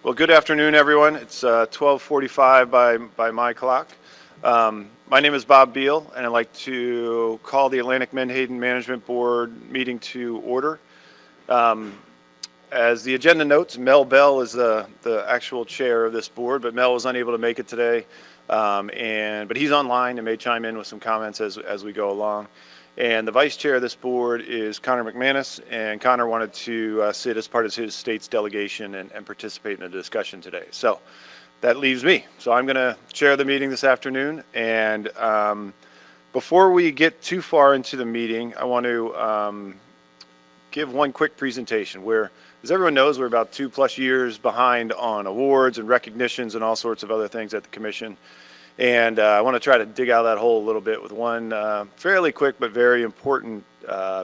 Well, good afternoon, everyone. It's 12:45 by my clock. My name is Bob Beal, and I'd like to call the Atlantic Menhaden Management Board meeting to order. Um, as the agenda notes, Mel Bell is the actual chair of this board, but Mel was unable to make it today, but he's online and may chime in with some comments as we go along. And the vice chair of this board is Connor McManus, and Connor wanted to sit as part of his state's delegation and participate in the discussion today. So that leaves me. So I'm going to chair the meeting this afternoon. And before we get too far into the meeting, I want to give one quick presentation where, as everyone knows, we're about 2+ years behind on awards and recognitions and all sorts of other things at the commission. And I want to try to dig out of that hole a little bit with one fairly quick but very important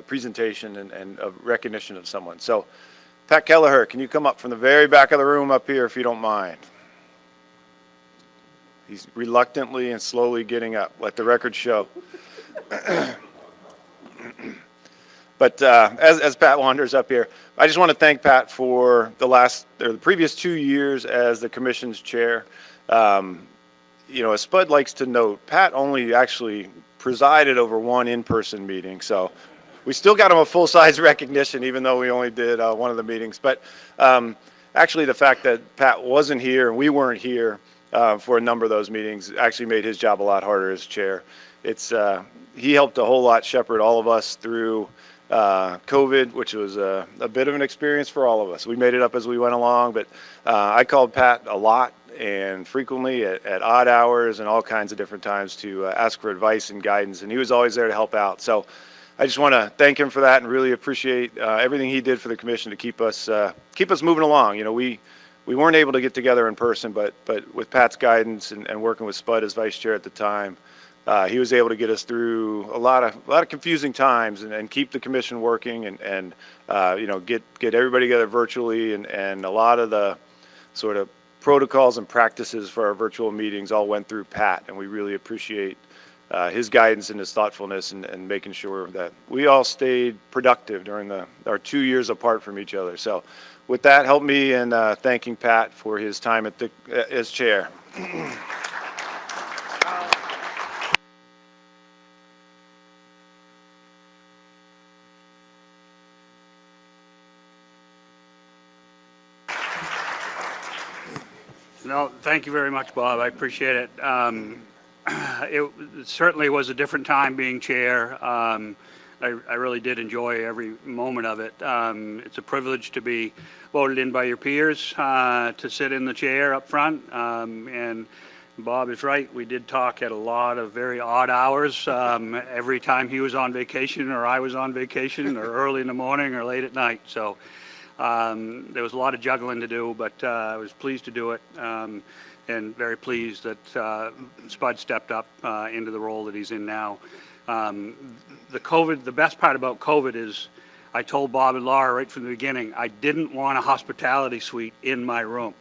presentation and a recognition of someone. So, Pat Kelleher, can you come up from the very back of the room up here if you don't mind? He's reluctantly and slowly getting up. Let the record show. But as Pat wanders up here, I just want to thank Pat for the previous 2 years as the commission's chair. You know, as Spud likes to note, Pat only actually presided over one in-person meeting, so we still got him a full-size recognition, even though we only did one of the meetings. But actually, the fact that Pat wasn't here and we weren't here for a number of those meetings actually made his job a lot harder as chair. He helped a whole lot shepherd all of us through COVID, which was a bit of an experience for all of us. We made it up as we went along, but I called Pat a lot and frequently at odd hours and all kinds of different times to ask for advice and guidance, and he was always there to help out. So I just want to thank him for that and really appreciate everything he did for the commission to keep us moving along. You know, we weren't able to get together in person, but with Pat's guidance and working with Spud as vice chair at the time, he was able to get us through a lot of confusing times and keep the commission working and you know, get everybody together virtually, and a lot of the sort of protocols and practices for our virtual meetings all went through Pat, and we really appreciate his guidance and his thoughtfulness and making sure that we all stayed productive during our 2 years apart from each other. So with that, help me in thanking Pat for his time as chair. No, thank you very much, Bob. I appreciate it. It certainly was a different time being chair. I really did enjoy every moment of it. It's a privilege to be voted in by your peers to sit in the chair up front. And Bob is right. We did talk at a lot of very odd hours every time he was on vacation or I was on vacation, or early in the morning or late at night. So there was a lot of juggling to do, but I was pleased to do it, and very pleased that Spud stepped up into the role that he's in now. The best part about COVID is I told Bob and Laura right from the beginning, I didn't want a hospitality suite in my room.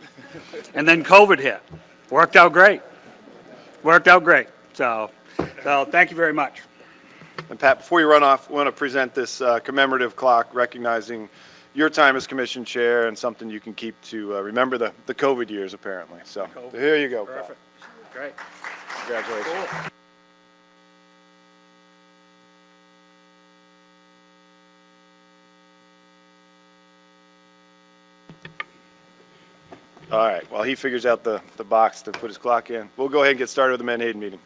And then COVID hit. Worked out great. So thank you very much. And Pat, before you run off, I want to present this commemorative clock recognizing your time as commission chair and something you can keep to remember the COVID years, apparently. So here you go. Perfect. Pat. Great. Congratulations. Cool. All right, while he figures out the box to put his clock in, we'll go ahead and get started with the Menhaden meeting.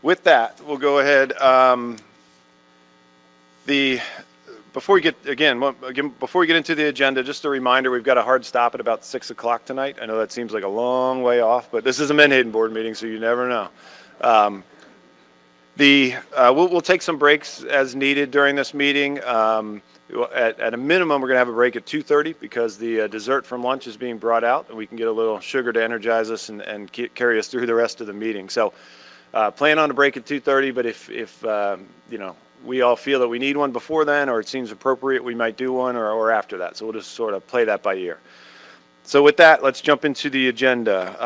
With that, we'll go ahead. Before we get into the agenda, just a reminder, we've got a hard stop at about 6 o'clock tonight. I know that seems like a long way off, but this is a Menhaden board meeting, so you never know. We'll take some breaks as needed during this meeting. At a minimum, we're going to have a break at 2:30 because the dessert from lunch is being brought out, and we can get a little sugar to energize us and carry us through the rest of the meeting. So plan on a break at 2:30, but if you know, we all feel that we need one before then, or it seems appropriate, we might do one, or after that. So we'll just sort of play that by ear. So with that, let's jump into the agenda.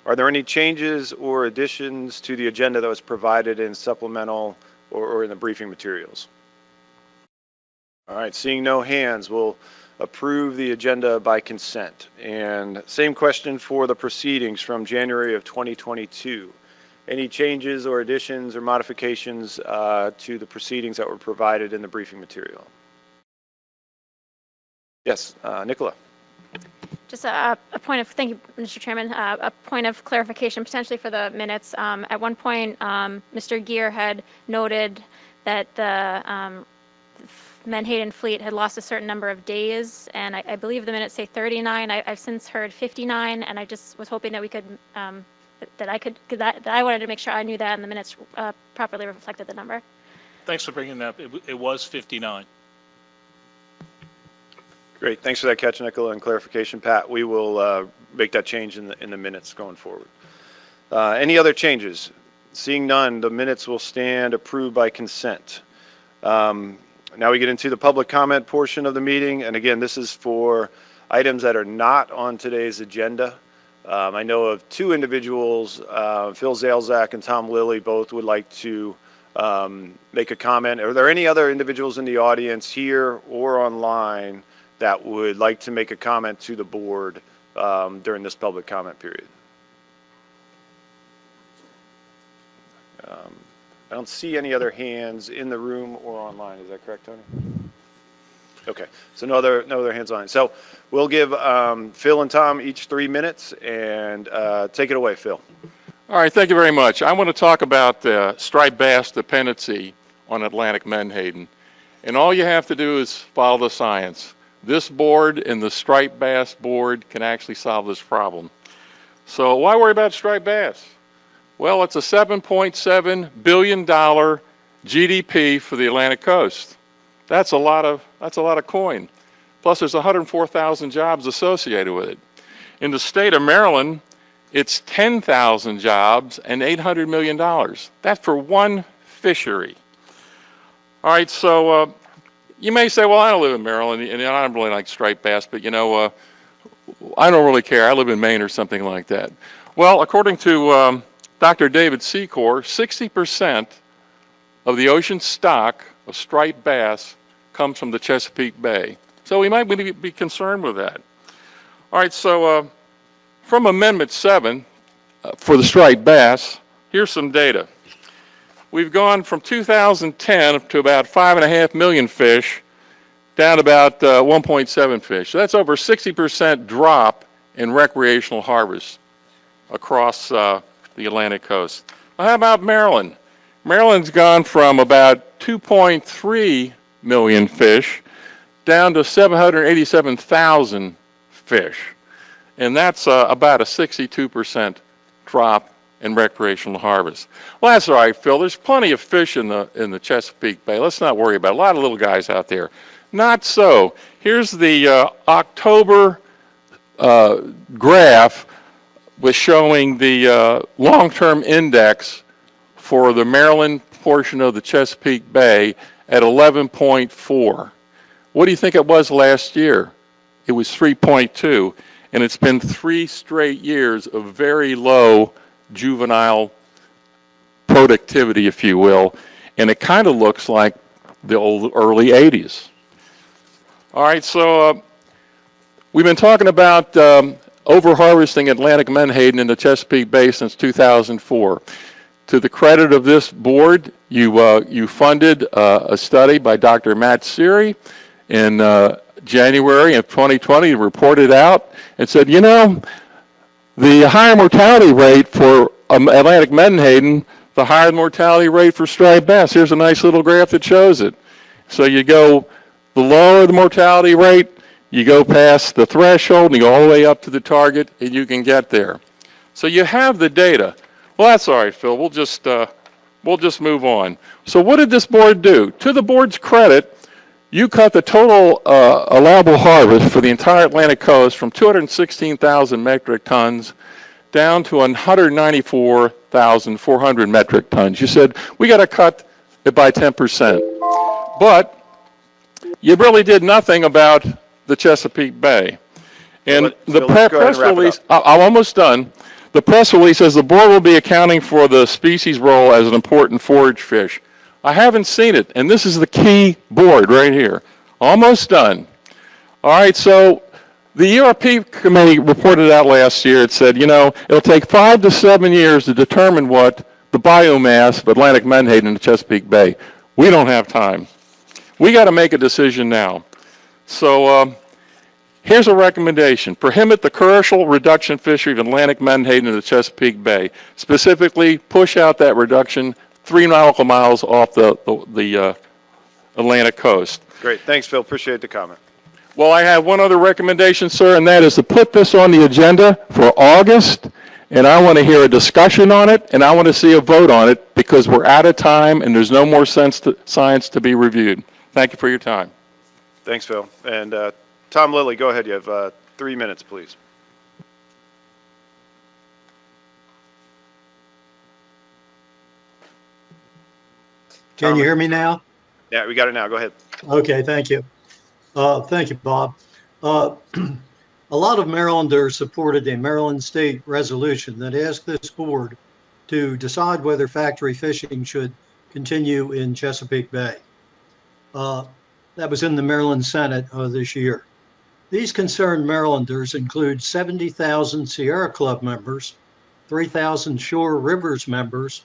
Are there any changes or additions to the agenda that was provided in supplemental or in the briefing materials? All right, seeing no hands, we'll approve the agenda by consent. And same question for the proceedings from January of 2022. Any changes or additions or modifications to the proceedings that were provided in the briefing material? Yes, Nicola. Just a point of, thank you, Mr. Chairman, a point of clarification potentially for the minutes. At one point, Mr. Gear had noted that the Menhaden fleet had lost a certain number of days, and I believe the minutes say 39. I've since heard 59, and I just was hoping that we could, that I wanted to make sure I knew that and the minutes properly reflected the number. Thanks for bringing that up. It was 59. Great, thanks for that catch, Nicola, and clarification, Pat. We will make that change in the minutes going forward. Any other changes? Seeing none, the minutes will stand approved by consent. Now we get into the public comment portion of the meeting, and again, this is for items that are not on today's agenda. I know of two individuals, Phil Zalzak and Tom Lilly, both would like to make a comment. Are there any other individuals in the audience here or online that would like to make a comment to the board during this public comment period? I don't see any other hands in the room or online. Is that correct, Tony? Okay, so no other hands on. So we'll give Phil and Tom each 3 minutes, and take it away, Phil. All right, thank you very much. I want to talk about striped bass dependency on Atlantic Menhaden. And all you have to do is follow the science. This board and the striped bass board can actually solve this problem. So why worry about striped bass? Well, it's a $7.7 billion GDP for the Atlantic coast. That's a lot of coin. Plus, there's 104,000 jobs associated with it. In the state of Maryland, it's 10,000 jobs and $800 million. That's for one fishery. All right, so you may say, well, I don't live in Maryland, and I don't really like striped bass, but I don't really care. I live in Maine or something like that. Well, according to Dr. David Secor, 60% of the ocean stock of striped bass comes from the Chesapeake Bay. So we might be concerned with that. All right, so from Amendment 7 for the striped bass, here's some data. We've gone from 2010 to about 5.5 million fish, down about 1.7 fish. So that's over 60% drop in recreational harvest across the Atlantic coast. Well, how about Maryland? Maryland's gone from about 2.3 million fish down to 787,000 fish. And that's about a 62% drop in recreational harvest. Well, that's all right, Phil. There's plenty of fish in the Chesapeake Bay. Let's not worry about it. A lot of little guys out there. Not so. Here's the October graph with showing the long-term index for the Maryland portion of the Chesapeake Bay at 11.4. What do you think it was last year? It was 3.2, and it's been 3 straight years of very low juvenile productivity, if you will, and it kind of looks like the early 80s. All right, so we've been talking about over-harvesting Atlantic Menhaden in the Chesapeake Bay since 2004. To the credit of this board, you funded a study by Dr. Matt Seary in January of 2020, reported out and said, the higher mortality rate for Atlantic Menhaden, the higher mortality rate for striped bass. Here's a nice little graph that shows it. So you go, the lower the mortality rate, you go past the threshold and you go all the way up to the target and you can get there. So you have the data. Well, that's all right, Phil. We'll just move on. So what did this board do? To the board's credit, you cut the total allowable harvest for the entire Atlantic coast from 216,000 metric tons down to 194,400 metric tons. You said, we got to cut it by 10%. But you really did nothing about the Chesapeake Bay. And the press release, I'm almost done. The press release says the board will be accounting for the species role as an important forage fish. I haven't seen it, and this is the key board right here. Almost done. All right, so the ERP committee reported out last year. It said, it'll take 5 to 7 years to determine what the biomass of Atlantic Menhaden and the Chesapeake Bay. We don't have time. We got to make a decision now. So here's a recommendation. Prohibit the commercial reduction fishery of Atlantic Menhaden and the Chesapeake Bay. Specifically, push out that reduction 3 nautical miles off the Atlantic coast. Great. Thanks, Phil. Appreciate the comment. Well, I have one other recommendation, sir, and that is to put this on the agenda for August, and I want to hear a discussion on it, and I want to see a vote on it, because we're out of time and there's no more science to be reviewed. Thank you for your time. Thanks, Phil. And Tom Lilly, go ahead. You have 3 minutes, please. Can you hear me now? Yeah, we got it now. Go ahead. Okay, thank you. Thank you, Bob. A lot of Marylanders supported a Maryland state resolution that asked this board to decide whether factory fishing should continue in Chesapeake Bay. That was in the Maryland Senate this year. These concerned Marylanders include 70,000 Sierra Club members, 3,000 Shore Rivers members,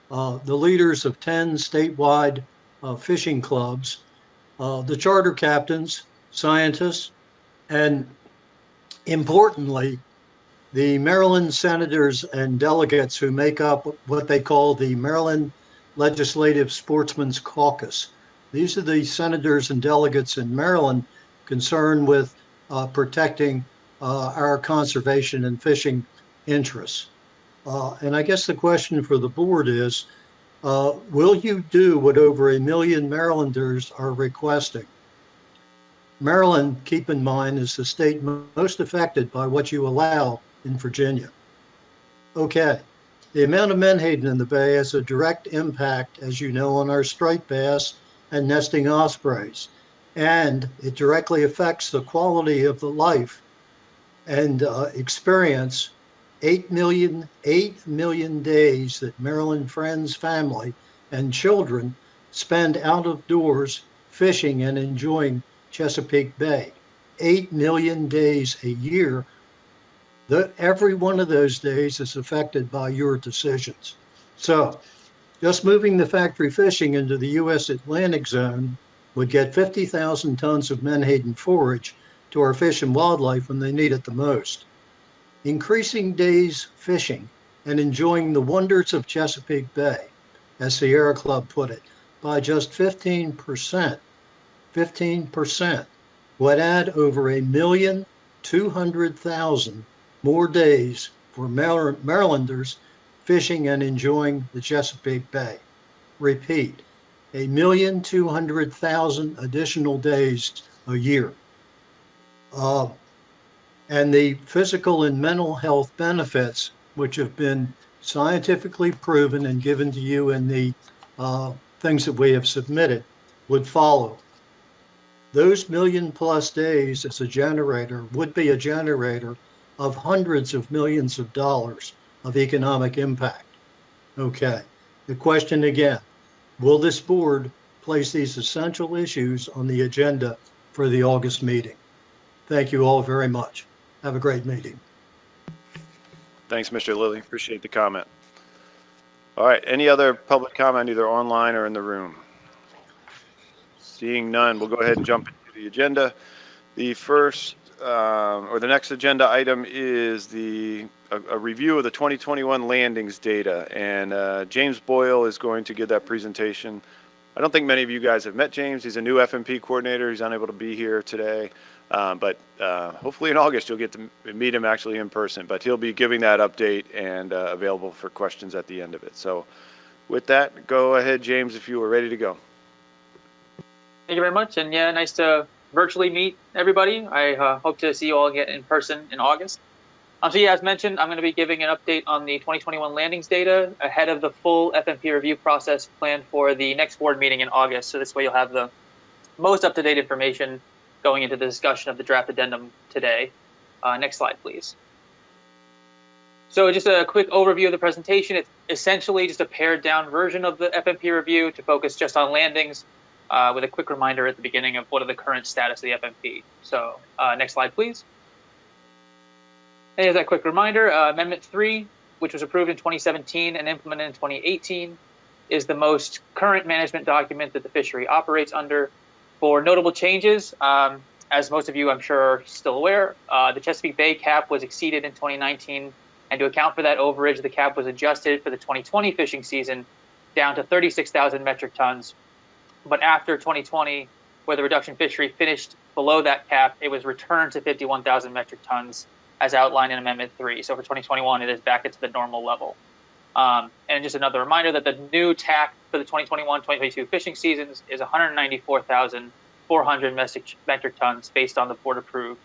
the leaders of 10 statewide fishing clubs, the charter captains, scientists, and importantly, the Maryland senators and delegates who make up what they call the Maryland Legislative Sportsmen's Caucus. These are the senators and delegates in Maryland concerned with protecting our conservation and fishing interests. And I guess the question for the board is, will you do what over 1 million Marylanders are requesting? Maryland, keep in mind, is the state most affected by what you allow in Virginia. Okay, the amount of menhaden in the bay has a direct impact, as you know, on our striped bass and nesting ospreys, and it directly affects the quality of the life and experience 8 million days that Maryland friends, family, and children spend out of doors fishing and enjoying Chesapeake Bay. 8 million days a year. Every one of those days is affected by your decisions. So just moving the factory fishing into the U.S. Atlantic zone would get 50,000 tons of menhaden forage to our fish and wildlife when they need it the most. Increasing days fishing and enjoying the wonders of Chesapeake Bay, as Sierra Club put it, by just 15%, would add over 1,200,000 more days for Marylanders fishing and enjoying the Chesapeake Bay. Repeat, 1,200,000 additional days a year. And the physical and mental health benefits, which have been scientifically proven and given to you in the things that we have submitted, would follow. Those million-plus days as a generator would be a generator of hundreds of millions of dollars of economic impact. Okay, the question again, will this board place these essential issues on the agenda for the August meeting? Thank you all very much. Have a great meeting. Thanks, Mr. Lilly. Appreciate the comment. All right, any other public comment, either online or in the room? Seeing none, we'll go ahead and jump into the agenda. The first, or the next agenda item is a review of the 2021 landings data, and James Boyle is going to give that presentation. I don't think many of you guys have met James. He's a new FMP coordinator. He's unable to be here today, but hopefully in August you'll get to meet him actually in person. But he'll be giving that update and available for questions at the end of it. So with that, go ahead, James, if you were ready to go. Thank you very much, and yeah, nice to virtually meet everybody. I hope to see you all again in person in August. So yeah, as mentioned, I'm going to be giving an update on the 2021 landings data ahead of the full FMP review process planned for the next board meeting in August. So this way you'll have the most up-to-date information going into the discussion of the draft addendum today. Next slide, please. So just a quick overview of the presentation. It's essentially just a pared down version of the FMP review to focus just on landings. with a quick reminder at the beginning of what are the current status of the FMP. So next slide, please. And here's that quick reminder. Amendment 3, which was approved in 2017 and implemented in 2018, is the most current management document that the fishery operates under. For notable changes, as most of you I'm sure are still aware, the Chesapeake Bay cap was exceeded in 2019, and to account for that overage, the cap was adjusted for the 2020 fishing season down to 36,000 metric tons. But after 2020, where the reduction fishery finished below that cap, it was returned to 51,000 metric tons as outlined in Amendment 3. So for 2021, it is back into the normal level. And just another reminder that the new TAC for the 2021-2022 fishing seasons is 194,400 metric tons based on the board-approved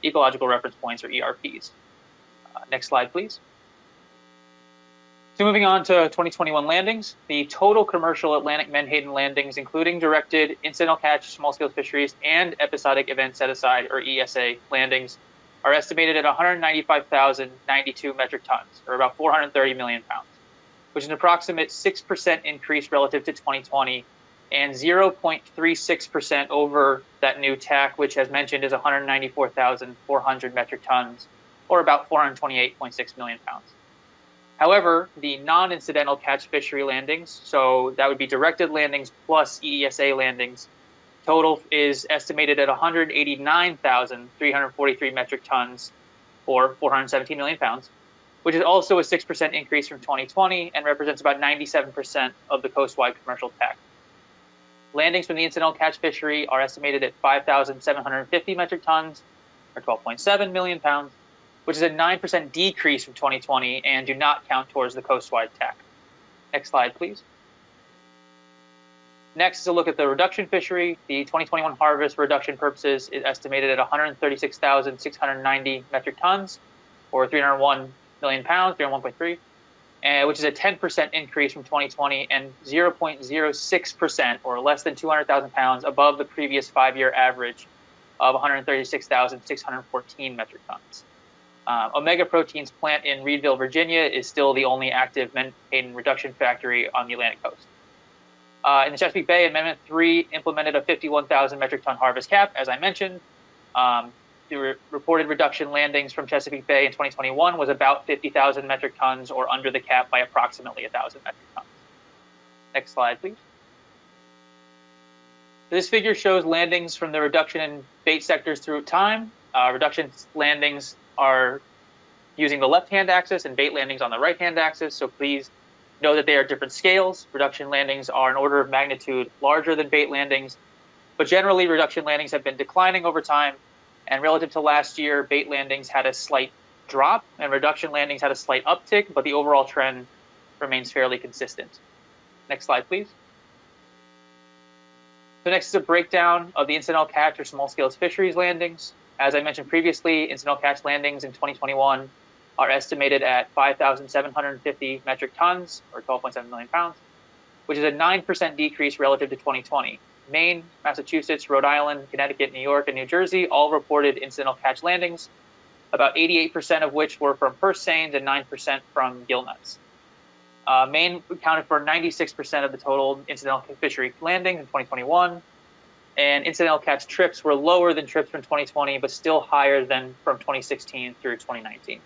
ecological reference points, or ERPs. Next slide, please. So moving on to 2021 landings, the total commercial Atlantic Menhaden landings, including directed incidental catch, small-scale fisheries, and episodic event set-aside, or ESA, landings, are estimated at 195,092 metric tons, or about 430 million pounds, which is an approximate 6% increase relative to 2020 and 0.36% over that new TAC, which, as mentioned, is 194,400 metric tons, or about 428.6 million pounds. However, the non-incidental catch fishery landings, so that would be directed landings plus ESA landings, total is estimated at 189,343 metric tons, or 417 million pounds, which is also a 6% increase from 2020 and represents about 97% of the coastwide commercial TAC. Landings from the incidental catch fishery are estimated at 5,750 metric tons, or 12.7 million pounds, which is a 9% decrease from 2020 and do not count towards the coastwide TAC. Next slide, please. Next is a look at the reduction fishery. The 2021 harvest for reduction purposes is estimated at 136,690 metric tons, or 301 million pounds, 301.3, which is a 10% increase from 2020 and 0.06%, or less than 200,000 pounds, above the previous 5-year average of 136,614 metric tons. Omega Proteins plant in Reedville, Virginia is still the only active menhaden reduction factory on the Atlantic coast. In the Chesapeake Bay, Amendment 3 implemented a 51,000 metric ton harvest cap, as I mentioned. The reported reduction landings from Chesapeake Bay in 2021 was about 50,000 metric tons, or under the cap by approximately 1,000 metric tons. Next slide, please. This figure shows landings from the reduction in bait sectors through time. Reduction landings are using the left-hand axis and bait landings on the right-hand axis, so please know that they are different scales. Reduction landings are an order of magnitude larger than bait landings, but generally reduction landings have been declining over time, and relative to last year, bait landings had a slight drop and reduction landings had a slight uptick, but the overall trend remains fairly consistent. Next slide, please. So next is a breakdown of the incidental catch or small-scale fisheries landings. As I mentioned previously, incidental catch landings in 2021 are estimated at 5,750 metric tons, or 12.7 million pounds, which is a 9% decrease relative to 2020. Maine, Massachusetts, Rhode Island, Connecticut, New York, and New Jersey all reported incidental catch landings, about 88% of which were from purse seines and 9% from gill nets. Maine accounted for 96% of the total incidental fishery landings in 2021, and incidental catch trips were lower than trips from 2020, but still higher than from 2016 through 2019.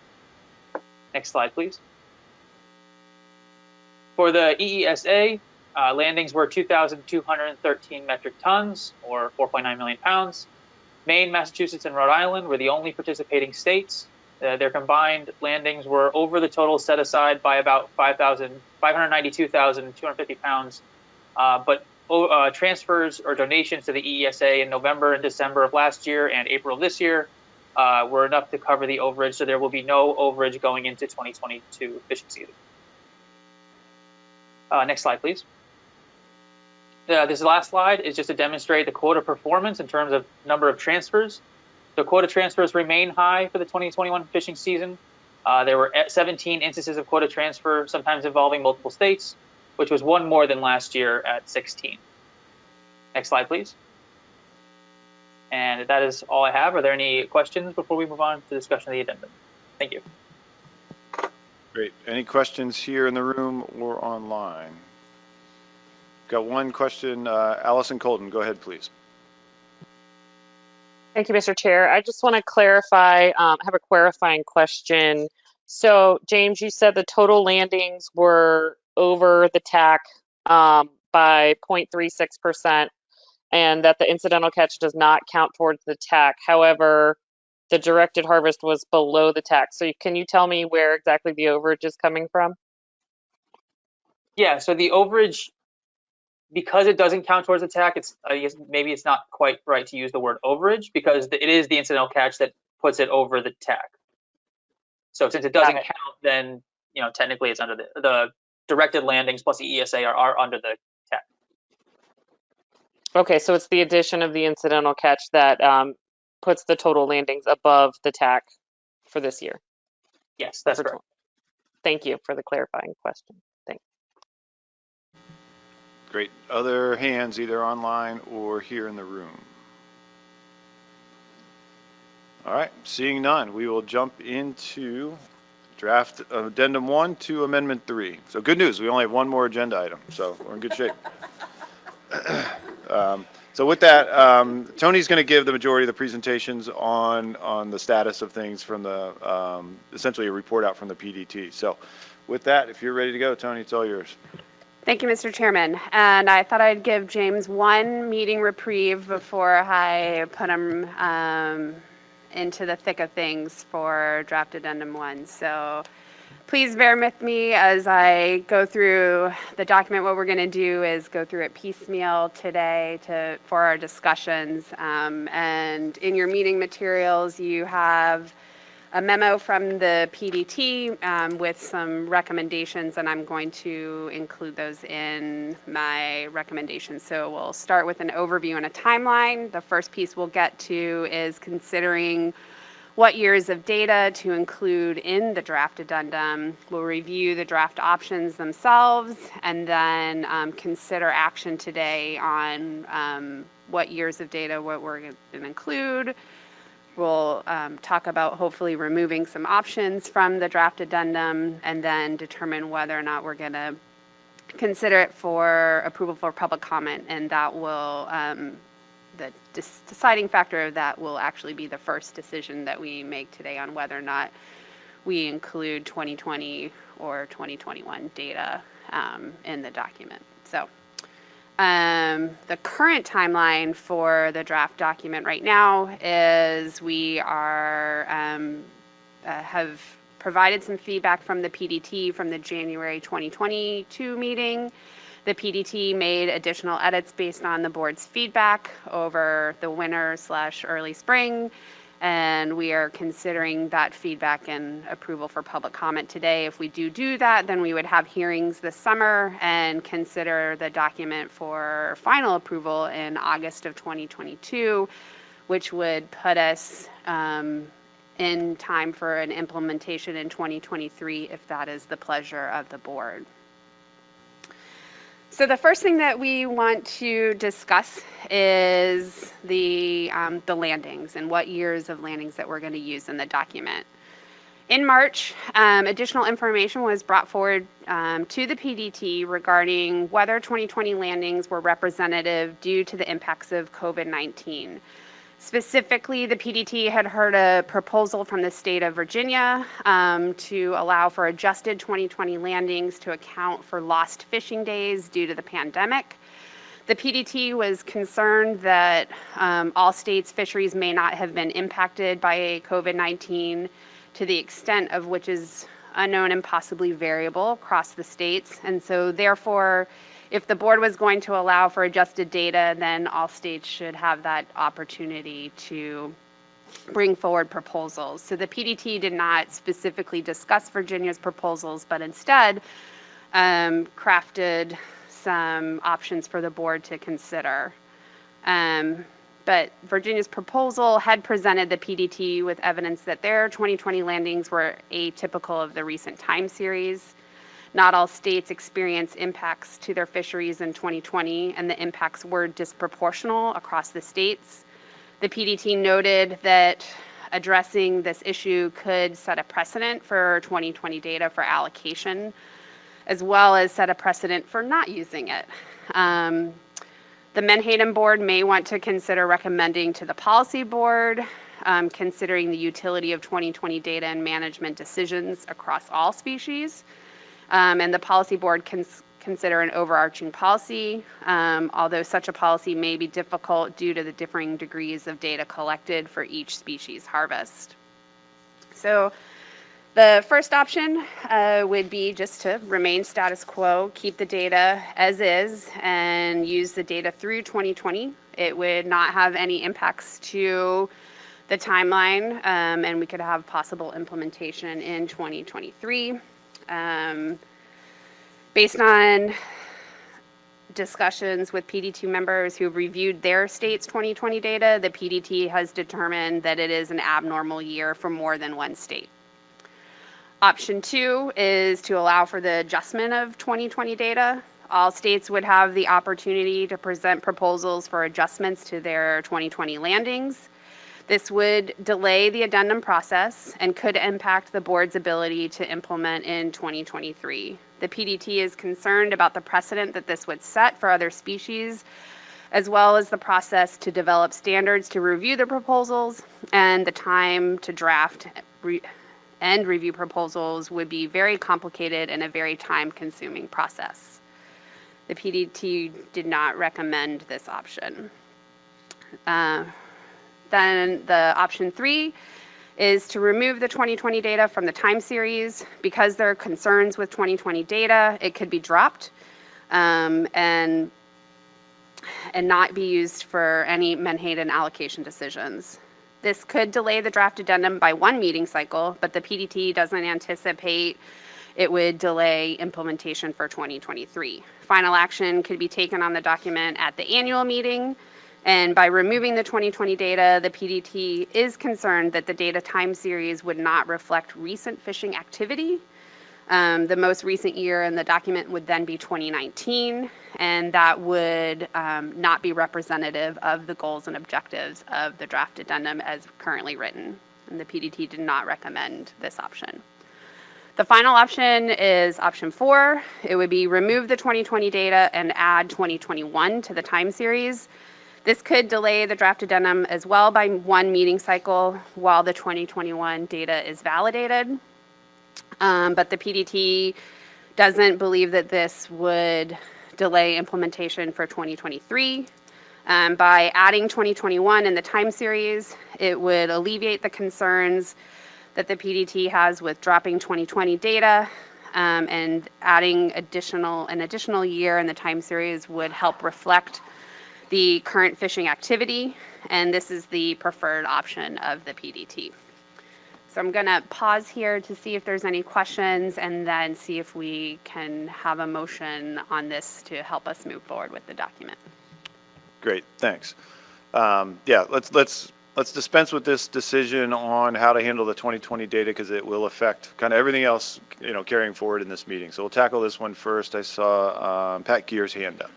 Next slide, please. For the EESA, landings were 2,213 metric tons, or 4.9 million pounds. Maine, Massachusetts, and Rhode Island were the only participating states. Their combined landings were over the total set aside by about 592,250 pounds, but transfers or donations to the EESA in November and December of last year and April of this year were enough to cover the overage, so there will be no overage going into 2022 fishing season. Next slide, please. This last slide is just to demonstrate the quota performance in terms of number of transfers. The quota transfers remain high for the 2021 fishing season. There were 17 instances of quota transfer, sometimes involving multiple states, which was one more than last year at 16. Next slide, please. And that is all I have. Are there any questions before we move on to the discussion of the addendum? Thank you. Great. Any questions here in the room or online? Got one question. Allison Colton, go ahead, please. Thank you, Mr. Chair. I just want to clarify, have a clarifying question. So, James, you said the total landings were over the TAC by 0.36%, and that the incidental catch does not count towards the TAC. However, the directed harvest was below the TAC. So can you tell me where exactly the overage is coming from? Yeah, so the overage, because it doesn't count towards the TAC, I guess maybe it's not quite right to use the word overage, because it is the incidental catch that puts it over the TAC. So since it doesn't count, then technically it's under the directed landings plus the ESA are under the TAC. Okay, so it's the addition of the incidental catch that puts the total landings above the TAC for this year. Yes, that's correct. Thank you for the clarifying question. Thanks. Great. Other hands, either online or here in the room? All right, seeing none, we will jump into draft addendum 1 to amendment 3. So good news, we only have one more agenda item, so we're in good shape. So with that, Tony's going to give the majority of the presentations on the status of things from the essentially a report out from the PDT. So with that, if you're ready to go, Tony, it's all yours. Thank you, Mr. Chairman. And I thought I'd give James one meeting reprieve before I put him into the thick of things for draft addendum 1. So please bear with me as I go through the document. What we're going to do is go through it piecemeal today for our discussions. And in your meeting materials, you have a memo from the PDT with some recommendations, and I'm going to include those in my recommendations. So we'll start with an overview and a timeline. The first piece we'll get to is considering what years of data to include in the draft addendum. We'll review the draft options themselves, and then consider action today on what years of data, what we're going to include. We'll talk about hopefully removing some options from the draft addendum, and then determine whether or not we're going to consider it for approval for public comment, and that will the deciding factor of that will actually be the first decision that we make today on whether or not we include 2020 or 2021 data in the document. So the current timeline for the draft document right now is we are have provided some feedback from the PDT from the January 2022 meeting. The PDT made additional edits based on the board's feedback over the winter/early spring, and we are considering that feedback and approval for public comment today. If we do that, then we would have hearings this summer and consider the document for final approval in August of 2022, which would put us in time for an implementation in 2023 if that is the pleasure of the board. So the first thing that we want to discuss is the landings and what years of landings that we're going to use in the document. In March, additional information was brought forward to the PDT regarding whether 2020 landings were representative due to the impacts of COVID-19. Specifically, the PDT had heard a proposal from the state of Virginia to allow for adjusted 2020 landings to account for lost fishing days due to the pandemic. The PDT was concerned that all states' fisheries may not have been impacted by COVID-19 to the extent of which is unknown and possibly variable across the states. And so therefore, if the board was going to allow for adjusted data, then all states should have that opportunity to bring forward proposals. So the PDT did not specifically discuss Virginia's proposals, but instead crafted some options for the board to consider. But Virginia's proposal had presented the PDT with evidence that their 2020 landings were atypical of the recent time series. Not all states experienced impacts to their fisheries in 2020, and the impacts were disproportional across the states. The PDT noted that addressing this issue could set a precedent for 2020 data for allocation. as well as set a precedent for not using it. The Menhaden board may want to consider recommending to the policy board, considering the utility of 2020 data and management decisions across all species. And the policy board can consider an overarching policy, although such a policy may be difficult due to the differing degrees of data collected for each species harvest. So the first option would be just to remain status quo, keep the data as is, and use the data through 2020. It would not have any impacts to the timeline, and we could have possible implementation in 2023. Based on discussions with PDT members who have reviewed their state's 2020 data, the PDT has determined that it is an abnormal year for more than one state. Option 2 is to allow for the adjustment of 2020 data. All states would have the opportunity to present proposals for adjustments to their 2020 landings. This would delay the addendum process and could impact the board's ability to implement in 2023. The PDT is concerned about the precedent that this would set for other species, as well as the process to develop standards to review the proposals, and the time to draft and review proposals would be very complicated and a very time-consuming process. The PDT did not recommend this option. Then the option 3 is to remove the 2020 data from the time series. Because there are concerns with 2020 data, it could be dropped and not be used for any Menhaden allocation decisions. This could delay the draft addendum by one meeting cycle, but the PDT doesn't anticipate it would delay implementation for 2023. Final action could be taken on the document at the annual meeting, and by removing the 2020 data, the PDT is concerned that the data time series would not reflect recent fishing activity. The most recent year in the document would then be 2019, and that would not be representative of the goals and objectives of the draft addendum as currently written, and the PDT did not recommend this option. The final option is option 4. It would be remove the 2020 data and add 2021 to the time series. This could delay the draft addendum as well by one meeting cycle while the 2021 data is validated. But the PDT doesn't believe that this would delay implementation for 2023. By adding 2021 in the time series, it would alleviate the concerns that the PDT has with dropping 2020 data, and adding an additional year in the time series would help reflect the current fishing activity, and this is the preferred option of the PDT. So I'm going to pause here to see if there's any questions and then see if we can have a motion on this to help us move forward with the document. Great, thanks. Yeah, let's dispense with this decision on how to handle the 2020 data because it will affect kind of everything else, carrying forward in this meeting. So we'll tackle this one first. I saw Pat Gear's hand up.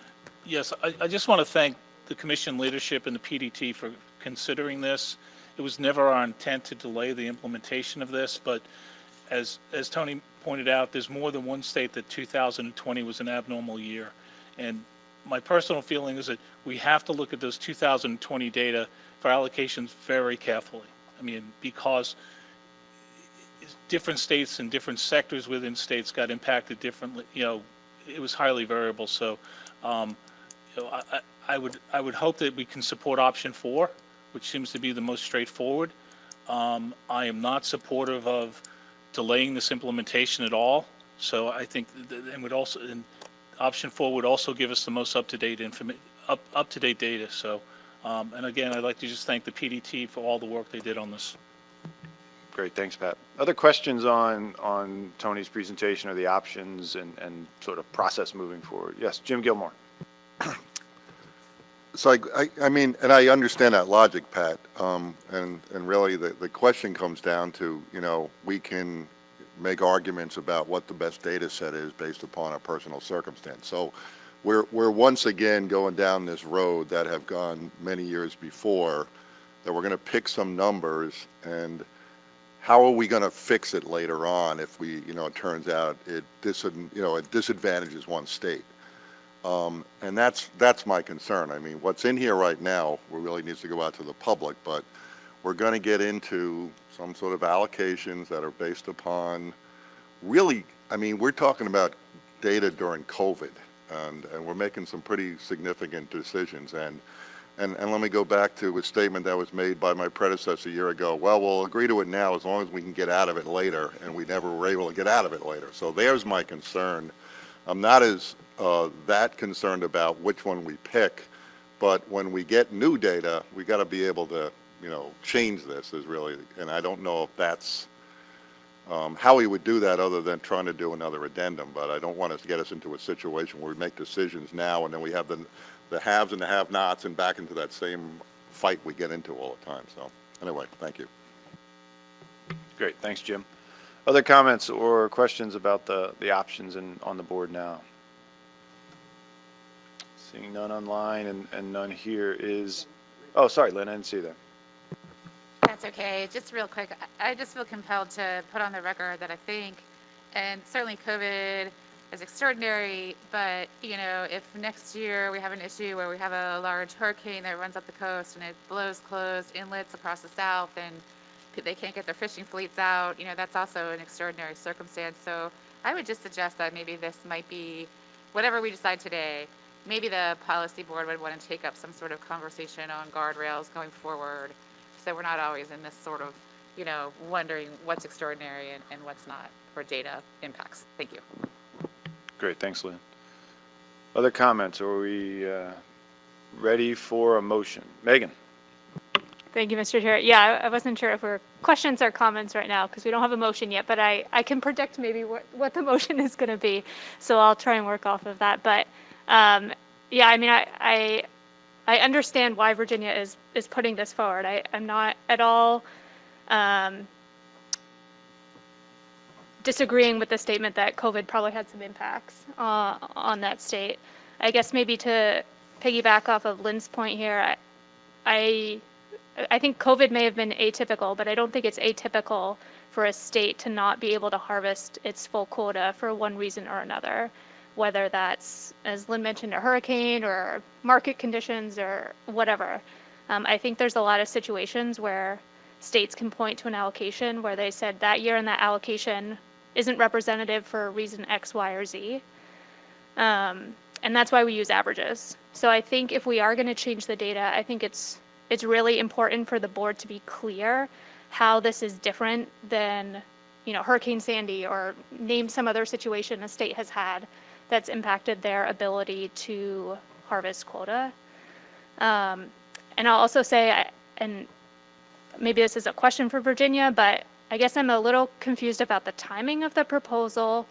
Yes, I just want to thank the commission leadership and the PDT for considering this. It was never our intent to delay the implementation of this, but as Tony pointed out, there's more than one state that 2020 was an abnormal year. And my personal feeling is that we have to look at those 2020 data for allocations very carefully. I mean, because different states and different sectors within states got impacted differently. It was highly variable. So I would hope that we can support option 4, which seems to be the most straightforward. I am not supportive of delaying this implementation at all. So I think and option 4 would also give us the most up-to-date data. So, and again, I'd like to just thank the PDT for all the work they did on this. Great, thanks, Pat. Other questions on Tony's presentation or the options and sort of process moving forward? Yes, Jim Gilmore. So I mean, and I understand that logic, Pat. And really the question comes down to, we can make arguments about what the best data set is based upon a personal circumstance. So we're once again going down this road that have gone many years before, that we're going to pick some numbers and how are we going to fix it later on if we, it turns out it disadvantages one state? And that's my concern. I mean, what's in here right now really needs to go out to the public, but we're going to get into some sort of allocations that are based upon really, I mean, we're talking about data during COVID, and we're making some pretty significant decisions. And let me go back to a statement that was made by my predecessor a year ago. Well, we'll agree to it now as long as we can get out of it later, and we never were able to get out of it later. So there's my concern. I'm not as that concerned about which one we pick, but when we get new data, we got to be able to, change this is really, and I don't know if that's how we would do that other than trying to do another addendum, but I don't want to get us into a situation where we make decisions now and then we have the haves and the have-nots and back into that same fight we get into all the time. So anyway, thank you. Great, thanks, Jim. Other comments or questions about the options on the board now? Seeing none online and none here is, oh, sorry, Lynn, I didn't see that. That's okay. Just real quick, I just feel compelled to put on the record that I think, and certainly COVID is extraordinary, but if next year we have an issue where we have a large hurricane that runs up the coast and it blows closed inlets across the south and they can't get their fishing fleets out, that's also an extraordinary circumstance. So I would just suggest that maybe this might be, whatever we decide today, maybe the policy board would want to take up some sort of conversation on guardrails going forward, so we're not always in this sort of, wondering what's extraordinary and what's not for data impacts. Thank you. Great, thanks, Lynn. Other comments, or are we ready for a motion? Megan. Thank you, Mr. Chair. Yeah, I wasn't sure if we're questions or comments right now because we don't have a motion yet, but I can predict maybe what the motion is going to be, so I'll try and work off of that. But yeah, I mean, I understand why Virginia is putting this forward. I'm not at all disagreeing with the statement that COVID probably had some impacts on that state. I guess maybe to piggyback off of Lynn's point here, I think COVID may have been atypical, but I don't think it's atypical for a state to not be able to harvest its full quota for one reason or another, whether that's, as Lynn mentioned, a hurricane or market conditions or whatever. I think there's a lot of situations where states can point to an allocation where they said that year and that allocation isn't representative for reason X, Y, or Z. And that's why we use averages. So I think if we are going to change the data, I think it's really important for the board to be clear how this is different than, Hurricane Sandy, or name some other situation a state has had that's impacted their ability to harvest quota. And I'll also say, and maybe this is a question for Virginia, but I guess I'm a little confused about the timing of the proposal.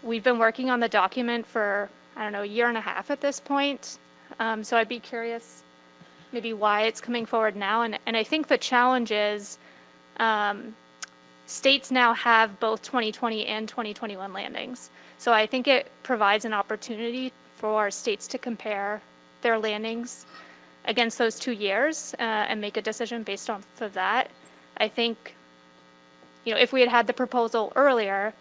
We've been working on the document for, I don't know, a year and a half at this point. So I'd be curious maybe why it's coming forward now. And I think the challenge is states now have both 2020 and 2021 landings. So I think it provides an opportunity for states to compare their landings against those 2 years and make a decision based off of that. I think, if we had had the proposal earlier,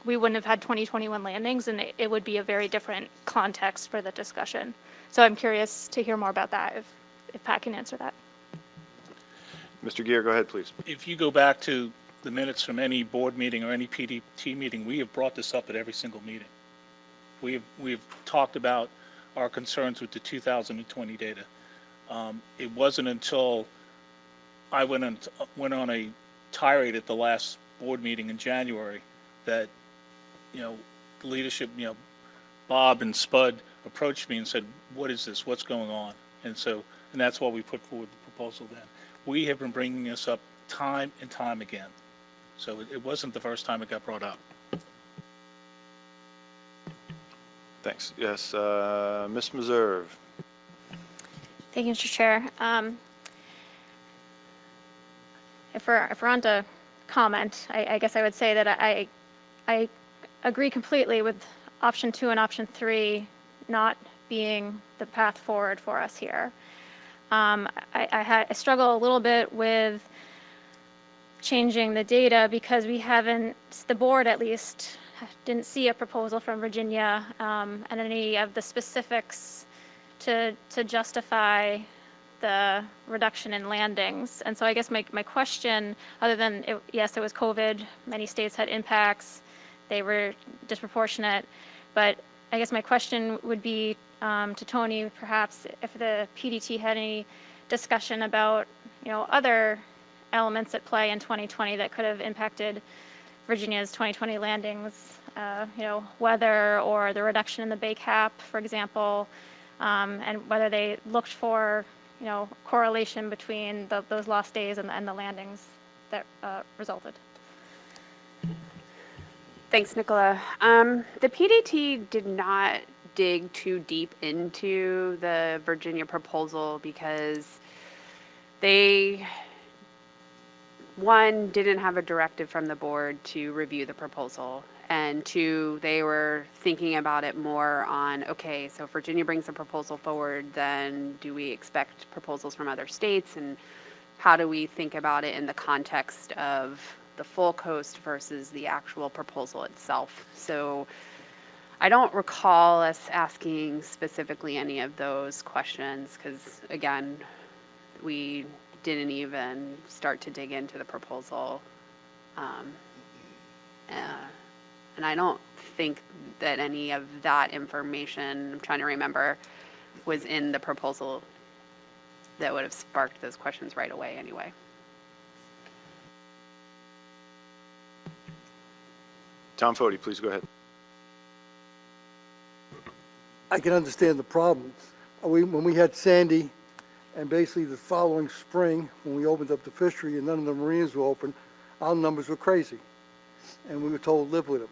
we wouldn't have had 2021 landings, and it would be a very different context for the discussion. So I'm curious to hear more about that, if Pat can answer that. Mr. Gear, go ahead, please. If you go back to the minutes from any board meeting or any PDT meeting, we have brought this up at every single meeting. We've talked about our concerns with the 2020 data. It wasn't until I went on a tirade at the last board meeting in January that, the leadership, Bob and Spud approached me and said, "What is this? What's going on?" And that's why we put forward the proposal then. We have been bringing this up time and time again. So it wasn't the first time it got brought up. Thanks. Yes, Ms. Meserve. Thank you, Mr. Chair. If we're on to comment, I guess I would say that I agree completely with option 2 and option 3 not being the path forward for us here. I struggle a little bit with changing the data because we haven't, the board at least, didn't see a proposal from Virginia and any of the specifics to justify the reduction in landings. And so I guess my question, other than, yes, it was COVID, many states had impacts, they were disproportionate, but I guess my question would be to Tony, perhaps, if the PDT had any discussion about, other elements at play in 2020 that could have impacted Virginia's 2020 landings, weather or the reduction in the Bay Cap, for example, and whether they looked for, correlation between those lost days and the landings that resulted. Thanks, Nicola. The PDT did not dig too deep into the Virginia proposal because they, one, didn't have a directive from the board to review the proposal, and two, they were thinking about it more on, okay, so if Virginia brings a proposal forward, then do we expect proposals from other states, and how do we think about it in the context of the full coast versus the actual proposal itself? So I don't recall us asking specifically any of those questions because, again, we didn't even start to dig into the proposal. And I don't think that any of that information, I'm trying to remember, was in the proposal that would have sparked those questions right away anyway. Tom Foti, please go ahead. I can understand the problem. When we had Sandy, and basically the following spring, when we opened up the fishery and none of the marinas were open, our numbers were crazy. And we were told live with them.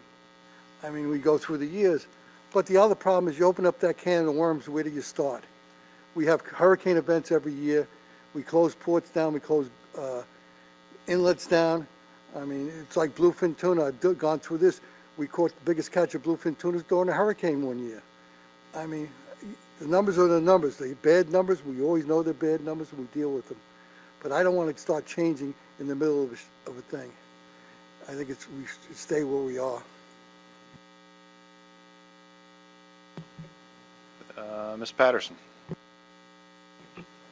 I mean, we go through the years. But the other problem is you open up that can of worms, where do you start? We have hurricane events every year. We close ports down, we close inlets down. I mean, it's like bluefin tuna. I've gone through this. We caught the biggest catch of bluefin tunas during a hurricane one year. I mean, the numbers are the numbers. They're bad numbers. We always know they're bad numbers, and we deal with them. But I don't want to start changing in the middle of a thing. I think we should stay where we are. Ms. Patterson.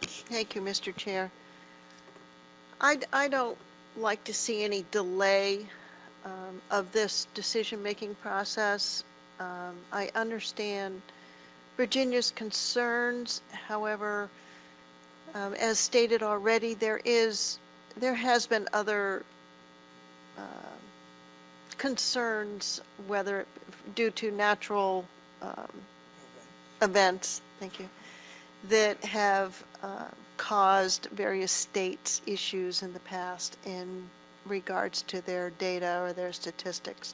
Thank you, Mr. Chair. I don't like to see any delay of this decision-making process. I understand Virginia's concerns. However, as stated already, there has been other concerns, whether due to natural events, thank you, that have caused various states issues in the past in regards to their data or their statistics.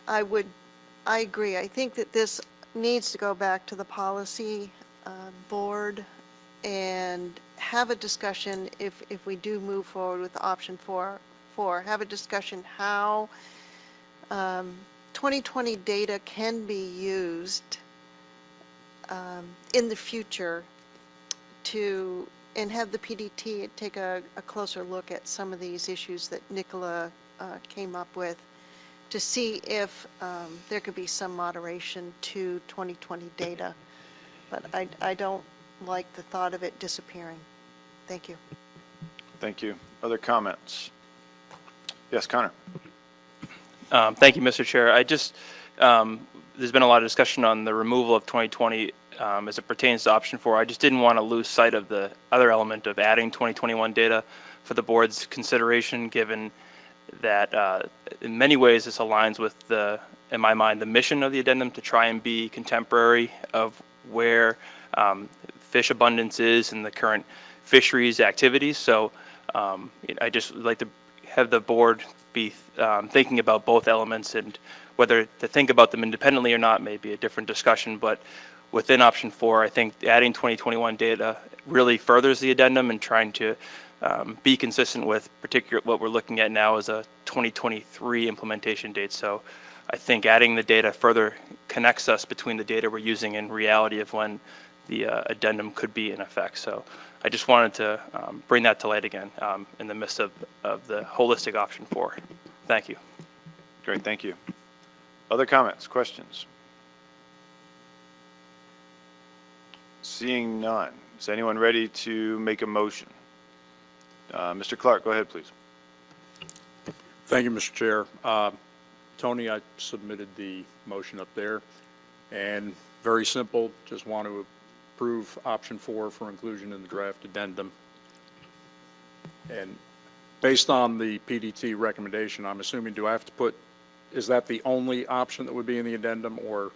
I agree. I think that this needs to go back to the policy board and have a discussion if we do move forward with option four, have a discussion how 2020 data can be used in the future and have the PDT take a closer look at some of these issues that Nicola came up with to see if there could be some moderation to 2020 data. But I don't like the thought of it disappearing. Thank you. Thank you. Other comments? Yes, Connor. Thank you, Mr. Chair. There's been a lot of discussion on the removal of 2020 as it pertains to option 4. I just didn't want to lose sight of the other element of adding 2021 data for the board's consideration, given that in many ways this aligns with in my mind, the mission of the addendum to try and be contemporary of where fish abundance is in the current fisheries activities. So I just would like to have the board be thinking about both elements, and whether to think about them independently or not may be a different discussion. But within option 4, I think adding 2021 data really furthers the addendum and trying to be consistent with what we're looking at now as a 2023 implementation date. So I think adding the data further connects us between the data we're using and reality of when the addendum could be in effect. So I just wanted to bring that to light again in the midst of the holistic option 4. Thank you. Great, thank you. Other comments, questions? Seeing none. Is anyone ready to make a motion? Mr. Clark, go ahead, please. Thank you, Mr. Chair. Tony, I submitted the motion up there, and very simple, just want to approve option 4 for inclusion in the draft addendum. And based on the PDT recommendation, I'm assuming, do I have to put, is that the only option that would be in the addendum, or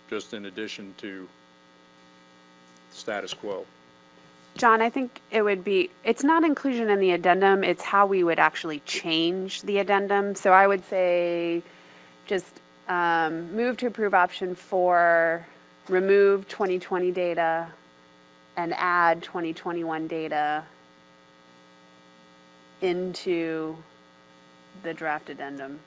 just in addition to status quo? John, I think it would be, it's not inclusion in the addendum, it's how we would actually change the addendum. So I would say just move to approve option 4, remove 2020 data, and add 2021 data into the draft addendum.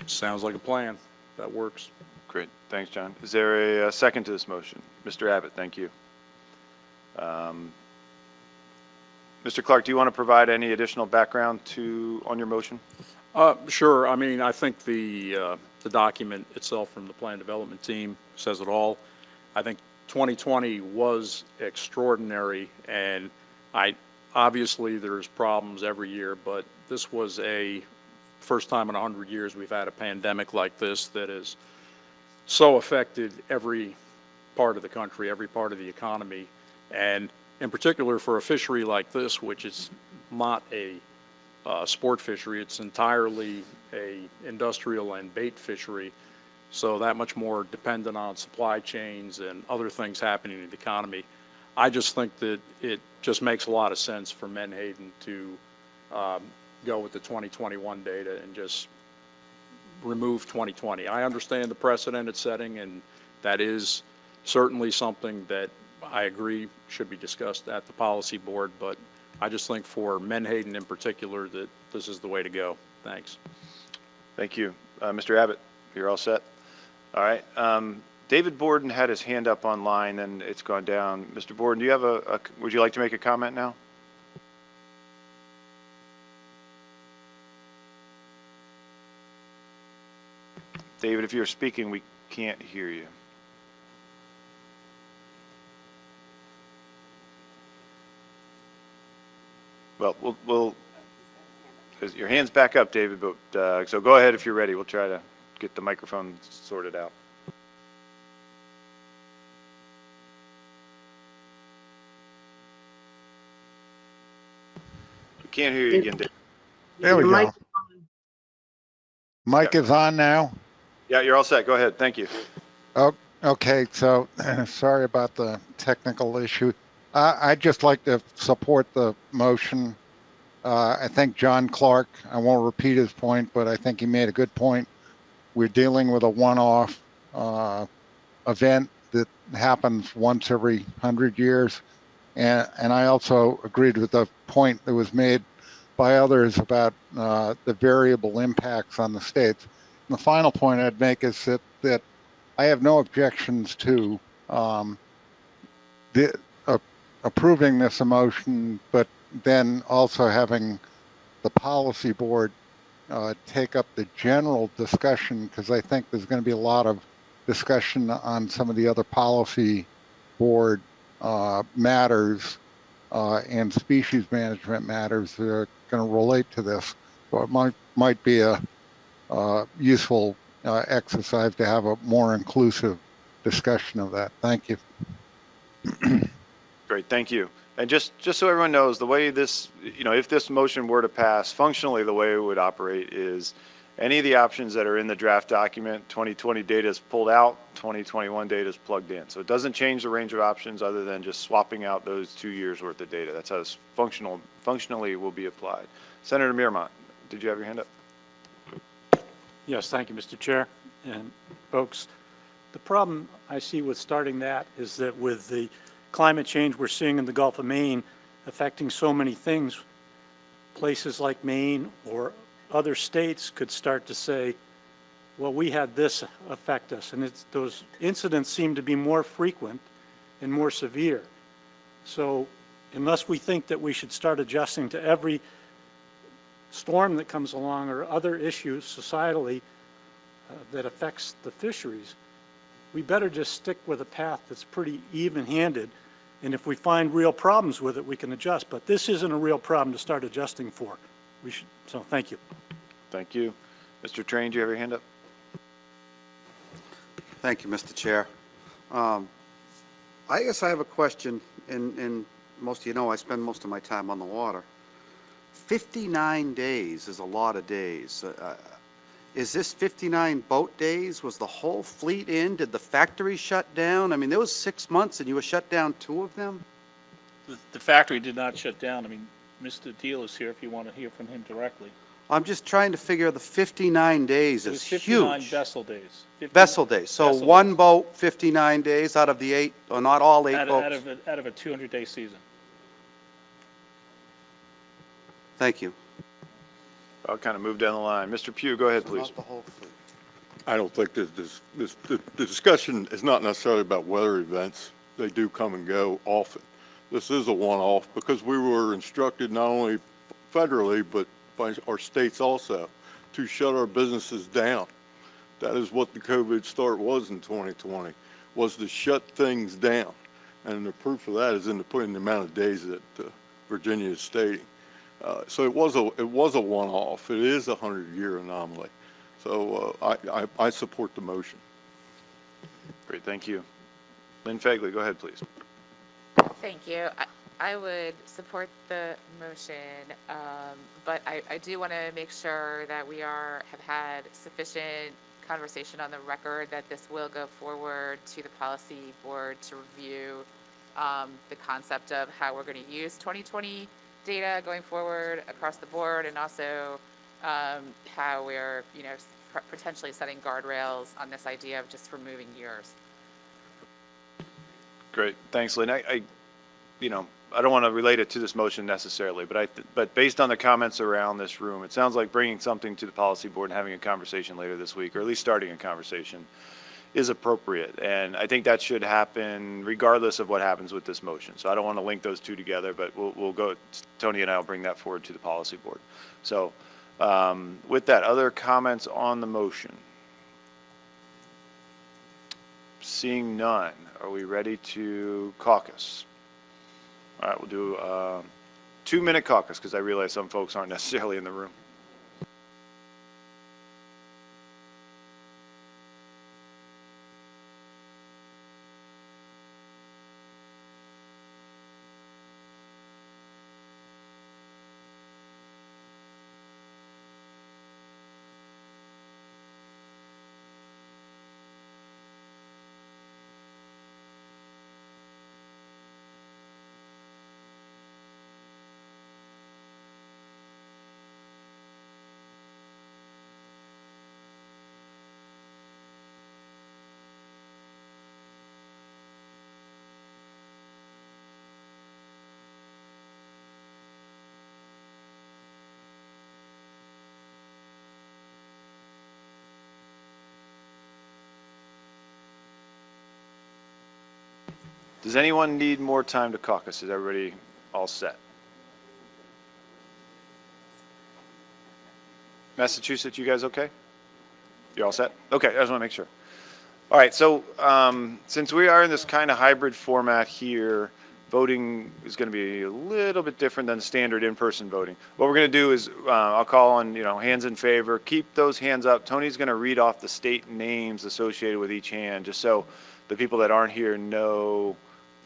Sounds like a plan. That works. Great, thanks, John. Is there a second to this motion? Mr. Abbott, thank you. Mr. Clark, do you want to provide any additional background on your motion? Sure. I mean, I think the document itself from the plan development team says it all. I think 2020 was extraordinary, and obviously there's problems every year, but this was a first time in 100 years we've had a pandemic like this that has so affected every part of the country, every part of the economy, and in particular for a fishery like this, which is not a sport fishery, it's entirely a industrial and bait fishery, so that much more dependent on supply chains and other things happening in the economy. I just think that it just makes a lot of sense for Menhaden to go with the 2021 data and just remove 2020. I understand the precedent it's setting, and that is certainly something that I agree should be discussed at the policy board, but I just think for Menhaden in particular that this is the way to go. Thanks. Thank you. Mr. Abbott, you're all set? All right. David Borden had his hand up online and it's gone down. Mr. Borden, do you have would you like to make a comment now? David, if you're speaking, we can't hear you. Well, your hand's back up, David, but so go ahead if you're ready. We'll try to get the microphone sorted out. We can't hear you again, David. There we go. Mic is on now. Yeah, you're all set. Go ahead. Thank you. Oh, okay. So sorry about the technical issue. I'd just like to support the motion. I think John Clark, I won't repeat his point, but I think he made a good point. We're dealing with a one-off event that happens once every 100 years. And I also agreed with the point that was made by others about the variable impacts on the states. And the final point I'd make is that I have no objections to approving this motion, but then also having the policy board take up the general discussion, because I think there's going to be a lot of discussion on some of the other policy board matters and species management matters that are going to relate to this. So it might be a useful exercise to have a more inclusive discussion of that. Thank you. Great, thank you. And just so everyone knows, the way this, if this motion were to pass, functionally the way it would operate is any of the options that are in the draft document, 2020 data is pulled out, 2021 data is plugged in. So it doesn't change the range of options other than just swapping out those 2 years worth of data. That's how this functionally will be applied. Senator Miramont, did you have your hand up? Yes, thank you, Mr. Chair. And folks, the problem I see with starting that is that with the climate change we're seeing in the Gulf of Maine affecting so many things, places like Maine or other states could start to say, well, we had this affect us, and those incidents seem to be more frequent and more severe. So unless we think that we should start adjusting to every storm that comes along or other issues societally that affects the fisheries, we better just stick with a path that's pretty even-handed. And if we find real problems with it, we can adjust. But this isn't a real problem to start adjusting for. We should. So thank you. Thank you. Mr. Train, do you have your hand up? Thank you, Mr. Chair. I guess I have a question, and most of you know I spend most of my time on the water. 59 days is a lot of days. Is this 59 boat days? Was the whole fleet in? Did the factory shut down? I mean, there was 6 months and you were shut down 2 of them? The factory did not shut down. I mean, Mr. Deal is here if you want to hear from him directly. I'm just trying to figure the 59 days It was is 59 huge. vessel days. 50 Vessel days. So vessel one days. boat, 59 days out of the 8, or not all 8 boats. Out of a 200-day season. Thank you. I'll kind of move down the line. Mr. Pugh, go ahead, please. Not the whole fleet. I don't think that the discussion is not necessarily about weather events. They do come and go often. This is a one-off because we were instructed not only federally but by our states also to shut our businesses down. That is what the COVID start was in 2020, was to shut things down. And the proof of that is in the amount of days that Virginia is stating. So it was a one-off. It is a 100-year anomaly. So I support the motion. Great, thank you. Lynn Fagley, go ahead, please. Thank you. I would support the motion, but I do want to make sure that we have had sufficient conversation on the record that this will go forward to the policy board to review the concept of how we're going to use 2020 data going forward across the board, and also how we're, potentially setting guardrails on this idea of just removing years. Great, thanks, Lynn. I don't want to relate it to this motion necessarily, but based on the comments around this room, it sounds like bringing something to the policy board and having a conversation later this week, or at least starting a conversation, is appropriate. And I think that should happen regardless of what happens with this motion. So I don't want to link those two together, but we'll go, Tony and I will bring that forward to the policy board. So with that, other comments on the motion? Seeing none, are we ready to caucus? All right, we'll do a 2-minute caucus because I realize some folks aren't necessarily in the room. Does anyone need more time to caucus? Is everybody all set? Massachusetts, you guys okay? You all set? Okay, I just want to make sure. All right, so since we are in this kind of hybrid format here, voting is going to be a little bit different than standard in-person voting. What we're going to do is I'll call on hands in favor. Keep those hands up. Tony's going to read off the state names associated with each hand, just so the people that aren't here know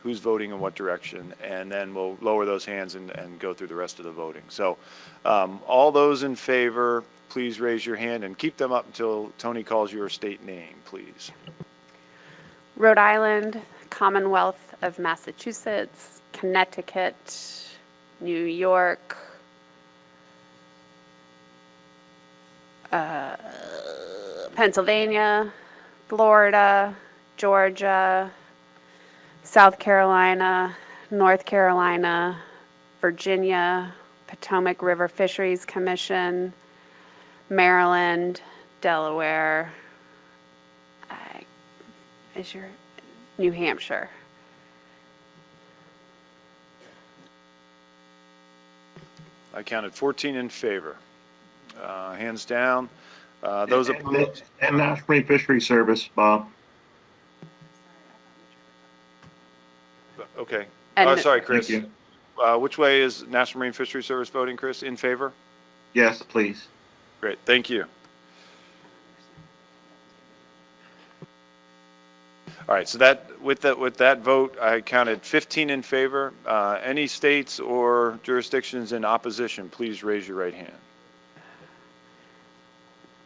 who's voting in what direction, and then we'll lower those hands and go through the rest of the voting. So all those in favor, please raise your hand and keep them up until Tony calls your state name, please. Rhode Island, Commonwealth of Massachusetts, Connecticut, New York, Pennsylvania, Florida, Georgia, South Carolina, North Carolina, Virginia, Potomac River Fisheries Commission, Maryland, Delaware, is your New Hampshire. I counted 14 in favor. Hands down. Those opposed? And National Marine Fisheries Service, Bob. Okay. And- Sorry, Chris. Thank Which way is National Marine Fisheries Service voting, Chris? In favor? Yes, please. Great, thank you. All right, so with that vote, I counted 15 in favor. Any states or jurisdictions in opposition, please raise your right hand.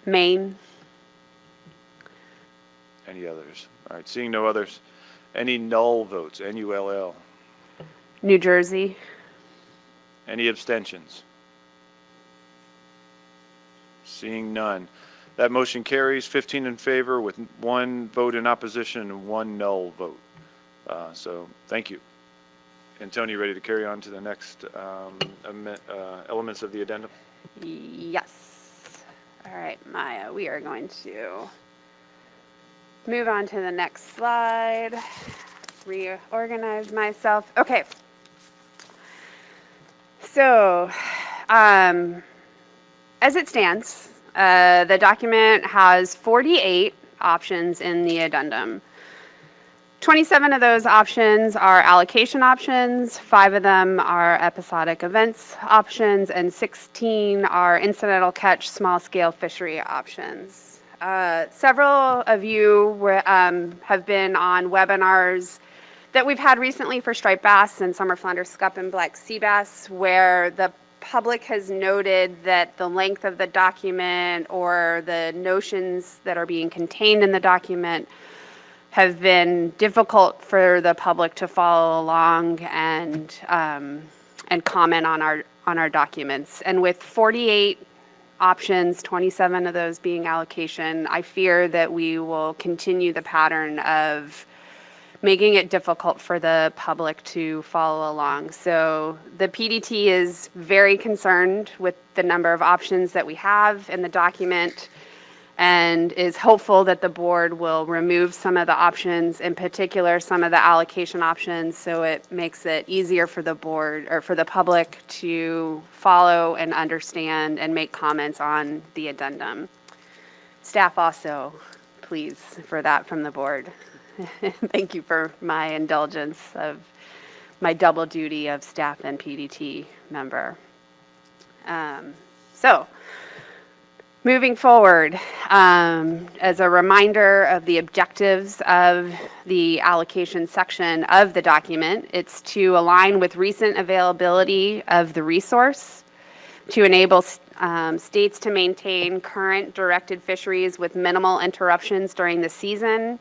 Maine. Any others? All right, seeing no others. Any null votes, N-U-L-L? New Jersey. Any abstentions? Seeing none. That motion carries 15 in favor with 1 vote in opposition and 1 null vote. So thank you. And Tony, ready to carry on to the next elements of the addendum? Yes. All right, Maya, we are going to move on to the next slide. Reorganize myself. Okay. So, as it stands, the document has 48 options in the addendum. 27 of those options are allocation options, 5 of them are episodic events options, and 16 are incidental catch small-scale fishery options. Several of you have been on webinars that we've had recently for striped bass and summer flounder, scup, and black sea bass, where the public has noted that the length of the document or the notions that are being contained in the document have been difficult for the public to follow along and comment on our documents. And with 48 options, 27 of those being allocation, I fear that we will continue the pattern of making it difficult for the public to follow along. So the PDT is very concerned with the number of options that we have in the document and is hopeful that the board will remove some of the options, in particular some of the allocation options, so it makes it easier for the board or for the public to follow and understand and make comments on the addendum. Staff also, please, for that from the board. Thank you for my indulgence of my double duty of staff and PDT member. So, moving forward, as a reminder of the objectives of the allocation section of the document, it's to align with recent availability of the resource, to enable states to maintain current directed fisheries with minimal interruptions during the season,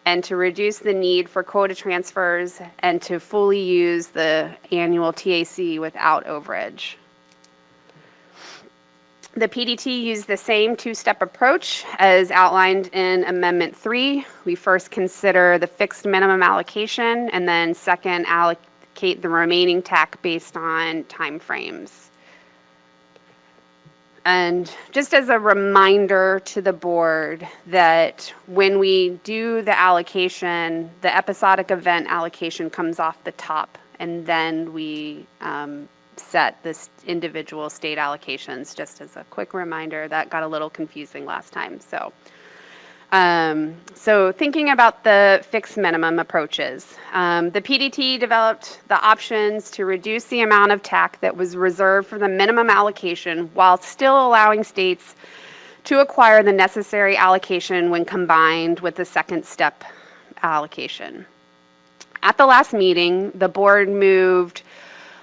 and to reduce the need for quota transfers and to fully use the annual TAC without overage. The PDT used the same 2-step approach as outlined in Amendment 3. We first consider the fixed minimum allocation and then second allocate the remaining TAC based on timeframes. And just as a reminder to the board that when we do the allocation, the episodic event allocation comes off the top, and then we set this individual state allocations. Just as a quick reminder, that got a little confusing last time. So thinking about the fixed minimum approaches, the PDT developed the options to reduce the amount of TAC that was reserved for the minimum allocation while still allowing states to acquire the necessary allocation when combined with the second step allocation. At the last meeting, the board moved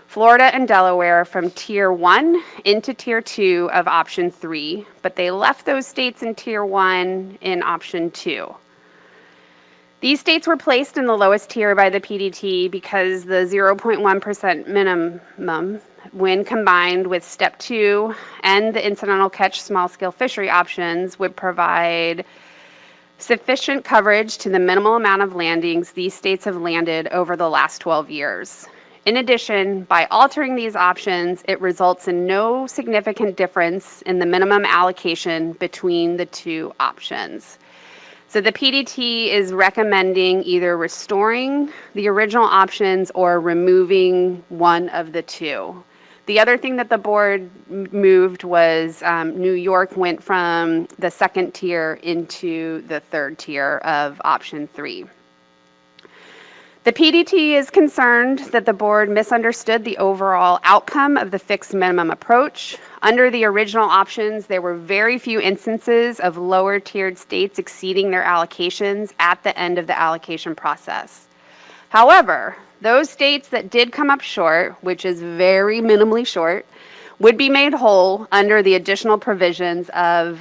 Florida and Delaware from Tier 1 into Tier 2 of Option 3, but they left those states in Tier 1 in Option 2. These states were placed in the lowest tier by the PDT because the 0.1% minimum, when combined with Step 2 and the incidental catch small-scale fishery options, would provide sufficient coverage to the minimal amount of landings these states have landed over the last 12 years. In addition, by altering these options, it results in no significant difference in the minimum allocation between the two options. So the PDT is recommending either restoring the original options or removing one of the two. The other thing that the board moved was New York went from the second tier into the third tier of option 3. The PDT is concerned that the board misunderstood the overall outcome of the fixed minimum approach. Under the original options, there were very few instances of lower tiered states exceeding their allocations at the end of the allocation process. However, those states that did come up short, which is very minimally short, would be made whole under the additional provisions of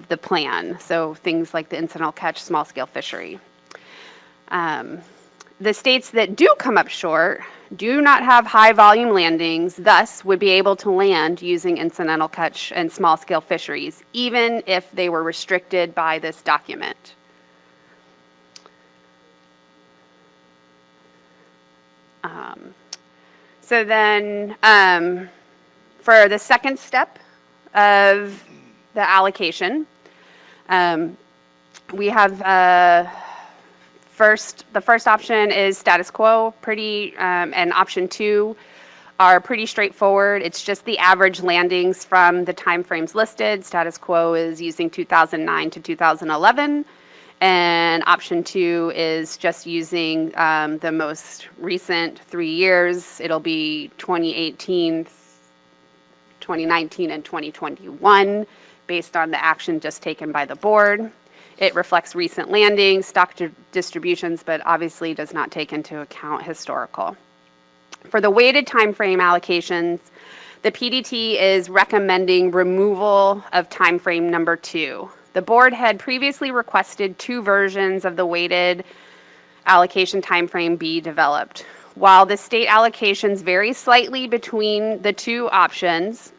the plan. So things like the incidental catch small scale fishery. The states that do come up short do not have high volume landings, thus would be able to land using incidental catch and small scale fisheries, even if they were restricted by this document. So then for the second step of the allocation, we have the first option is status quo, and option 2 are pretty straightforward. It's just the average landings from the timeframes listed. Status quo is using 2009 to 2011, and option 2 is just using the most recent 3 years. It'll be 2018, 2019, and 2021 based on the action just taken by the board. It reflects recent landings, stock distributions, but obviously does not take into account historical. For the weighted time frame allocations, the PDT is recommending removal of time frame number 2. The board had previously requested 2 versions of the weighted allocation time frame be developed. While the state allocations vary slightly between the 2 options,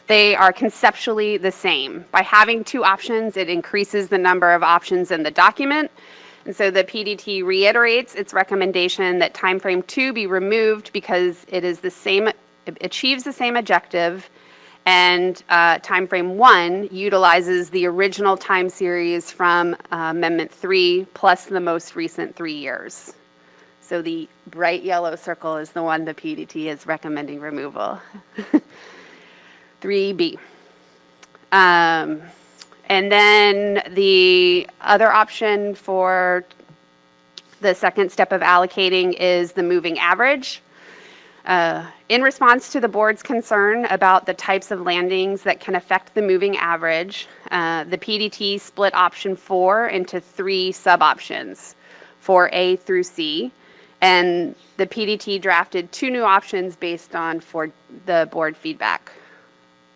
they are conceptually the same. By having 2 options, it increases the number of options in the document. And so the PDT reiterates its recommendation that timeframe 2 be removed because it achieves the same objective, and timeframe 1 utilizes the original time series from Amendment 3 plus the most recent 3 years. So the bright yellow circle is the one the PDT is recommending removal. 3B. And then the other option for the second step of allocating is the moving average. In response to the board's concern about the types of landings that can affect the moving average, the PDT split option 4 into 3 sub-options, 4A through C, and the PDT drafted 2 new options based on the board feedback.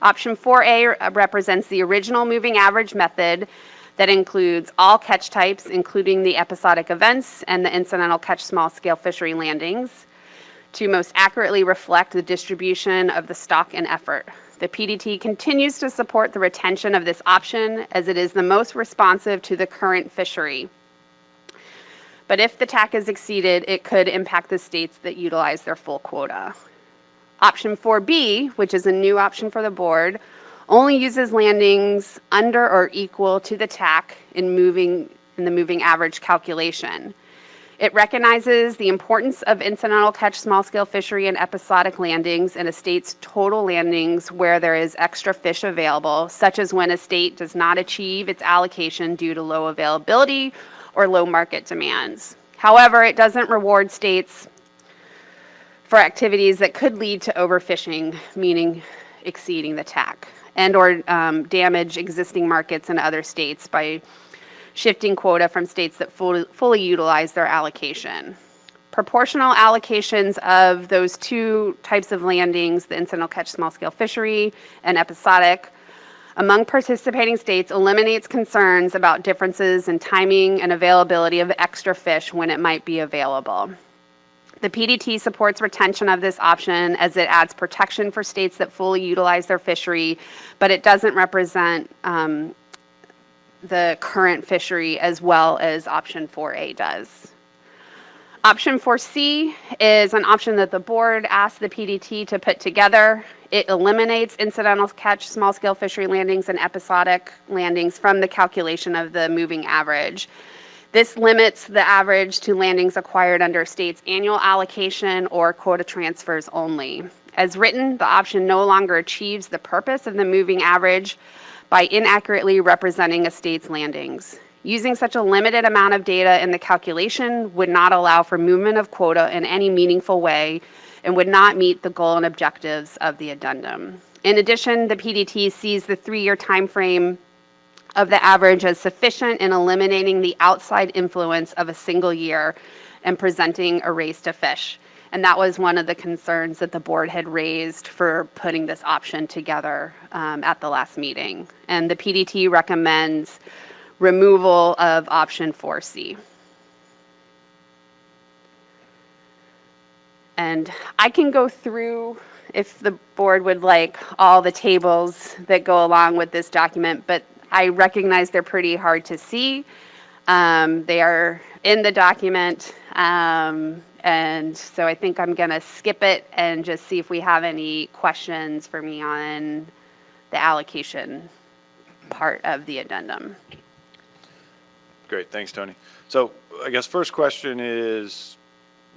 Option 4A represents the original moving average method that includes all catch types, including the episodic events and the incidental catch small-scale fishery landings, to most accurately reflect the distribution of the stock and effort. The PDT continues to support the retention of this option as it is the most responsive to the current fishery. But if the TAC is exceeded, it could impact the states that utilize their full quota. Option 4B, which is a new option for the board, only uses landings under or equal to the TAC in the moving average calculation. It recognizes the importance of incidental catch small-scale fishery and episodic landings in a state's total landings where there is extra fish available, such as when a state does not achieve its allocation due to low availability or low market demands. However, it doesn't reward states for activities that could lead to overfishing, meaning exceeding the TAC, and or damage existing markets in other states by shifting quota from states that fully utilize their allocation. Proportional allocations of those 2 types of landings, the incidental catch small-scale fishery and episodic, among participating states eliminates concerns about differences in timing and availability of extra fish when it might be available. The PDT supports retention of this option as it adds protection for states that fully utilize their fishery, but it doesn't represent the current fishery as well as option 4A does. Option 4C is an option that the board asked the PDT to put together. It eliminates incidental catch, small-scale fishery landings, and episodic landings from the calculation of the moving average. This limits the average to landings acquired under a state's annual allocation or quota transfers only. As written, the option no longer achieves the purpose of the moving average by inaccurately representing a state's landings. Using such a limited amount of data in the calculation would not allow for movement of quota in any meaningful way and would not meet the goal and objectives of the addendum. In addition, the PDT sees the 3-year time frame of the average as sufficient in eliminating the outside influence of a single year and presenting a race to fish. And that was one of the concerns that the board had raised for putting this option together at the last meeting. And the PDT recommends removal of option 4C. And I can go through, if the board would like, all the tables that go along with this document, but I recognize they're pretty hard to see. They are in the document, and so I think I'm going to skip it and just see if we have any questions for me on the allocation part of the addendum. Great, thanks, Tony. So I guess first question is,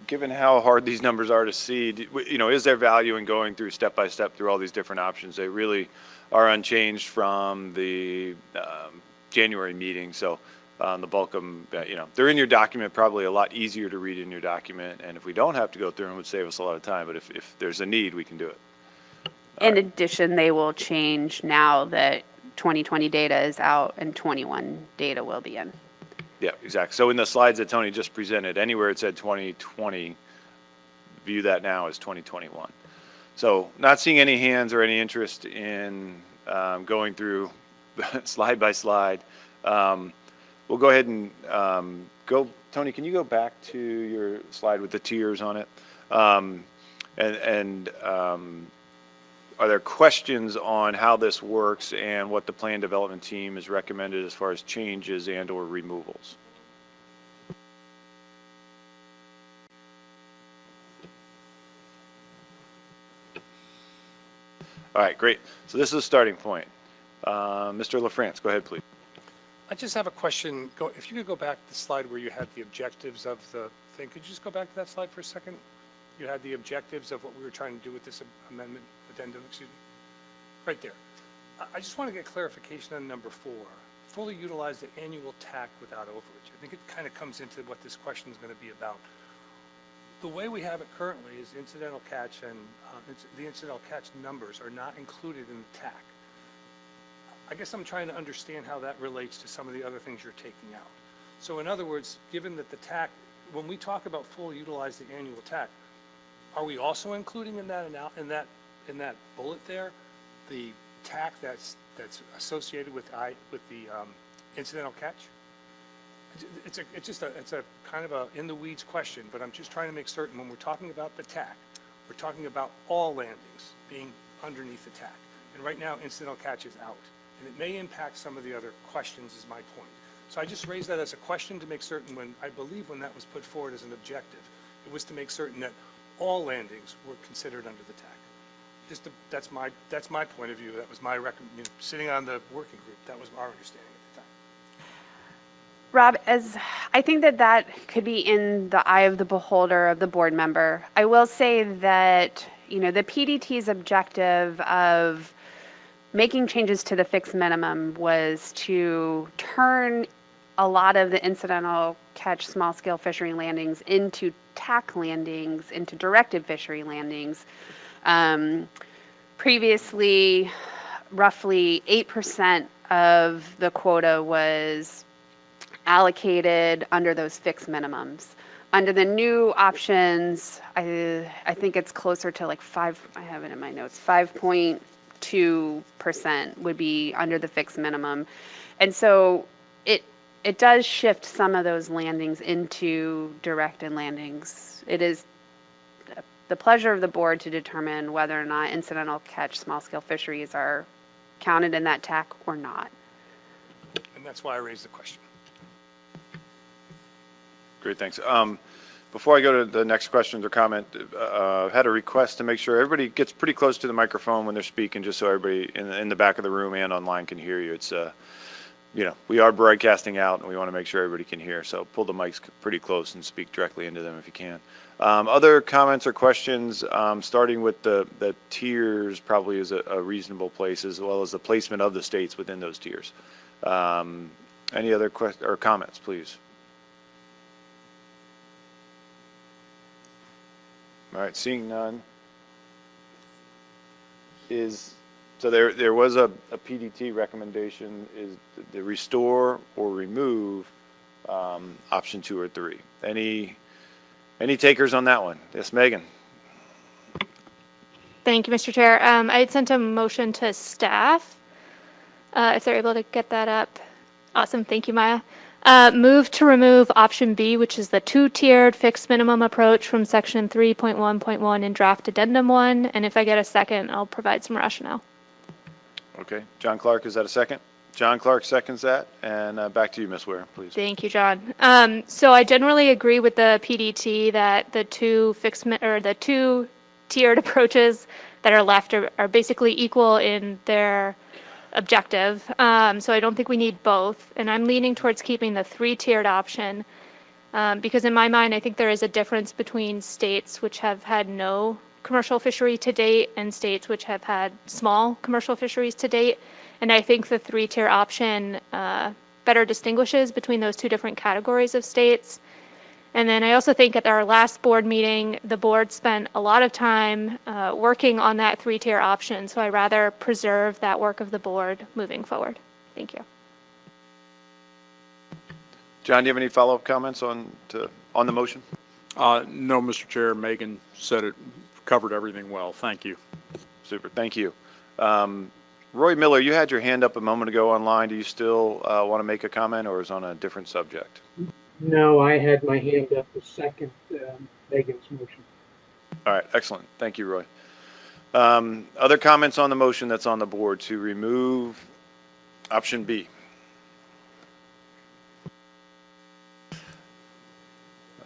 given how hard these numbers are to see, is there value in going through step by step through all these different options? They really are unchanged from the January meeting. So the bulk of them, they're in your document, probably a lot easier to read in your document. And if we don't have to go through them, it would save us a lot of time. But if there's a need, we can do it. In addition, they will change now that 2020 data is out and 21 data will be in. Yeah, exactly. So in the slides that Tony just presented, anywhere it said 2020, view that now as 2021. So not seeing any hands or any interest in going through slide by slide. We'll go ahead and go. Tony, can you go back to your slide with the tiers on it? Are there questions on how this works and what the plan development team has recommended as far as changes and or removals? All right, great. So this is a starting point. Mr. LaFrance, go ahead, please. I just have a question. If you could go back to the slide where you had the objectives of the thing, could you just go back to that slide for a second? You had the objectives of what we were trying to do with this amendment, addendum, excuse me. Right there. I just want to get clarification on number 4. Fully utilize the annual TAC without overage. I think it kind of comes into what this question is going to be about. The way we have it currently is incidental catch and the incidental catch numbers are not included in the TAC. I guess I'm trying to understand how that relates to some of the other things you're taking out. So in other words, given that the TAC, when we talk about fully utilize the annual TAC, are we also including in that bullet there the TAC that's associated with the incidental catch? It's a kind of a in the weeds question, but I'm just trying to make certain when we're talking about the TAC, we're talking about all landings being underneath the TAC. And right now, incidental catch is out. And it may impact some of the other questions is my point. So I just raised that as a question to make certain when that was put forward as an objective, it was to make certain that all landings were considered under the TAC. That's my point of view. That was my sitting on the working group. That was our understanding at the time. Rob, as I think that could be in the eye of the beholder of the board member. I will say that the PDT's objective of making changes to the fixed minimum was to turn a lot of the incidental catch small-scale fishery landings into TAC landings, into directed fishery landings. Previously, roughly 8% of the quota was allocated under those fixed minimums. Under the new options, I think it's closer to like 5, I have it in my notes, 5.2% would be under the fixed minimum. And so it does shift some of those landings into directed landings. It is the pleasure of the board to determine whether or not incidental catch small-scale fisheries are counted in that TAC or not. And that's why I raised the question. Great, thanks. before I go to the next questions or comment, had a request to make sure everybody gets pretty close to the microphone when they're speaking, just so everybody in the back of the room and online can hear you. It's we are broadcasting out, and we want to make sure everybody can hear. So pull the mics pretty close and speak directly into them if you can. Other comments or questions, starting with the tiers probably is a reasonable place, as well as the placement of the states within those tiers. Any other questions or comments, please? All right, seeing none. So there was a PDT recommendation, is the restore or remove option 2 or 3. Any takers on that one? Yes, Megan. Thank you, Mr. Chair. I had sent a motion to staff, if they're able to get that up. Awesome, thank you, Maya. Move to remove option B, which is the 2-tiered fixed minimum approach from section 3.1.1 in draft addendum 1. And if I get a second, I'll provide some rationale. Okay, John Clark, is that a second? John Clark seconds that, and back to you, Ms. Ware, please. Thank you, John. So I generally agree with the PDT that the two tiered approaches that are left are basically equal in their objective. So I don't think we need both, and I'm leaning towards keeping the 3-tiered option because in my mind, I think there is a difference between states which have had no commercial fishery to date and states which have had small commercial fisheries to date. And I think the 3-tier option better distinguishes between those two different categories of states. And then I also think at our last board meeting, the board spent a lot of time working on that 3-tier option. So I rather preserve that work of the board moving forward. Thank you. John, do you have any follow-up comments on the motion? No, Mr. Chair. Megan said it, covered everything well. Thank you. Super, thank you. Roy Miller, you had your hand up a moment ago online. Do you still want to make a comment, or is it on a different subject? No, I had my hand up to second Megan's motion. All right, excellent. Thank you, Roy. Other comments on the motion that's on the board to remove option B?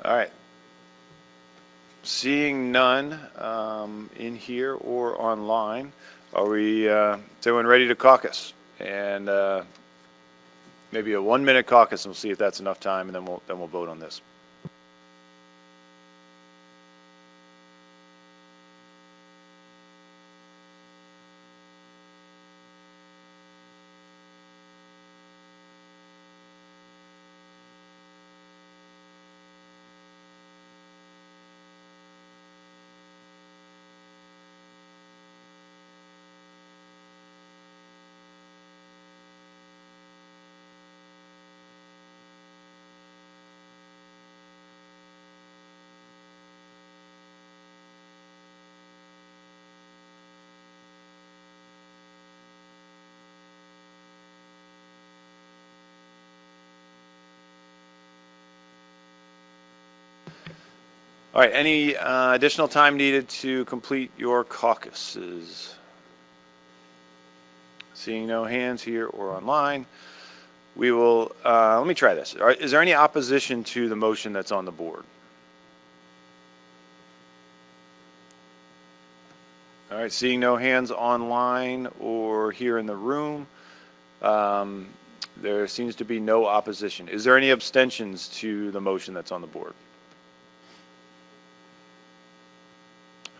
All right. Seeing none in here or online, is everyone ready to caucus? And maybe a 1-minute caucus, and we'll see if that's enough time, and then we'll vote on this. All right, any additional time needed to complete your caucuses? Seeing no hands here or online, we will, let me try this. All right, is there any opposition to the motion that's on the board? All right, seeing no hands online or here in the room, there seems to be no opposition. Is there any abstentions to the motion that's on the board?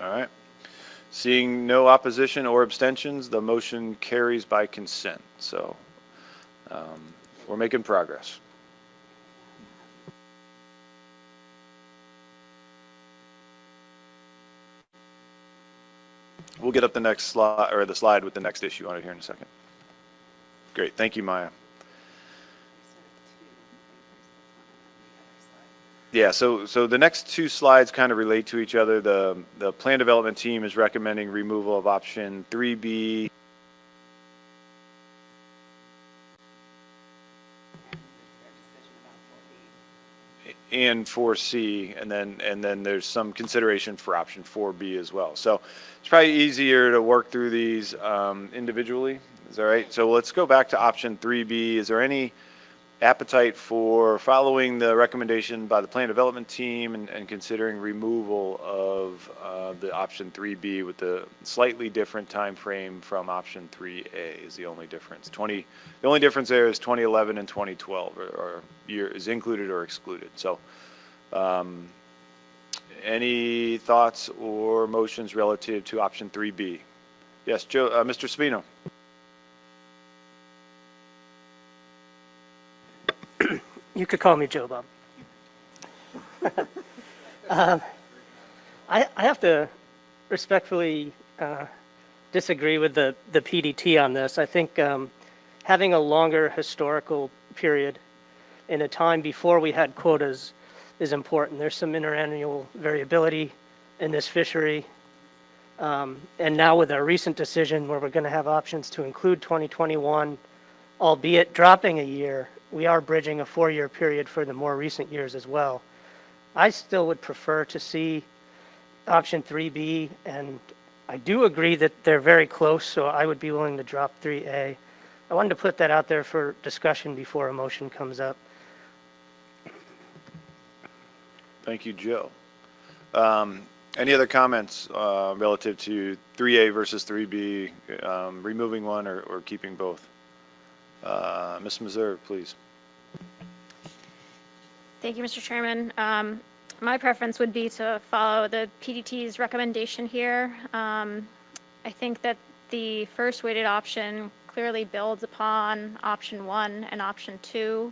All right. Seeing no opposition or abstentions, the motion carries by consent. So we're making progress. We'll get up the next slide, or the slide with the next issue on it here in a second. Great. Thank you, Maya. Yeah, so the next two slides kind of relate to each other. The plan development team is recommending removal of option 3B and 4C, and then there's some consideration for option 4B as well. So it's probably easier to work through these individually. Is that right? So let's go back to option 3B. Is there any appetite for following the recommendation by the plan development team and considering removal of the option 3B with the slightly different time frame from option 3A is the only difference. The only difference there is 2011 and 2012 or year is included or excluded. So any thoughts or motions relative to option 3B? Yes, Joe, Mr. Spino. You could call me Joe Bob. I have to respectfully disagree with the PDT on this. I think having a longer historical period in a time before we had quotas is important. There's some interannual variability in this fishery. And now with our recent decision where we're going to have options to include 2021, albeit dropping a year, we are bridging a 4-year period for the more recent years as well. I still would prefer to see option 3B, and I do agree that they're very close, so I would be willing to drop 3A. I wanted to put that out there for discussion before a motion comes up. Thank you, Joe. Any other comments relative to 3A versus 3B, removing one or keeping both? Ms. Meserve, please. Thank you, Mr. Chairman. My preference would be to follow the PDT's recommendation here. I think that the first weighted option clearly builds upon option 1 and option 2.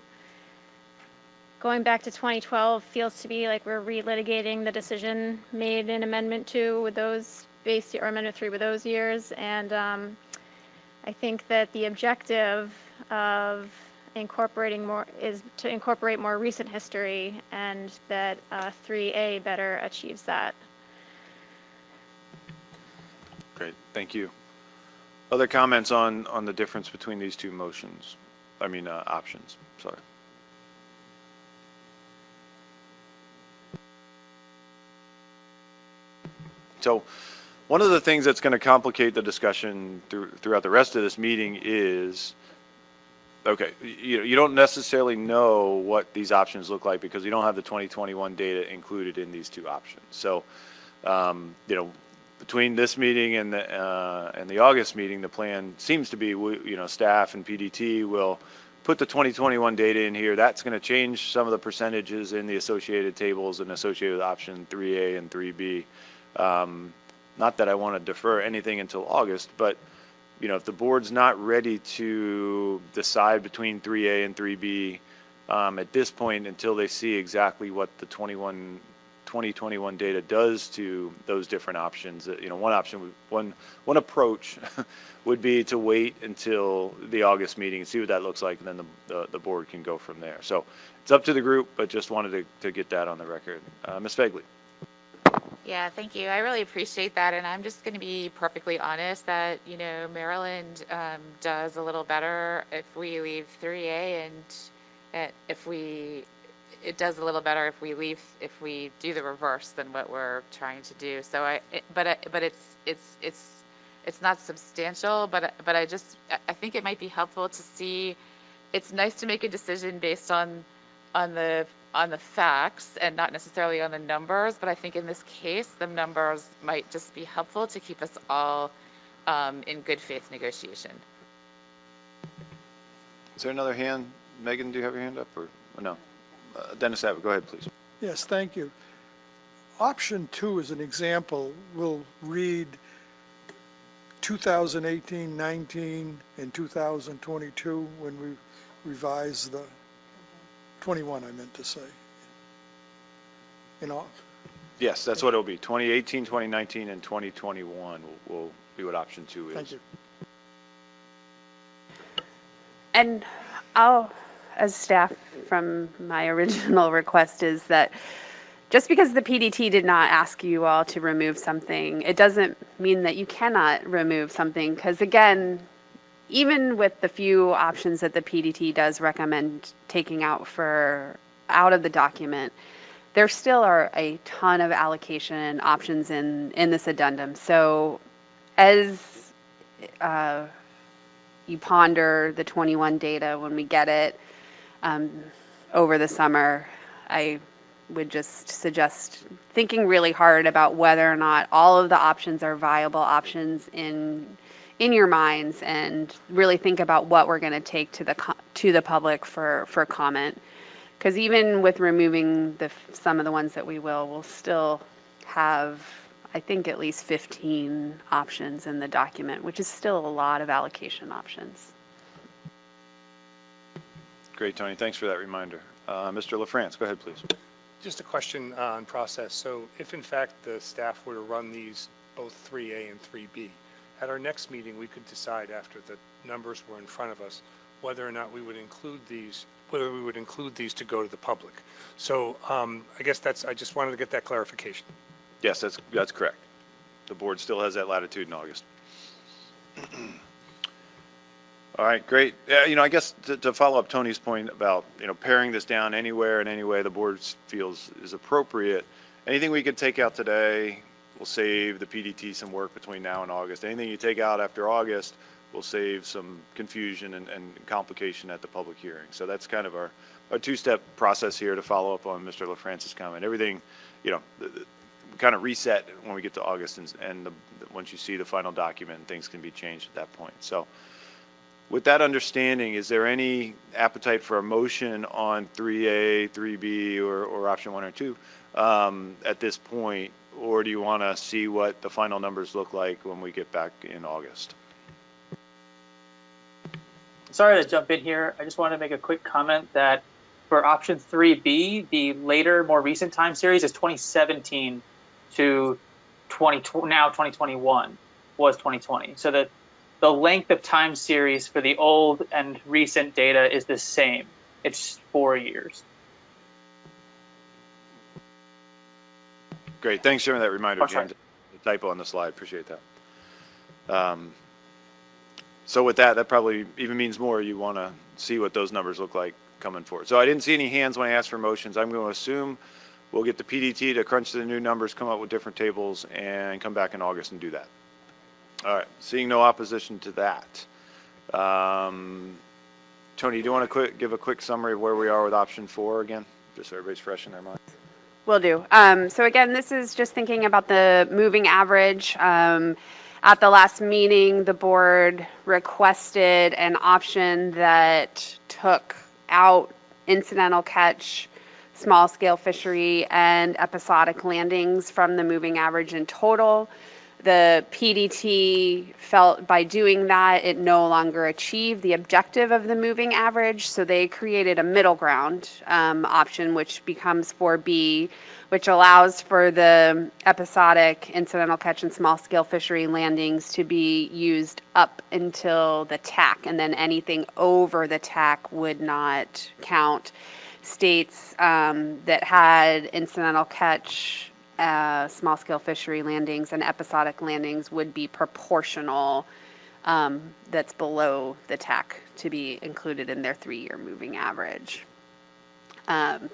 Going back to 2012 feels to be like we're relitigating the decision made in Amendment 2 with those or Amendment 3 with those years. And I think that the objective of incorporating more is to incorporate more recent history, and that 3A better achieves that. Great, thank you. Other comments on the difference between these two motions? Options, sorry. So one of the things that's going to complicate the discussion throughout the rest of this meeting is, okay, you don't necessarily know what these options look like because you don't have the 2021 data included in these two options. So, between this meeting and the August meeting, the plan seems to be, staff and PDT will put the 2021 data in here. That's going to change some of the percentages in the associated tables and associated with option 3A and 3B. Not that I want to defer anything until August, but if the board's not ready to decide between 3A and 3B at this point until they see exactly what the 2021 data does to those different options, one approach would be to wait until the August meeting and see what that looks like, and then the board can go from there. So it's up to the group, but just wanted to get that on the record. Ms. Fegley. Yeah, thank you. I really appreciate that, and I'm just going to be perfectly honest that Maryland does a little better if we leave 3A, and it does a little better if we do the reverse than what we're trying to do. So but it's not substantial, but I think it might be helpful to see. It's nice to make a decision based on the facts and not necessarily on the numbers, but I think in this case, the numbers might just be helpful to keep us all in good faith negotiation. Is there another hand? Megan, do you have your hand up or no? Dennis Abbott, go ahead, please. Yes, thank you. Option 2 is an example. We'll read 2018, 19, and 2022 when we revise the 21, I meant to say. Yes, that's what it'll be. 2018, 2019, and 2021 will be what option 2 is. Thank you. And I'll, as staff, from my original request is that just because the PDT did not ask you all to remove something, it doesn't mean that you cannot remove something, because again, even with the few options that the PDT does recommend taking out of the document, there still are a ton of allocation options in this addendum. So as you ponder the 21 data when we get it, over the summer, I would just suggest thinking really hard about whether or not all of the options are viable options in your minds, and really think about what we're going to take to the public for comment. Because even with removing some of the ones that we'll still have, I think, at least 15 options in the document, which is still a lot of allocation options. Great, Tony. Thanks for that reminder. Mr. LaFrance, go ahead, please. Just a question on process. So if in fact the staff were to run these both 3A and 3B, at our next meeting we could decide, after the numbers were in front of us, whether or not we would include these to go to the public. So I guess I just wanted to get that clarification. Yes, that's correct. The board still has that latitude in August. All right, great. I guess to follow up Tony's point about, paring this down anywhere and any way the board feels is appropriate, anything we could take out today will save the PDT some work between now and August. Anything you take out after August will save some confusion and complication at the public hearing. So that's kind of our two-step process here to follow up on Mr. LaFrance's comment. Everything, we kind of reset when we get to August, and once you see the final document, things can be changed at that point. So with that understanding, is there any appetite for a motion on 3A, 3B, or option 1 or 2 at this point, or do you want to see what the final numbers look like when we get back in August? Sorry to jump in here. I just want to make a quick comment that for option 3B, the later, more recent time series is 2017 to 2021 was 2020. So that the length of time series for the old and recent data is the same. It's 4 years. Great. Thanks for that reminder, James. The typo on the slide. Appreciate that. So with that probably even means more. You want to see what those numbers look like coming forward. So I didn't see any hands when I asked for motions. I'm going to assume we'll get the PDT to crunch the new numbers, come up with different tables, and come back in August and do that. All right. Seeing no opposition to that. Tony, do you want to give a quick summary of where we are with option 4 again, just so everybody's fresh in their mind? Will do. So again, this is just thinking about the moving average. At the last meeting, the board requested an option that took out incidental catch, small-scale fishery, and episodic landings from the moving average in total. The PDT felt by doing that, it no longer achieved the objective of the moving average, so they created a middle ground option, which becomes 4B, which allows for the episodic, incidental catch, and small-scale fishery landings to be used up until the TAC, and then anything over the TAC would not count. States that had incidental catch, small-scale fishery landings, and episodic landings would be proportional, that's below the TAC, to be included in their 3-year moving average.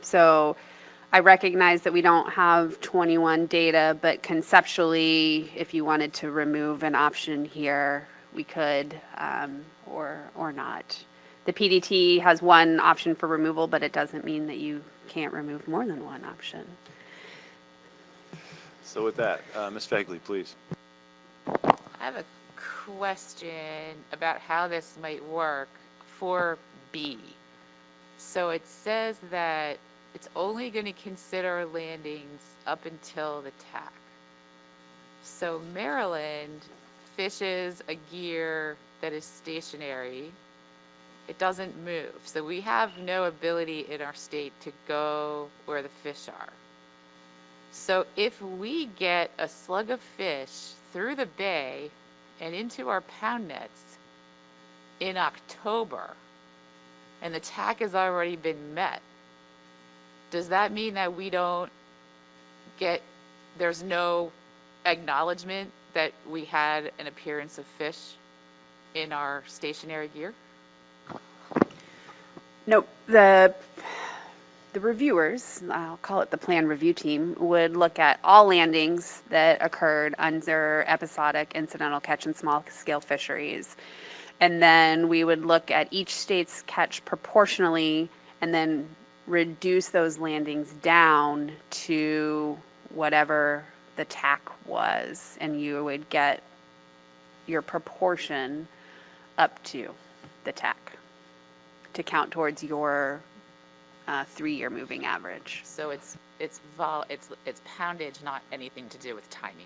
So I recognize that we don't have 21 data, but conceptually, if you wanted to remove an option here, we could, or not. The PDT has one option for removal, but it doesn't mean that you can't remove more than one option. So with that, Ms. Fagley, please. I have a question about how this might work for B. So it says that it's only going to consider landings up until the TAC. So Maryland fishes a gear that is stationary. It doesn't move. So we have no ability in our state to go where the fish are. So if we get a slug of fish through the bay and into our pound nets in October, and the TAC has already been met, does that mean that we don't get, there's no acknowledgement that we had an appearance of fish in our stationary gear? Nope. The reviewers, I'll call it the plan review team, would look at all landings that occurred under episodic, incidental catch, and small-scale fisheries. And then we would look at each state's catch proportionally and then reduce those landings down to whatever the TAC was, and you would get your proportion up to the TAC to count towards your 3-year moving average. So it's poundage, not anything to do with timing.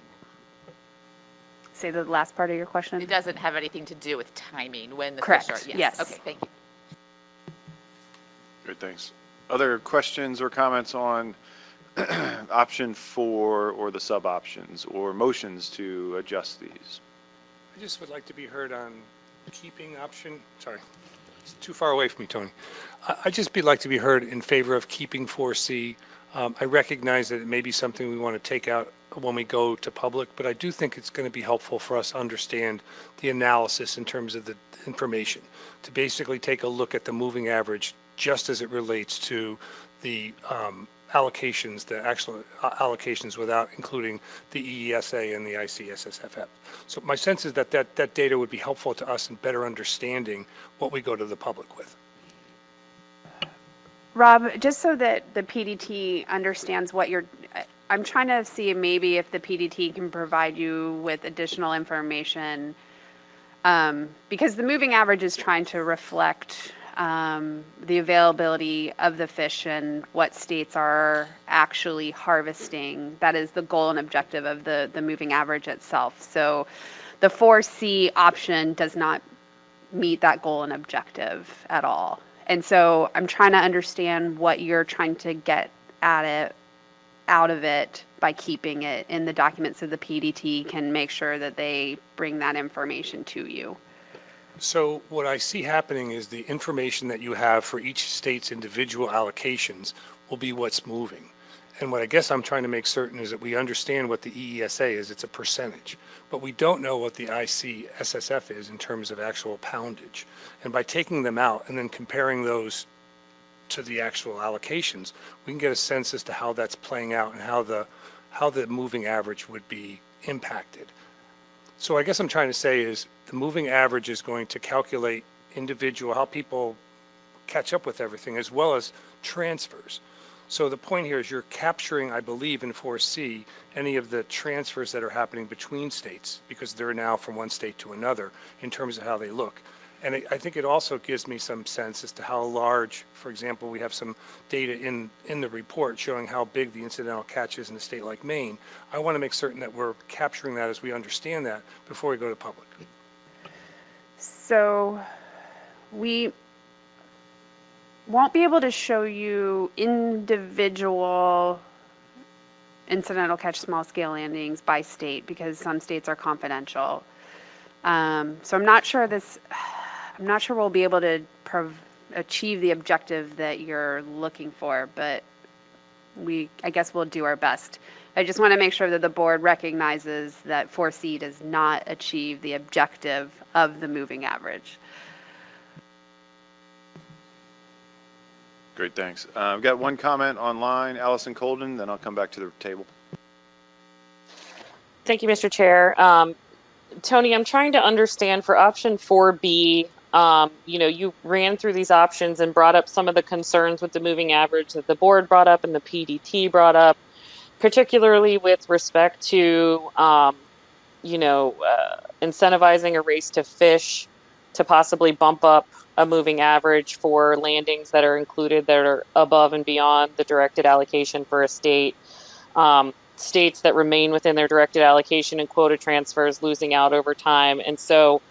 Say the last part of your question. It doesn't have anything to do with timing when the Correct. fish are. Yes. Okay, thank you. Good, thanks. Other questions or comments on option 4 or the sub options or motions to adjust these? I just would like to be heard on keeping option, sorry, it's too far away from me, Tony. I'd just like to be heard in favor of keeping 4C. I recognize that it may be something we want to take out when we go to public, but I do think it's going to be helpful for us to understand the analysis in terms of the information, to basically take a look at the moving average just as it relates to the allocations, the actual allocations without including the EESA and the ICSSFF. So my sense is that that data would be helpful to us in better understanding what we go to the public with. Rob, just so that the PDT understands what I'm trying to see maybe if the PDT can provide you with additional information, because the moving average is trying to reflect the availability of the fish and what states are actually harvesting. That is the goal and objective of the moving average itself. So the 4C option does not meet that goal and objective at all. And so I'm trying to understand what you're trying to get at it, out of it, by keeping it in the document so the PDT can make sure that they bring that information to you. So what I see happening is the information that you have for each state's individual allocations will be what's moving. And what I guess I'm trying to make certain is that we understand what the EESA is. It's a percentage, but we don't know what the ICSSF is in terms of actual poundage. And by taking them out and then comparing those to the actual allocations, we can get a sense as to how that's playing out and how the moving average would be impacted. So I guess I'm trying to say is the moving average is going to calculate individual, how people catch up with everything, as well as transfers. So the point here is you're capturing, I believe, in 4C, any of the transfers that are happening between states, because they're now from one state to another in terms of how they look. And I think it also gives me some sense as to how large, for example, we have some data in the report showing how big the incidental catch is in a state like Maine. I want to make certain that we're capturing that as we understand that before we go to public. So we won't be able to show you individual incidental catch small scale landings by state because some states are confidential. So I'm not sure we'll be able to achieve the objective that you're looking for, but I guess we'll do our best. I just want to make sure that the board recognizes that 4C does not achieve the objective of the moving average. Great, thanks. I've got one comment online, Allison Colden, then I'll come back to the table. Thank you, Mr. Chair. Tony, I'm trying to understand for option 4B, you ran through these options and brought up some of the concerns with the moving average that the board brought up and the PDT brought up, particularly with respect to, incentivizing a race to fish to possibly bump up a moving average for landings that are included that are above and beyond the directed allocation for a state. States that remain within their directed allocation and quota transfers losing out over time. And so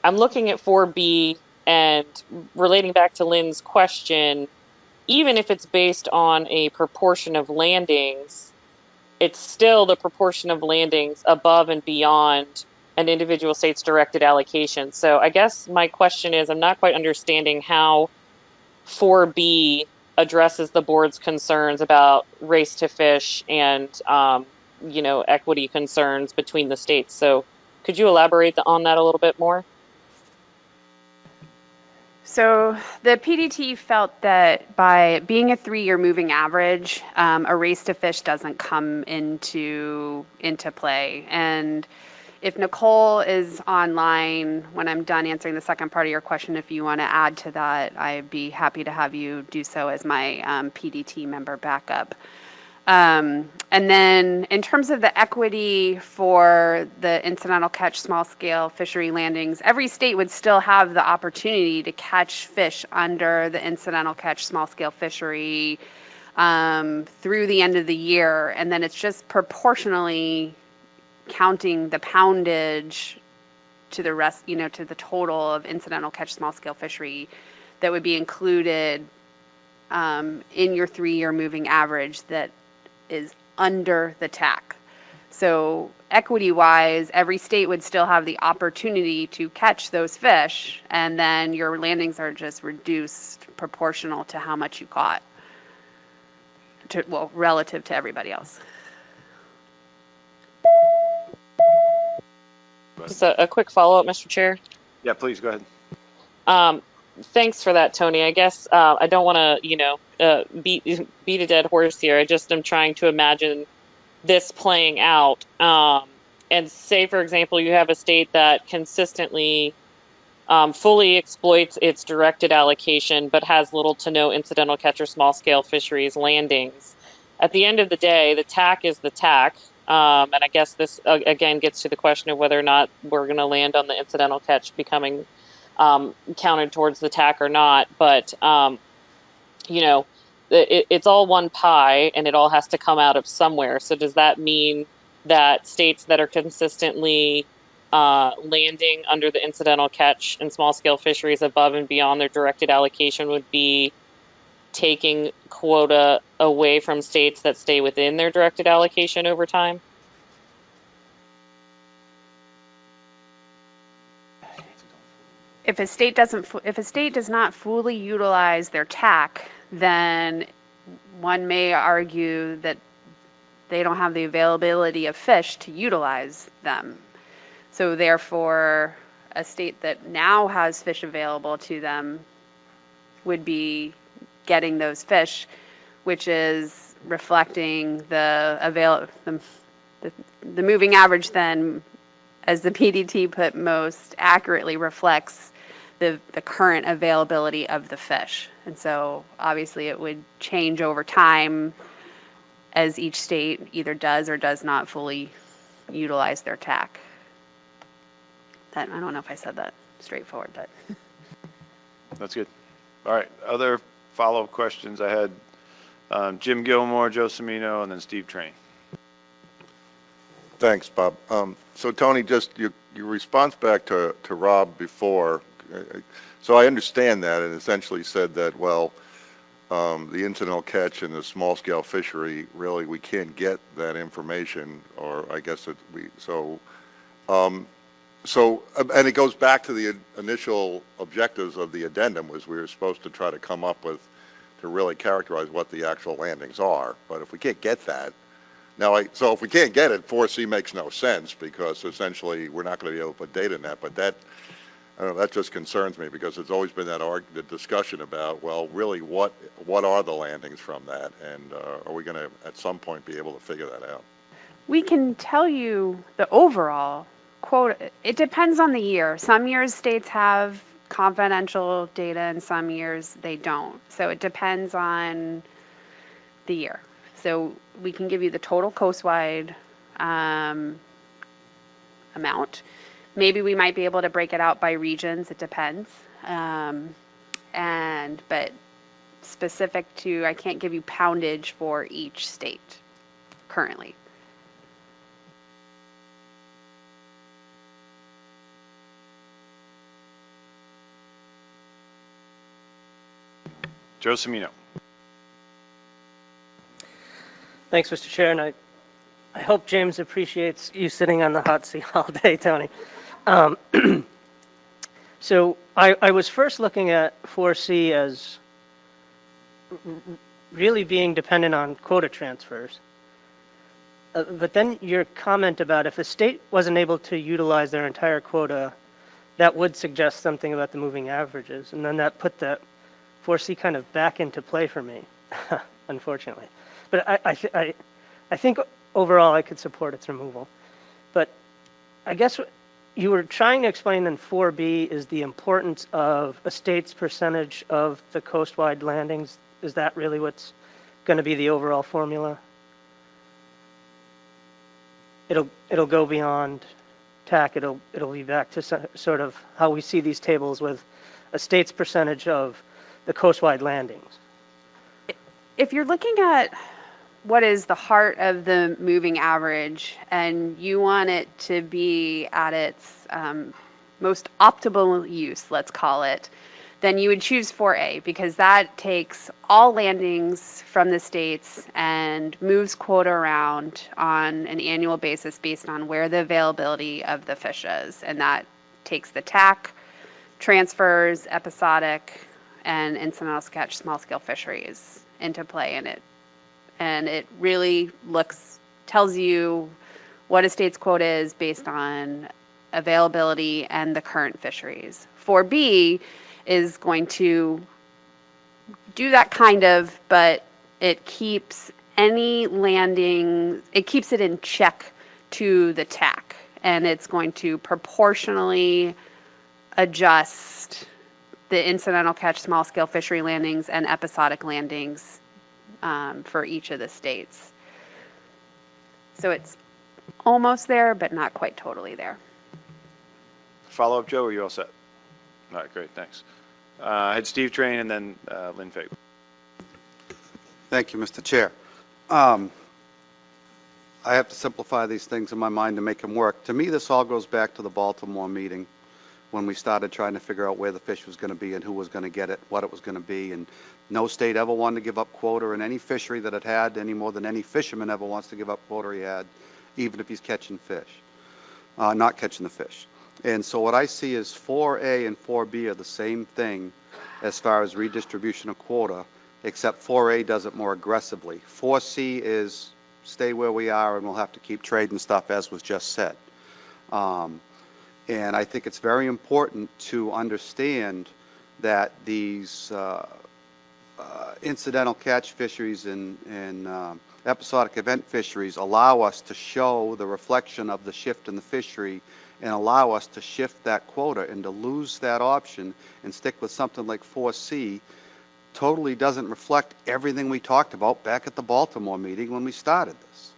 I'm looking at 4B and relating back to Lynn's question, even if it's based on a proportion of landings, it's still the proportion of landings above and beyond an individual state's directed allocation. So I guess my question is, I'm not quite understanding how 4B addresses the board's concerns about race to fish and, equity concerns between the states. So could you elaborate on that a little bit more? So the PDT felt that by being a 3-year moving average, a race to fish doesn't come into play. And If Nicole is online, when I'm done answering the second part of your question, if you want to add to that, I'd be happy to have you do so as my PDT member backup. And then in terms of the equity for the incidental catch small scale fishery landings, every state would still have the opportunity to catch fish under the incidental catch small scale fishery through the end of the year. And then it's just proportionally counting the poundage to the rest, to the total of incidental catch small scale fishery that would be included in your 3-year moving average that is under the TAC. So equity-wise, every state would still have the opportunity to catch those fish, and then your landings are just reduced proportional to how much you caught, relative to everybody else. Just a quick follow-up, Mr. Chair. Yeah, please go ahead. Thanks for that, Tony. I guess I don't want to, beat a dead horse here. I just am trying to imagine this playing out. And say, for example, you have a state that consistently fully exploits its directed allocation, but has little to no incidental catch or small-scale fisheries landings. At the end of the day, the TAC is the TAC. And I guess this, again, gets to the question of whether or not we're going to land on the incidental catch becoming counted towards the TAC or not. But, it's all one pie, and it all has to come out of somewhere. So does that mean that states that are consistently landing under the incidental catch and small-scale fisheries above and beyond their directed allocation would be taking quota away from states that stay within their directed allocation over time? If a state does not fully utilize their TAC, then one may argue that they don't have the availability of fish to utilize them. So therefore, a state that now has fish available to them would be getting those fish, which is reflecting the moving average then, as the PDT put most accurately, reflects the current availability of the fish. And so obviously it would change over time as each state either does or does not fully utilize their TAC. I don't know if I said that straightforward, but. That's good. All right, other follow-up questions I had. Jim Gilmore, Joe Cimino, and then Steve Train. Thanks, Bob. So Tony, just your response back to Rob before, so I understand that, and essentially said that, well, the incidental catch and the small-scale fishery, really, we can't get that information, or I guess that and it goes back to the initial objectives of the addendum, was we were supposed to try to come up with, to really characterize what the actual landings are. But if we can't get that, so if we can't get it, 4C makes no sense, because essentially we're not going to be able to put data in that. But that, I don't know, that just concerns me, because it's always been the discussion about, well, really, what are the landings from that, and are we going to at some point be able to figure that out? We can tell you the overall quota. It depends on the year. Some years states have confidential data, and some years they don't. So it depends on the year. So we can give you the total coastwide amount. Maybe we might be able to break it out by regions. It depends. But specific to, I can't give you poundage for each state currently. Joe Cimino. Thanks, Mr. Chair, and I hope James appreciates you sitting on the hot seat all day, Tony. So I was first looking at 4C as really being dependent on quota transfers. But then your comment about if a state wasn't able to utilize their entire quota, that would suggest something about the moving averages. And then that put the 4C kind of back into play for me, unfortunately. But I think overall I could support its removal. But I guess what you were trying to explain in 4B is the importance of a state's percentage of the coastwide landings. Is that really what's going to be the overall formula? It'll go beyond TAC. It'll be back to sort of how we see these tables with a state's percentage of the coastwide landings. If you're looking at what is the heart of the moving average and you want it to be at its most optimal use, let's call it, then you would choose 4A because that takes all landings from the states and moves quota around on an annual basis based on where the availability of the fish is. And that takes the TAC, transfers, episodic, and incidental catch small-scale fisheries into play in it. And it really tells you what a state's quota is based on availability and the current fisheries. 4B is going to do that kind of, but it keeps any landing, it keeps it in check to the TAC, and it's going to proportionally adjust the incidental catch small scale fishery landings and episodic landings for each of the states. So it's almost there, but not quite totally there. Follow up, Joe, or are you all set? All right, great, thanks. I had Steve Train and then Lynn Fake. Thank you, Mr. Chair. I have to simplify these things in my mind to make them work. To me, this all goes back to the Baltimore meeting when we started trying to figure out where the fish was going to be and who was going to get it, what it was going to be, and no state ever wanted to give up quota in any fishery that it had any more than any fisherman ever wants to give up quota he had, even if he's catching fish, not catching the fish. And so what I see is 4A and 4B are the same thing as far as redistribution of quota, except 4A does it more aggressively. 4C is stay where we are and we'll have to keep trading stuff, as was just said. And I think it's very important to understand that these incidental catch fisheries and episodic event fisheries allow us to show the reflection of the shift in the fishery and allow us to shift that quota, and to lose that option and stick with something like 4C totally doesn't reflect everything we talked about back at the Baltimore meeting when we started this.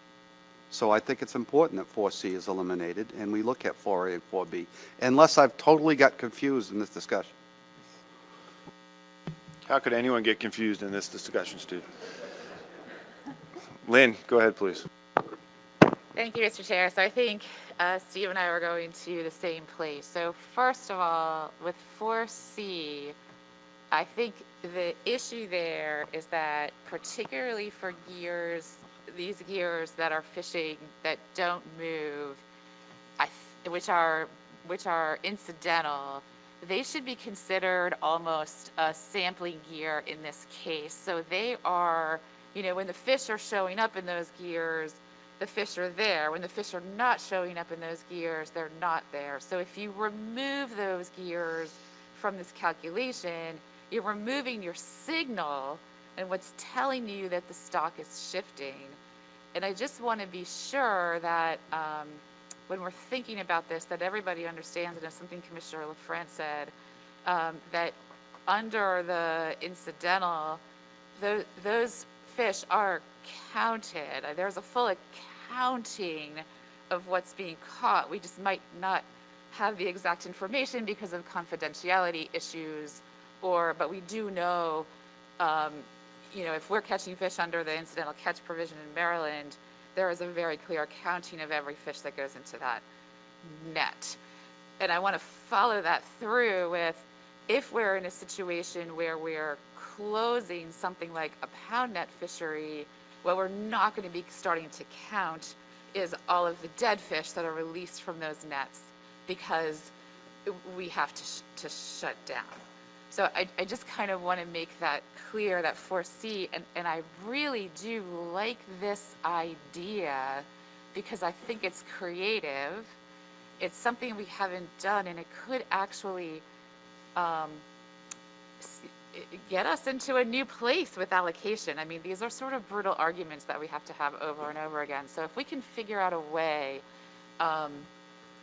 So I think it's important that 4C is eliminated and we look at 4A and 4B, unless I've totally got confused in this discussion. How could anyone get confused in this discussion, Steve? Lynn, go ahead, please. Thank you, Mr. Chair. So I think Steve and I are going to the same place. So first of all, with 4C, I think the issue there is that particularly for these gears that are fishing that don't move, which are incidental, they should be considered almost a sampling gear in this case. So they are, when the fish are showing up in those gears, the fish are there. When the fish are not showing up in those gears, they're not there. So if you remove those gears from this calculation, you're removing your signal and what's telling you that the stock is shifting. And I just want to be sure that when we're thinking about this, that everybody understands, and it's something Commissioner LaFrance said, that under the incidental, those fish are counted. There's a full accounting of what's being caught. We just might not have the exact information because of confidentiality issues, but we do know, if we're catching fish under the incidental catch provision in Maryland, there is a very clear accounting of every fish that goes into that net. And I want to follow that through with, if we're in a situation where we're closing something like a pound net fishery, what we're not going to be starting to count is all of the dead fish that are released from those nets, because we have to shut down. So I just kind of want to make that clear, that 4C, and I really do like this idea because I think it's creative. It's something we haven't done, and it could actually get us into a new place with allocation. I mean, these are sort of brutal arguments that we have to have over and over again. So if we can figure out a way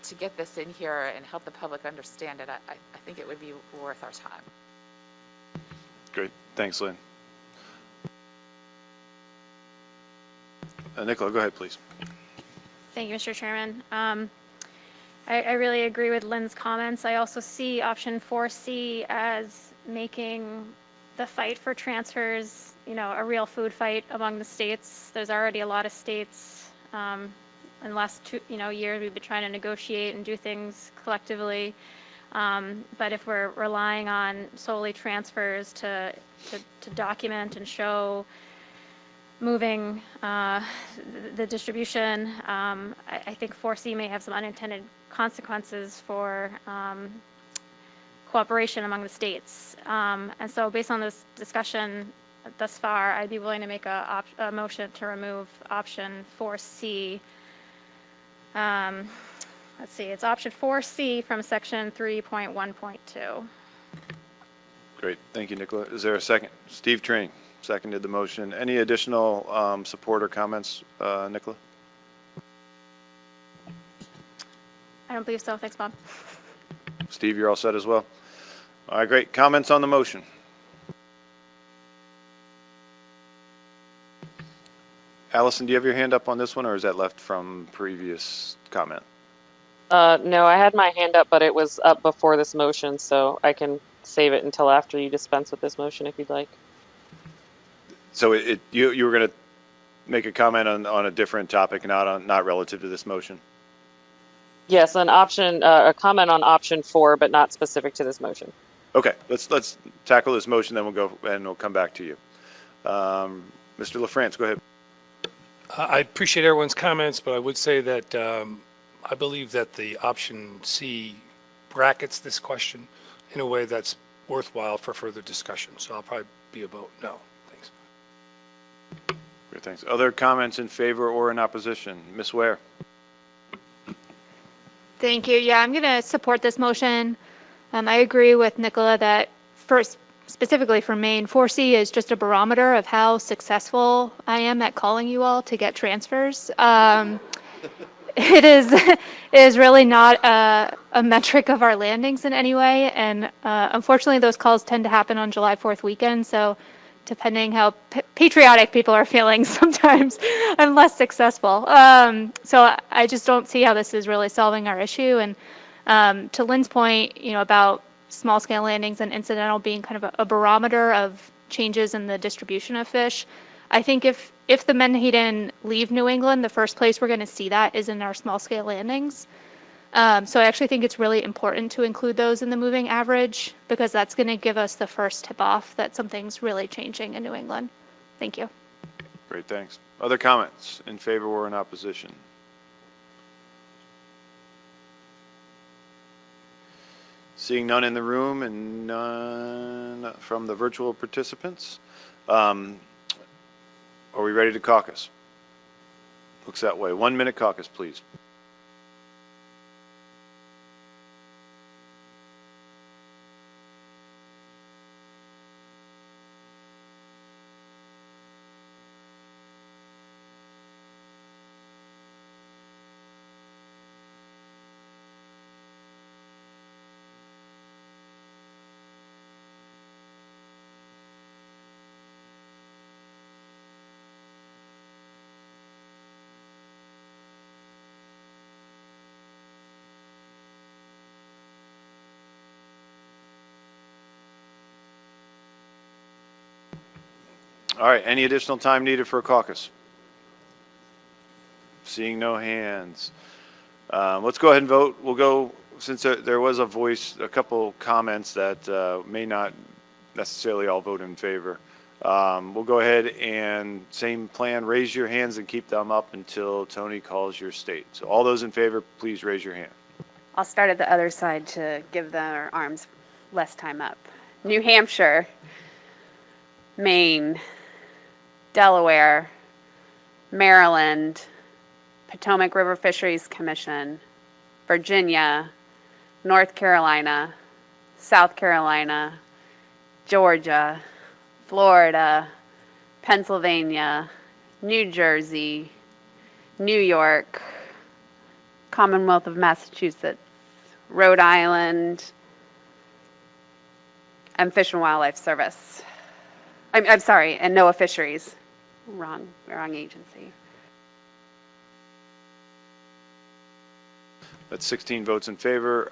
to get this in here and help the public understand it, I think it would be worth our time. Great. Thanks, Lynn. Nicola, go ahead, please. Thank you, Mr. Chairman. I really agree with Lynn's comments. I also see option 4C as making the fight for transfers, a real food fight among the states. There's already a lot of states. In the last years, we've been trying to negotiate and do things collectively. But if we're relying on solely transfers to document and show moving the distribution, I think 4C may have some unintended consequences for cooperation among the states. And so based on this discussion thus far, I'd be willing to make a motion to remove option 4C. Let's see, it's option 4C from section 3.1.2. Great. Thank you, Nicola. Is there a second? Steve Train seconded the motion. Any additional support or comments, Nicola? I don't believe so. Thanks, Bob. Steve, you're all set as well? All right, great. Comments on the motion? Allison, do you have your hand up on this one, or is that left from previous comment? No, I had my hand up, but it was up before this motion, so I can save it until after you dispense with this motion if you'd like. So you were going to make a comment on a different topic, not relative to this motion? Yes, a comment on option 4, but not specific to this motion. Okay, let's tackle this motion, then we'll come back to you. Mr. LaFrance, go ahead. I appreciate everyone's comments, but I would say that I believe that the option C brackets this question in a way that's worthwhile for further discussion. So I'll probably be a vote no. Thanks. Great, thanks. Other comments in favor or in opposition? Ms. Ware. Thank you. Yeah, I'm going to support this motion. I agree with Nicola that first, specifically for Maine, 4C is just a barometer of how successful I am at calling you all to get transfers. It is really not a metric of our landings in any way, and unfortunately those calls tend to happen on July 4th weekend, so depending how patriotic people are feeling, sometimes I'm less successful. So I just don't see how this is really solving our issue. And to Lynn's point, about small-scale landings and incidental being kind of a barometer of changes in the distribution of fish, I think if the Menhaden leave New England, the first place we're going to see that is in our small-scale landings. So I actually think it's really important to include those in the moving average because that's going to give us the first tip-off that something's really changing in New England. Thank you. Great, thanks. Other comments in favor or in opposition? Seeing none in the room and none from the virtual participants, are we ready to caucus? Looks that way. 1 minute caucus, please. All right, any additional time needed for a caucus? Seeing no hands. Let's go ahead and vote. We'll go, since there was a couple comments that may not necessarily all vote in favor. We'll go ahead and same plan, raise your hands and keep them up until Tony calls your state. So all those in favor, please raise your hand. I'll start at the other side to give their arms less time up. New Hampshire, Maine, Delaware, Maryland, Potomac River Fisheries Commission, Virginia, North Carolina, South Carolina, Georgia, Florida, Pennsylvania, New Jersey, New York, Commonwealth of Massachusetts, Rhode Island, and Fish and Wildlife Service. I'm sorry, and NOAA Fisheries. Wrong agency. That's 16 votes in favor.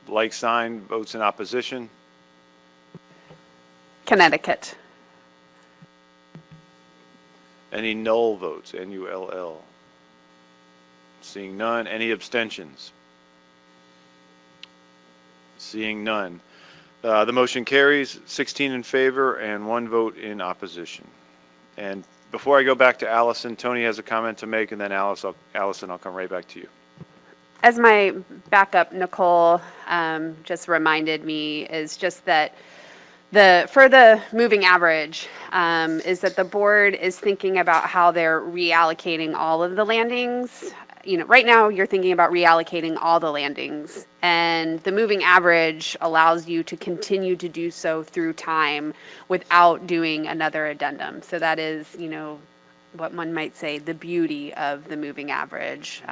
Like sign, votes in opposition. Connecticut. Any null votes? NULL. Seeing none. Any abstentions? Seeing none. The motion carries 16 in favor and 1 vote in opposition. And before I go back to Allison, Tony has a comment to make, and then Allison, I'll come right back to you. As my backup, Nicole just reminded me, is just that for the moving average is that the board is thinking about how they're reallocating all of the landings. You know, right now you're thinking about reallocating all the landings, and the moving average allows you to continue to do so through time without doing another addendum. So that is, you know, what one might say the beauty of the moving average,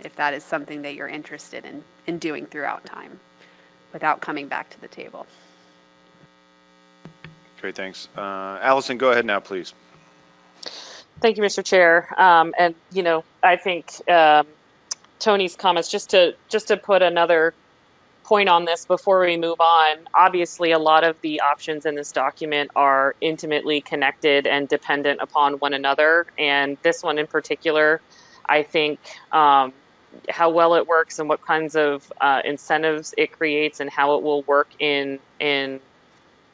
if that is something that you're interested in doing throughout time without coming back to the table. Great, thanks. Allison, go ahead now, please. Thank you, Mr. Chair. And, you know, I think Tony's comments, just to put another point on this before we move on, obviously a lot of the options in this document are intimately connected and dependent upon one another. And this one in particular, I think how well it works and what kinds of incentives it creates and how it will work in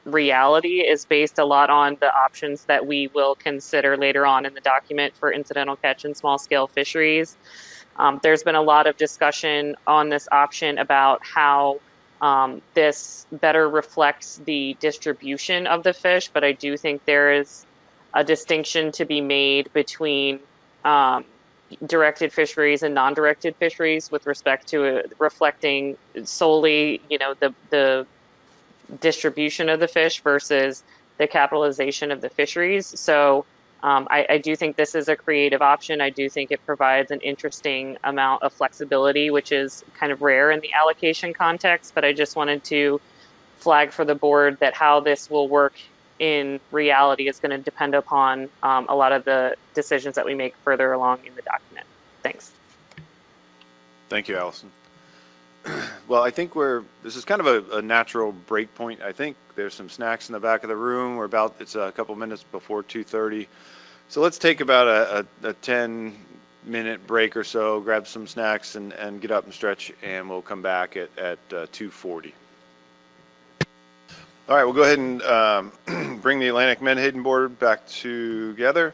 reality is based a lot on the options that we will consider later on in the document for incidental catch and small scale fisheries. There's been a lot of discussion on this option about how this better reflects the distribution of the fish, but I do think there is a distinction to be made between directed fisheries and non-directed fisheries with respect to reflecting solely, you know, the distribution of the fish versus the capitalization of the fisheries. So I do think this is a creative option. I do think it provides an interesting amount of flexibility, which is kind of rare in the allocation context, but I just wanted to flag for the board that how this will work in reality is going to depend upon a lot of the decisions that we make further along in the document. Thanks. Thank you, Allison. Well, I think this is kind of a natural break point. I think there's some snacks in the back of the room. It's a couple minutes before 2:30. So let's take about a 10-minute break or so, grab some snacks and get up and stretch, and we'll come back at 2:40. All right, we'll go ahead and bring the Atlantic Menhaden board back together.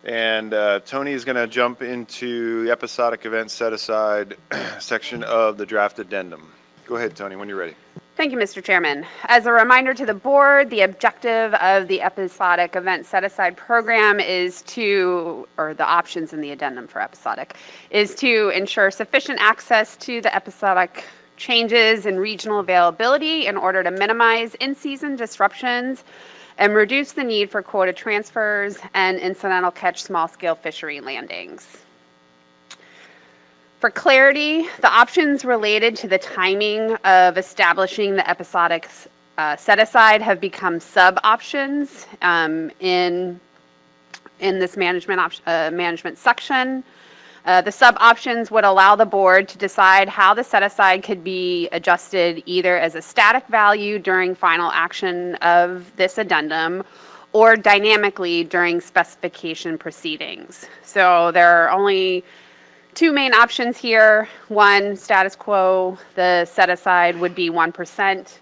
And Tony is going to jump into the episodic event set aside section of the draft addendum. Go ahead, Tony, when you're ready. Thank you, Mr. Chairman. As a reminder to the board, the objective of the episodic event set aside program is to, or the options in the addendum for episodic, is to ensure sufficient access to the episodic changes in regional availability in order to minimize in-season disruptions and reduce the need for quota transfers and incidental catch small-scale fishery landings. For clarity, the options related to the timing of establishing the episodic set-aside have become sub-options in this management section. The sub-options would allow the board to decide how the set-aside could be adjusted either as a static value during final action of this addendum or dynamically during specification proceedings. So there are only two main options here. One, status quo, the set-aside would be 1%.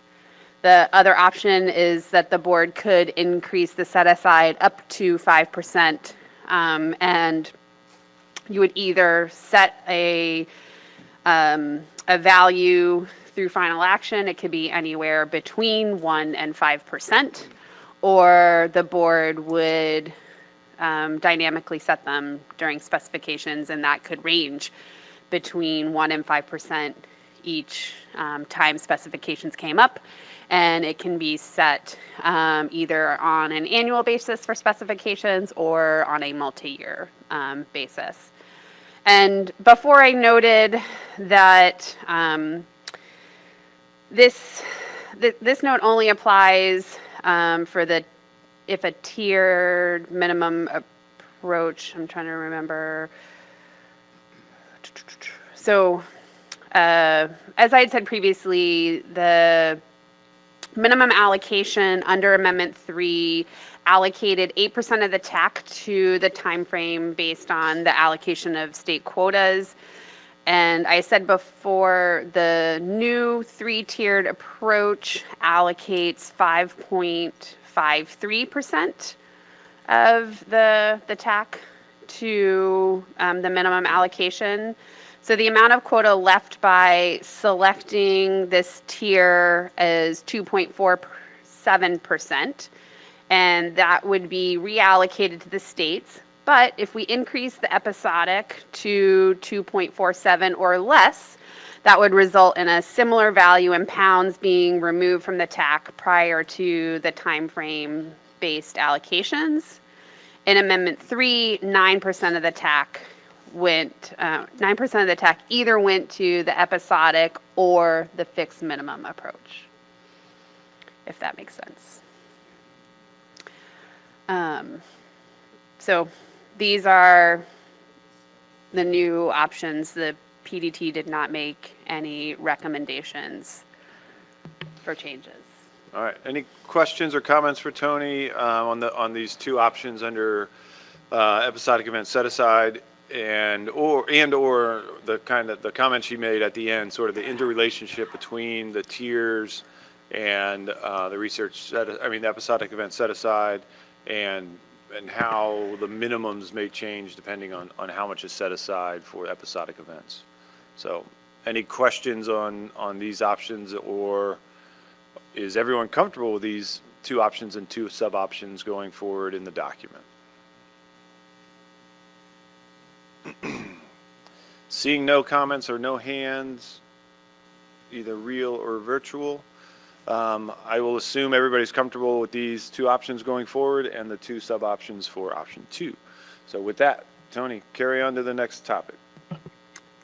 The other option is that the board could increase the set-aside up to 5%, and you would either set a value through final action. It could be anywhere between 1% and 5%, or the board would dynamically set them during specifications, and that could range between 1% and 5% each time specifications came up. And it can be set either on an annual basis for specifications or on a multi-year basis. And before I noted that this note only applies for the if a tiered minimum approach. I'm trying to remember. So, as I had said previously, the minimum allocation under Amendment 3 allocated 8% of the TAC to the time frame based on the allocation of state quotas. And I said before, the new three-tiered approach allocates 5.53% of the TAC to the minimum allocation. So the amount of quota left by selecting this tier is 2.47%, and that would be reallocated to the states. But if we increase the episodic to 2.47 or less, that would result in a similar value in pounds being removed from the TAC prior to the time frame based allocations. In Amendment 3, 9% of the TAC went, 9% of the TAC either went to the episodic or the fixed minimum approach, if that makes sense. So these are the new options. The PDT did not make any recommendations for changes. All right. Any questions or comments for Tony on these two options under episodic event set aside and or the the comment she made at the end, sort of the interrelationship between the tiers and the episodic event set aside and how the minimums may change depending on how much is set aside for episodic events. So any questions on these options, or is everyone comfortable with these two options and two sub-options going forward in the document? Seeing no comments or no hands, either real or virtual, I will assume everybody's comfortable with these two options going forward and the two sub-options for option 2. So with that, Tony, carry on to the next topic.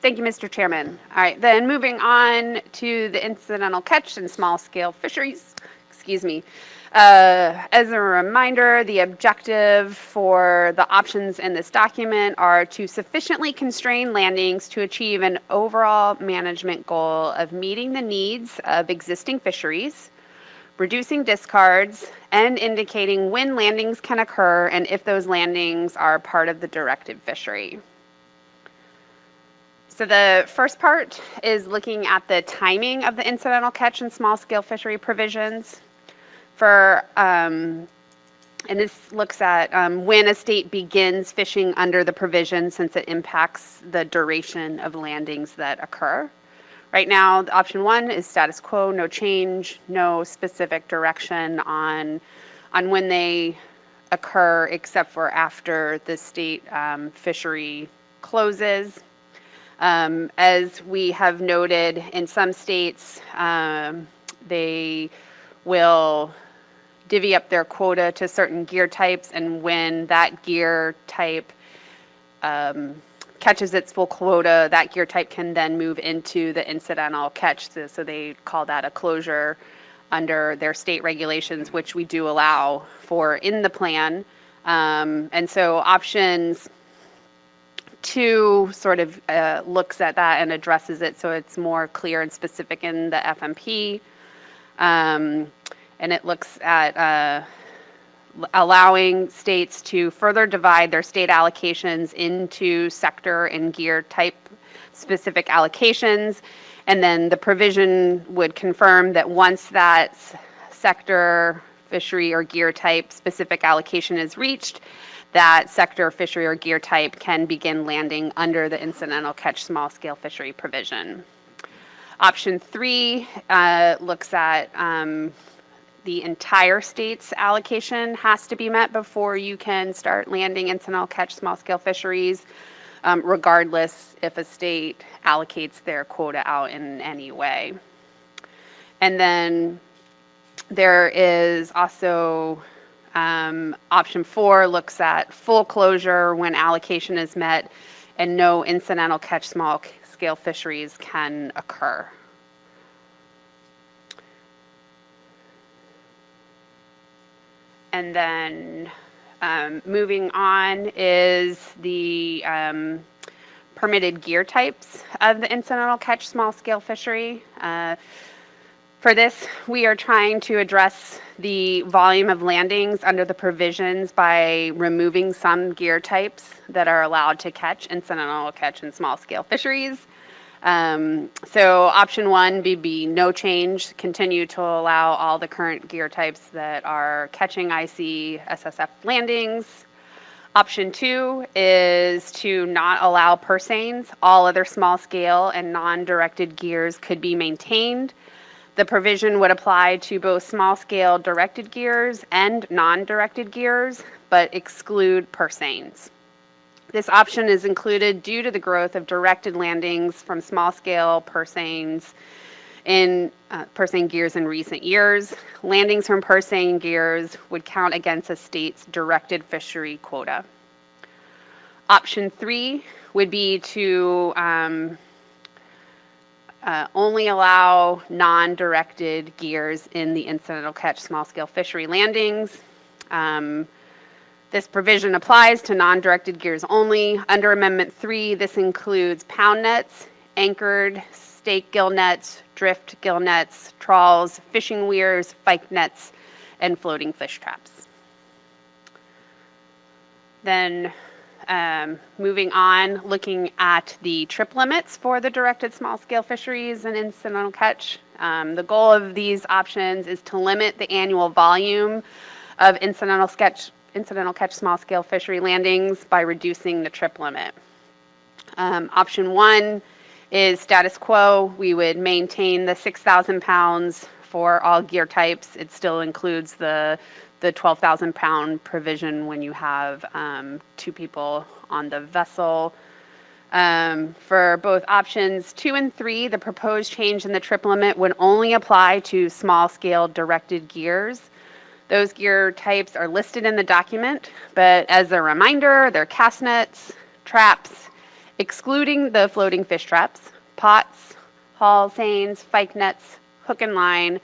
Thank you, Mr. Chairman. All right, then moving on to the incidental catch and small-scale fisheries. Excuse me. As a reminder, the objective for the options in this document are to sufficiently constrain landings to achieve an overall management goal of meeting the needs of existing fisheries, reducing discards, and indicating when landings can occur and if those landings are part of the directed fishery. So the first part is looking at the timing of the incidental catch and small-scale fishery provisions. And this looks at when a state begins fishing under the provision, since it impacts the duration of landings that occur. Right now, option 1 is status quo, no change, no specific direction on when they occur, except for after the state fishery closes. As we have noted, in some states, they will divvy up their quota to certain gear types, and when that gear type catches its full quota, that gear type can then move into the incidental catch. So they call that a closure under their state regulations, which we do allow for in the plan. And so options 2 sort of looks at that and addresses it so it's more clear and specific in the FMP. And it looks at allowing states to further divide their state allocations into sector and gear type specific allocations. And then the provision would confirm that once that sector, fishery, or gear type specific allocation is reached, that sector, fishery, or gear type can begin landing under the incidental catch small scale fishery provision. Option 3 looks at the entire state's allocation has to be met before you can start landing incidental catch small scale fisheries, regardless if a state allocates their quota out in any way. And then there is also option 4 looks at full closure when allocation is met and no incidental catch small scale fisheries can occur. And then moving on is the permitted gear types of the incidental catch small scale fishery. For this, we are trying to address the volume of landings under the provisions by removing some gear types that are allowed to catch incidental catch and small scale fisheries. So option one would be no change, continue to allow all the current gear types that are catching IC SSF landings. Option two is to not allow purse seines. All other small scale and non-directed gears could be maintained. The provision would apply to both small scale directed gears and non-directed gears, but exclude purse seines. This option is included due to the growth of directed landings from small scale purse seines in purse seine gears in recent years. Landings from purse seine gears would count against a state's directed fishery quota. Option three would be to only allow non-directed gears in the incidental catch small scale fishery landings. This provision applies to non-directed gears only. Under Amendment 3, this includes pound nets, anchored, stake gill nets, drift gill nets, trawls, fishing weirs, pike nets, and floating fish traps. Then moving on, looking at the trip limits for the directed small-scale fisheries and incidental catch. The goal of these options is to limit the annual volume of incidental catch small-scale fishery landings by reducing the trip limit. Option one is status quo. We would maintain the 6,000 pounds for all gear types. It still includes the 12,000 pound provision when you have 2 people on the vessel. For both options 2 and 3, the proposed change in the trip limit would only apply to small scale directed gears. Those gear types are listed in the document, but as a reminder, they're cast nets, traps, excluding the floating fish traps, pots, haul seines, pike nets, hook and line,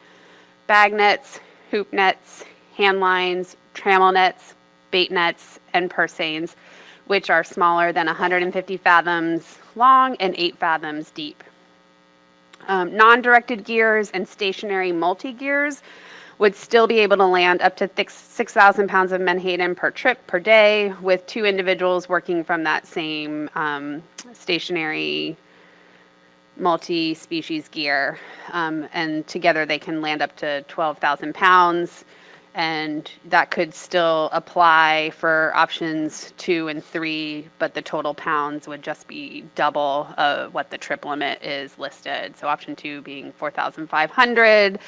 bag nets, hoop nets, hand lines, trammel nets, bait nets, and purse seines, which are smaller than 150 fathoms long and 8 fathoms deep. Non-directed gears and stationary multi-gears would still be able to land up to 6,000 pounds of menhaden per trip per day, with 2 individuals working from that same stationary multi-species gear. And together they can land up to 12,000 pounds. And that could still apply for options 2 and 3, but the total pounds would just be double what the trip limit is listed. So option 2 being 4,500,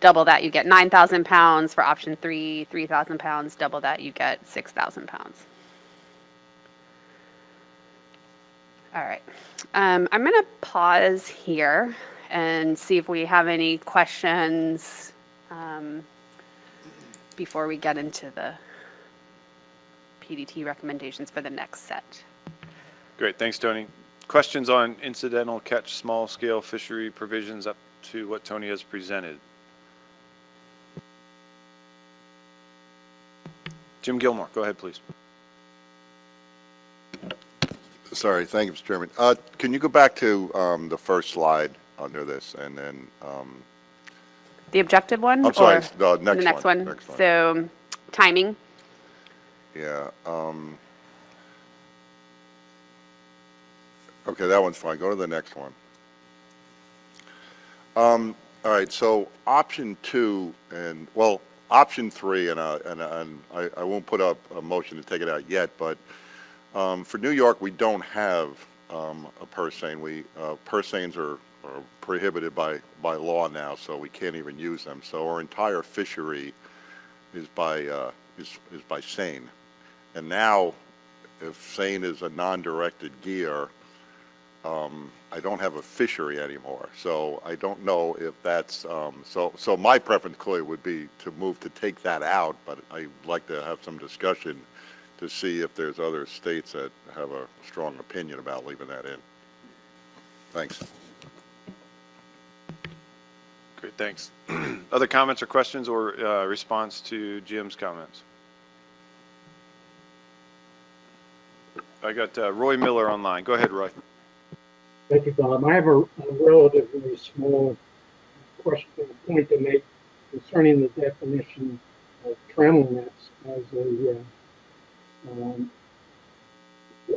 double that you get 9,000 pounds. For option 3, 3,000 pounds, double that you get 6,000 pounds. All right, I'm gonna pause here and see if we have any questions before we get into the PDT recommendations for the next set. Great, thanks, Tony. Questions on incidental catch small scale fishery provisions up to what Tony has presented? Jim Gilmore, go ahead, please. Sorry, thank you, Mr. Chairman. Can you go back to the first slide under this and then The objective one? I'm sorry, or the next one. Next one. So timing. Yeah. Okay, that one's fine. Go to the next one. All right, so option 2 and, well, option 3, and I won't put up a motion to take it out yet, but for New York, we don't have a purse seine. Purse seines are prohibited by law now, so we can't even use them. So our entire fishery is by seine. And now, if seine is a non-directed gear, I don't have a fishery anymore. So I don't know if that's so my preference clearly would be to move to take that out, but I'd like to have some discussion to see if there's other states that have a strong opinion about leaving that in. Thanks. Great, thanks. Other comments or questions or response to Jim's comments? I got Roy Miller online. Go ahead, Roy. Thank you, Bob. I have a relatively small question, point to make concerning the definition of trammel nets as a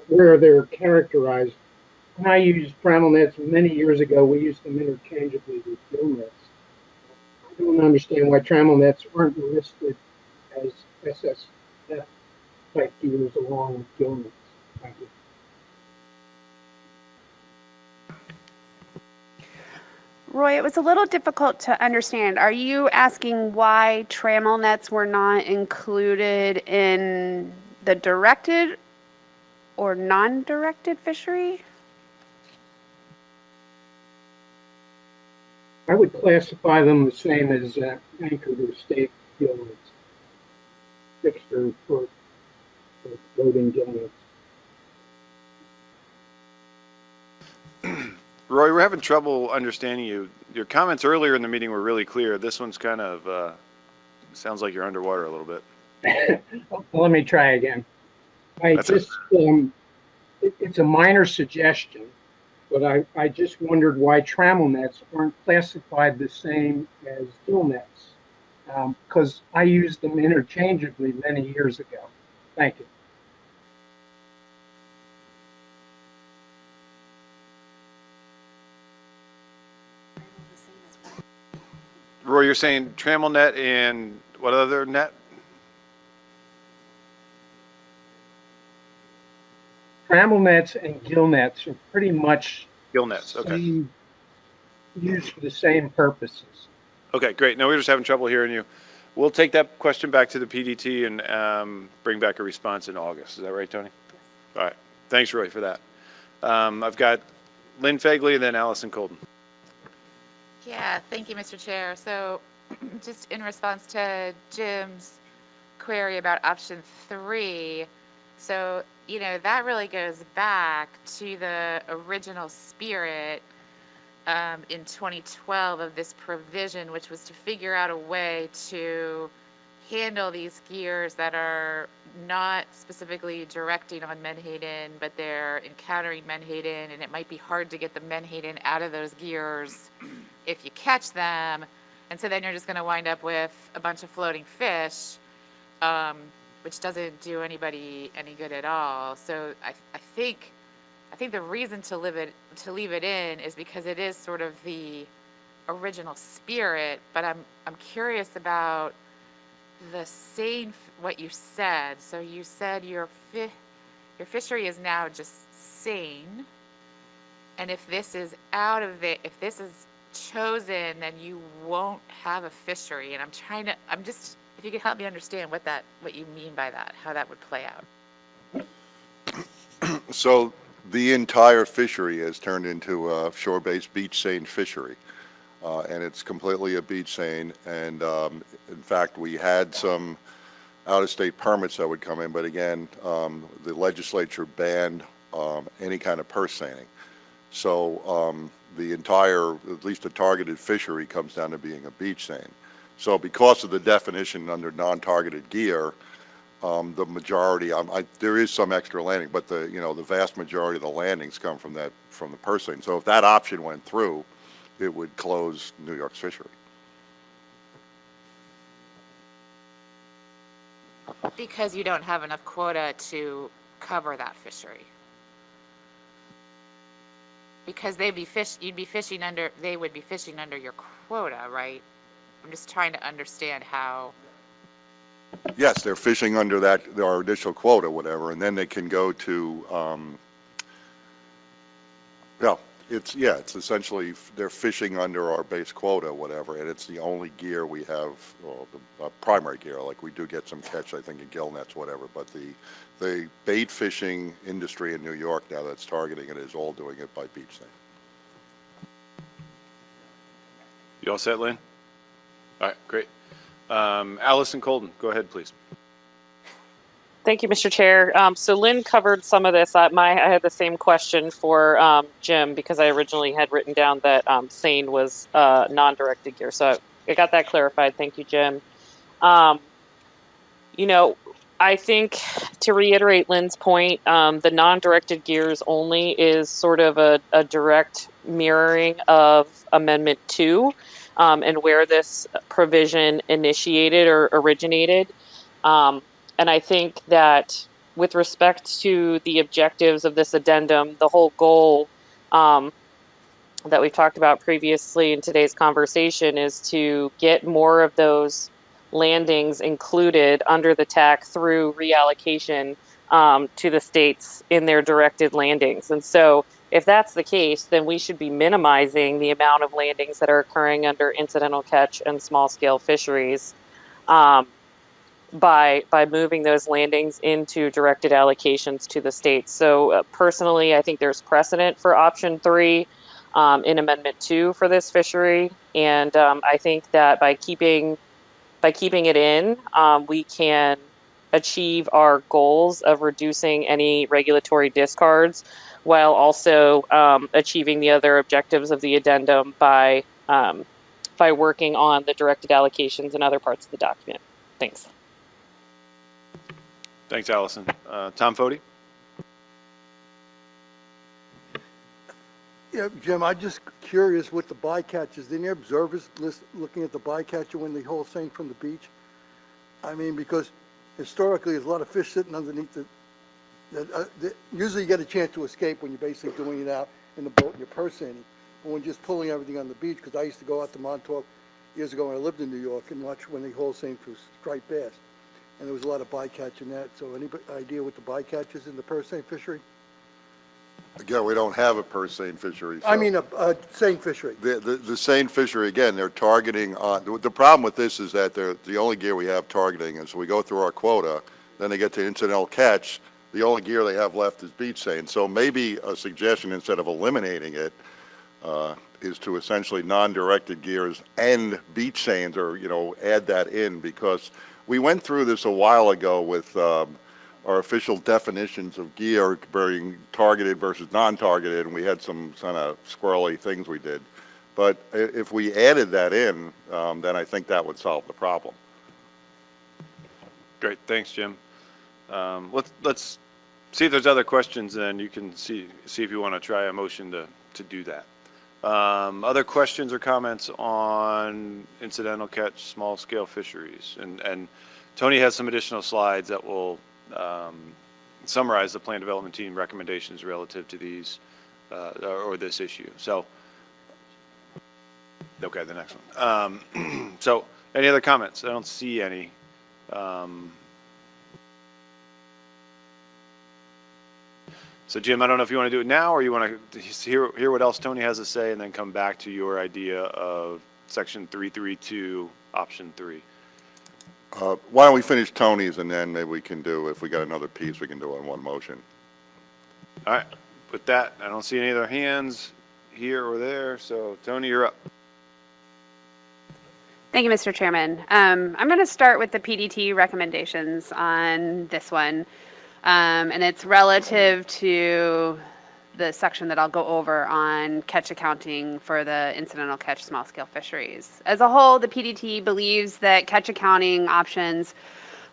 where they're characterized. When I used trammel nets many years ago, we used them interchangeably with gill nets. I don't understand why trammel nets aren't listed as SSF type gears along with gill nets. Thank you. Roy, it was a little difficult to understand. Are you asking why trammel nets were not included in the directed or non-directed fishery? I would classify them the same as anchored or staked gill nets, fixed for floating gill nets. Roy, we're having trouble understanding you. Your comments earlier in the meeting were really clear. This one's kind of sounds like you're underwater a little bit. Well, let me try again. It's a minor suggestion, but I just wondered why trammel nets aren't classified the same as gill nets, because I used them interchangeably many years ago. Thank you. Roy, you're saying trammel net and what other net? Trammel nets and gill nets are pretty much Gill nets, okay. Used for the same purposes. Okay, great. No, we're just having trouble hearing you. We'll take that question back to the PDT and bring back a response in August. Is that right, Tony? All right. Thanks, Roy, for that. I've got Lynn Fagley and then Allison Colden. Yeah, thank you, Mr. Chair. So just in response to Jim's query about option 3, so, you know, that really goes back to the original spirit in 2012 of this provision, which was to figure out a way to handle these gears that are not specifically directing on Menhaden, but they're encountering Menhaden, and it might be hard to get the Menhaden out of those gears if you catch them. And so then you're just going to wind up with a bunch of floating fish, which doesn't do anybody any good at all. So I think the reason to leave it in is because it is sort of the original spirit. But I'm curious about the same what you said. So you said your fishery is now just sane, and if this is if this is chosen, then you won't have a fishery. And if you could help me understand what you mean by that, how that would play out. So the entire fishery has turned into a shore-based beach seine fishery, and it's completely a beach seine. And in fact, we had some out-of-state permits that would come in, but again, the legislature banned any kind of purse seining. So the entire, at least the targeted fishery, comes down to being a beach seine. So because of the definition under non-targeted gear, the majority, there is some extra landing, but the vast majority of the landings come from the purse seine. So if that option went through, it would close New York's fishery. Because you don't have enough quota to cover that fishery. Because they would be fishing under your quota, right? I'm just trying to understand how. Yes, they're fishing under our initial quota, whatever, and then they can go to, it's essentially they're fishing under our base quota, whatever, and it's the only gear we have, well, the primary gear. Like we do get some catch, I think, in gill nets, whatever, but the bait fishing industry in New York now that's targeting it is all doing it by beach seine. You all set, Lynn? All right, great. Allison Colden, go ahead, please. Thank you, Mr. Chair. So Lynn covered some of this. I had the same question for Jim because I originally had written down that Sane was non-directed gear. So I got that clarified. Thank you, Jim. You know, I think to reiterate Lynn's point, the non-directed gears only is sort of a direct mirroring of Amendment 2 and where this provision initiated or originated. And I think that with respect to the objectives of this addendum, the whole goal that we've talked about previously in today's conversation is to get more of those landings included under the TAC through reallocation to the states in their directed landings. And so if that's the case, then we should be minimizing the amount of landings that are occurring under incidental catch and small scale fisheries by moving those landings into directed allocations to the states. So personally, I think there's precedent for option 3 in Amendment 2 for this fishery. And I think that by keeping it in, we can achieve our goals of reducing any regulatory discards while also achieving the other objectives of the addendum by working on the directed allocations and other parts of the document. Thanks. Thanks, Allison. Tom Foti? Yeah, Jim, I'm just curious with the bycatches. Didn't your observers looking at the bycatcher when they haul seine from the beach? I mean, because historically there's a lot of fish sitting underneath usually you get a chance to escape when you're basically doing it out in the boat and you're purse seining. But when just pulling everything on the beach, because I used to go out to Montauk years ago when I lived in New York and watch when they haul seine for striped bass. And there was a lot of bycatch in that. So any idea what the bycatch is in the purse seine fishery? Again, we don't have a purse seine fishery. So I mean a seine fishery. The seine fishery, again, they're targeting on, the problem with this is that they're the only gear we have targeting, and so we go through our quota, then they get to incidental catch, the only gear they have left is beach seine. So maybe a suggestion, instead of eliminating it, is to essentially non-directed gears and beach seines, or, add that in, because we went through this a while ago with our official definitions of gear being targeted versus non-targeted, and we had some kind of squirrely things we did. But if we added that in, then I think that would solve the problem. Great, thanks, Jim. Let's see if there's other questions, and you can see if you want to try a motion to do that. Other questions or comments on incidental catch, small scale fisheries? And Tony has some additional slides that will summarize the plan development team recommendations relative to these or this issue. So, okay, the next one. So, any other comments? I don't see any. So, Jim, I don't know if you want to do it now or you want to hear what else Tony has to say and then come back to your idea of section 332, option 3. Why don't we finish Tony's, and then maybe we can do, if we got another piece, we can do it in one motion. All right. With that, I don't see any other hands here or there. So, Tony, you're up. Thank you, Mr. Chairman. I'm going to start with the PDT recommendations on this one. And it's relative to the section that I'll go over on catch accounting for the incidental catch small scale fisheries. As a whole, the PDT believes that catch accounting options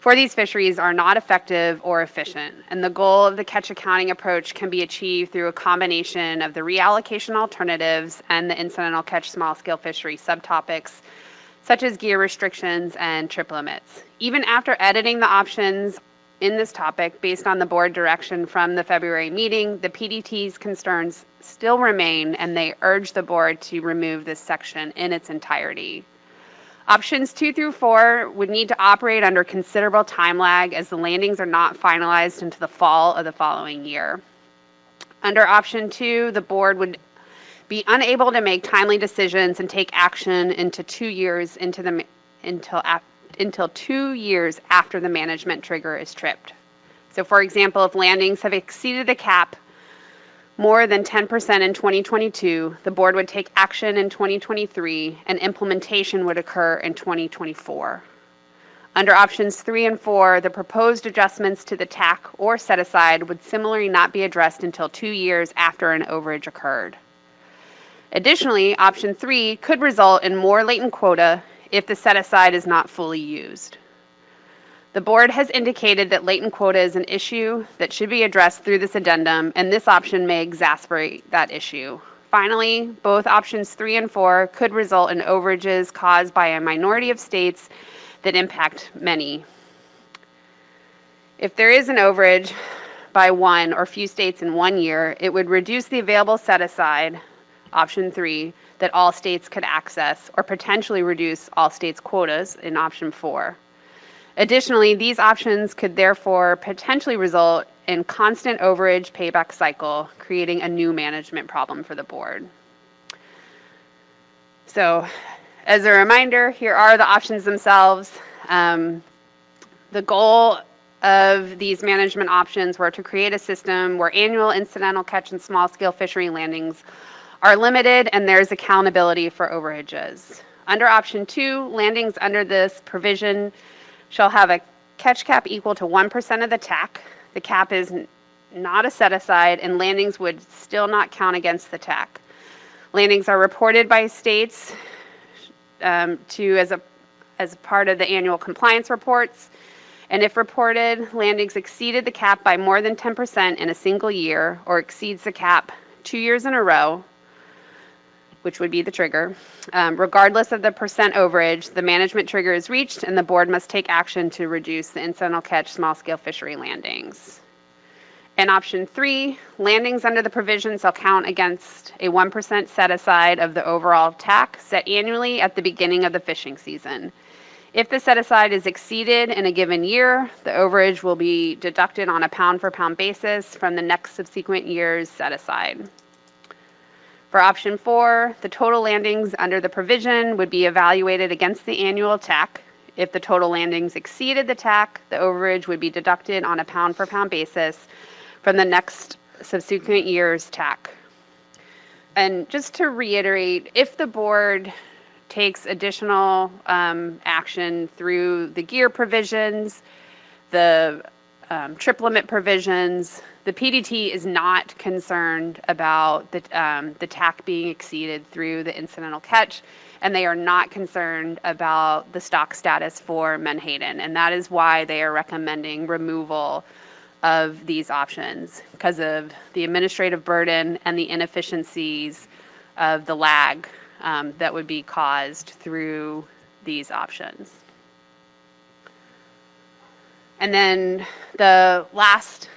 for these fisheries are not effective or efficient, and the goal of the catch accounting approach can be achieved through a combination of the reallocation alternatives and the incidental catch small scale fishery subtopics, such as gear restrictions and trip limits. Even after editing the options in this topic, based on the board direction from the February meeting, the PDT's concerns still remain, and they urge the board to remove this section in its entirety. Options 2 through 4 would need to operate under considerable time lag, as the landings are not finalized until the fall of the following year. Under option 2, the board would be unable to make timely decisions and take action until 2 years until 2 years after the management trigger is tripped. So, for example, if landings have exceeded the cap more than 10% in 2022, the board would take action in 2023, and implementation would occur in 2024. Under options 3 and 4, the proposed adjustments to the TAC or set aside would similarly not be addressed until 2 years after an overage occurred. Additionally, option 3 could result in more latent quota if the set aside is not fully used. The board has indicated that latent quota is an issue that should be addressed through this addendum, and this option may exacerbate that issue. Finally, both options 3 and 4 could result in overages caused by a minority of states that impact many. If there is an overage by one or few states in 1 year, it would reduce the available set aside, option 3, that all states could access, or potentially reduce all states' quotas in option 4. Additionally, these options could therefore potentially result in constant overage payback cycle, creating a new management problem for the board. So, as a reminder, here are the options themselves. The goal of these management options were to create a system where annual incidental catch and small-scale fishery landings are limited and there's accountability for overages. Under option 2, landings under this provision shall have a catch cap equal to 1% of the TAC. The cap is not a set aside, and landings would still not count against the TAC. Landings are reported by states as part of the annual compliance reports, and if reported landings exceeded the cap by more than 10% in a single year or exceeds the cap 2 years in a row, which would be the trigger. Regardless of the percent overage, the management trigger is reached and the board must take action to reduce the incidental catch small-scale fishery landings. In option 3, landings under the provision shall count against a 1% set aside of the overall TAC set annually at the beginning of the fishing season. If the set aside is exceeded in a given year, the overage will be deducted on a pound-for-pound basis from the next subsequent year's set aside. For option 4, the total landings under the provision would be evaluated against the annual TAC. If the total landings exceeded the TAC, the overage would be deducted on a pound-for-pound basis from the next subsequent year's TAC. And just to reiterate, if the board takes additional action through the gear provisions, the trip limit provisions, the PDT is not concerned about the TAC being exceeded through the incidental catch, and they are not concerned about the stock status for Menhaden, and that is why they are recommending removal of these options, because of the administrative burden and the inefficiencies of the lag that would be caused through these options. And then the last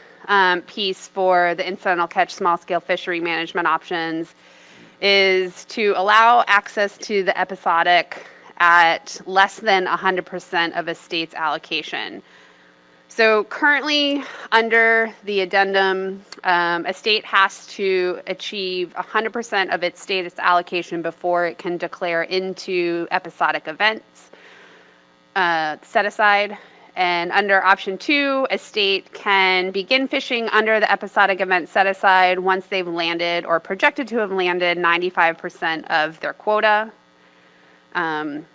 piece for the incidental catch small-scale fishery management options is to allow access to the episodic at less than 100% of a state's allocation. So currently, under the addendum, a state has to achieve 100% of its state's allocation before it can declare into episodic events set aside. And under option 2, a state can begin fishing under the episodic event set aside once they've landed or projected to have landed 95% of their quota. Under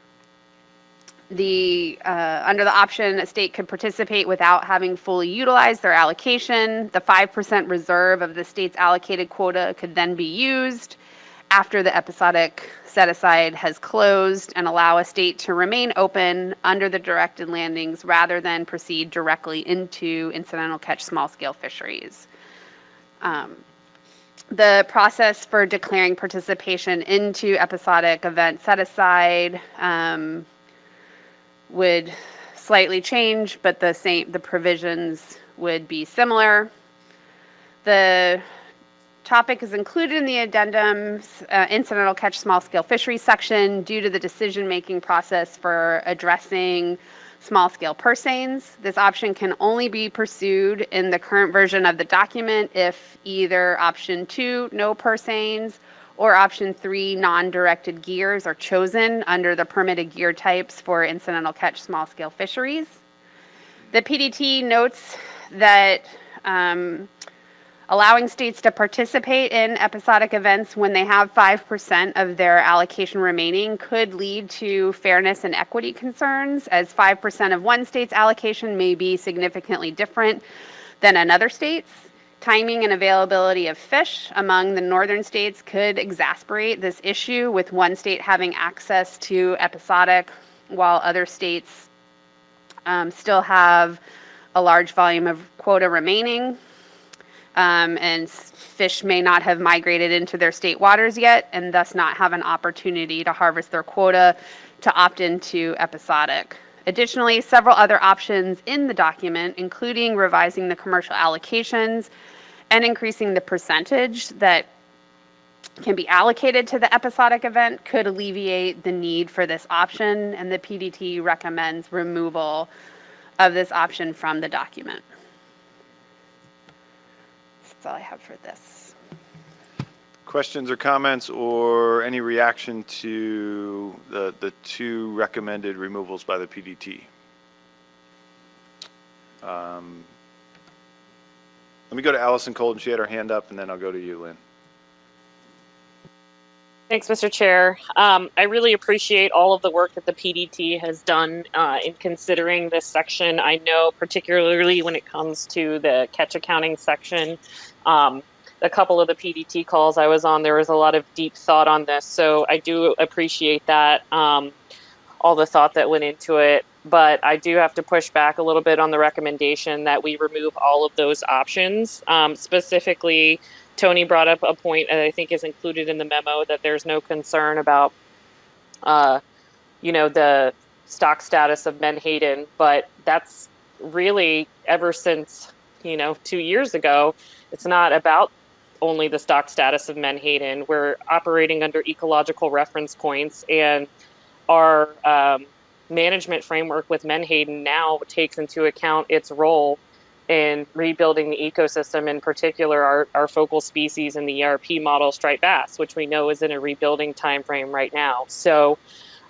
the option, a state could participate without having fully utilized their allocation. The 5% reserve of the state's allocated quota could then be used after the episodic set aside has closed and allow a state to remain open under the directed landings rather than proceed directly into incidental catch small-scale fisheries. The process for declaring participation into episodic event set aside would slightly change, but the provisions would be similar. The topic is included in the addendum's incidental catch small-scale fisheries section due to the decision-making process for addressing small-scale purse seines. This option can only be pursued in the current version of the document if either option 2, no purse seines, or option 3, non-directed gears are chosen under the permitted gear types for incidental catch small-scale fisheries. The PDT notes that Allowing states to participate in episodic events when they have 5% of their allocation remaining could lead to fairness and equity concerns, as 5% of one state's allocation may be significantly different than another state's. Timing and availability of fish among the northern states could exacerbate this issue, with one state having access to episodic while other states still have a large volume of quota remaining. And fish may not have migrated into their state waters yet, and thus not have an opportunity to harvest their quota to opt into episodic. Additionally, several other options in the document, including revising the commercial allocations and increasing the percentage that can be allocated to the episodic event, could alleviate the need for this option, and the PDT recommends removal of this option from the document. That's all I have for this. Questions or comments or any reaction to the two recommended removals by the PDT? Let me go to Allison Colden. She had her hand up, and then I'll go to you, Lynn. Thanks, Mr. Chair. I really appreciate all of the work that the PDT has done in considering this section. I know particularly when it comes to the catch accounting section, a couple of the PDT calls I was on, there was a lot of deep thought on this. So I do appreciate that, all the thought that went into it. But I do have to push back a little bit on the recommendation that we remove all of those options. Specifically, Tony brought up a point that I think is included in the memo, that there's no concern about, the stock status of Menhaden, but that's really ever since, 2 years ago, it's not about only the stock status of Menhaden. We're operating under ecological reference points, and our management framework with Menhaden now takes into account its role in rebuilding the ecosystem, in particular our focal species in the ERP model, striped bass, which we know is in a rebuilding time frame right now. So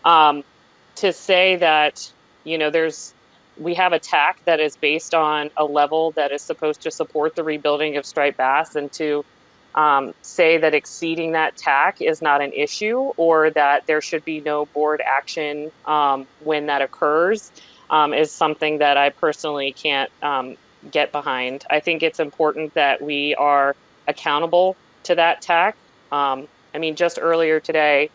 to say that, we have a TAC that is based on a level that is supposed to support the rebuilding of striped bass, and to say that exceeding that TAC is not an issue, or that there should be no board action when that occurs, is something that I personally can't get behind. I think it's important that we are accountable to that TAC. Just earlier today,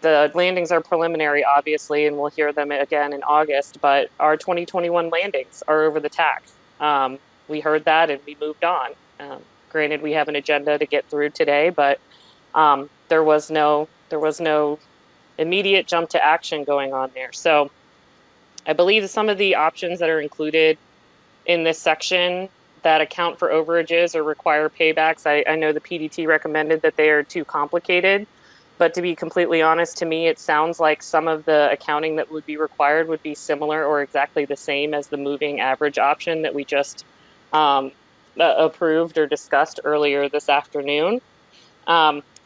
the landings are preliminary, obviously, and we'll hear them again in August, but our 2021 landings are over the TAC. We heard that and we moved on. Granted, we have an agenda to get through today, but there was no immediate jump to action going on there. So I believe that some of the options that are included in this section that account for overages or require paybacks, I know the PDT recommended that they are too complicated, but to be completely honest, to me, it sounds like some of the accounting that would be required would be similar or exactly the same as the moving average option that we just approved or discussed earlier this afternoon.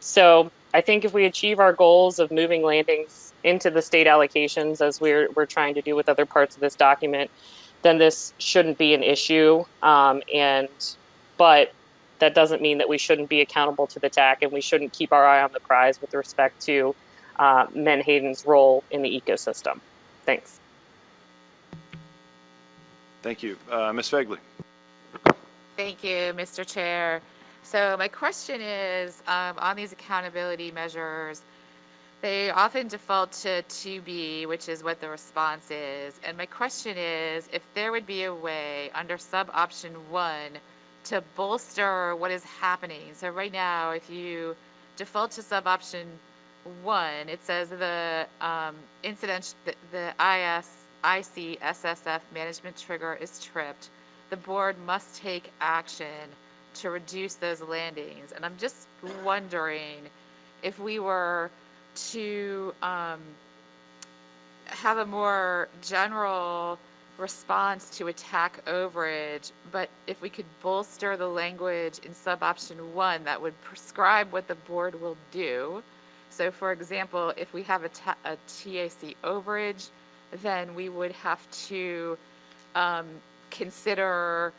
So I think if we achieve our goals of moving landings into the state allocations, as we're trying to do with other parts of this document, then this shouldn't be an issue. But that doesn't mean that we shouldn't be accountable to the TAC, and we shouldn't keep our eye on the prize with respect to Menhaden's role in the ecosystem. Thanks. Thank you. Ms. Fegley. Thank you, Mr. Chair. So my question is, on these accountability measures, they often default to 2B, which is what the response is. And my question is, if there would be a way under sub-option 1 to bolster what is happening. So right now, if you default to sub-option 1, it says the the ICSSF management trigger is tripped. The board must take action to reduce those landings. And I'm just wondering if we were to have a more general response to attack overage, but if we could bolster the language in sub-option 1 that would prescribe what the board will do. So for example, if we have a TAC overage, then we would have to consider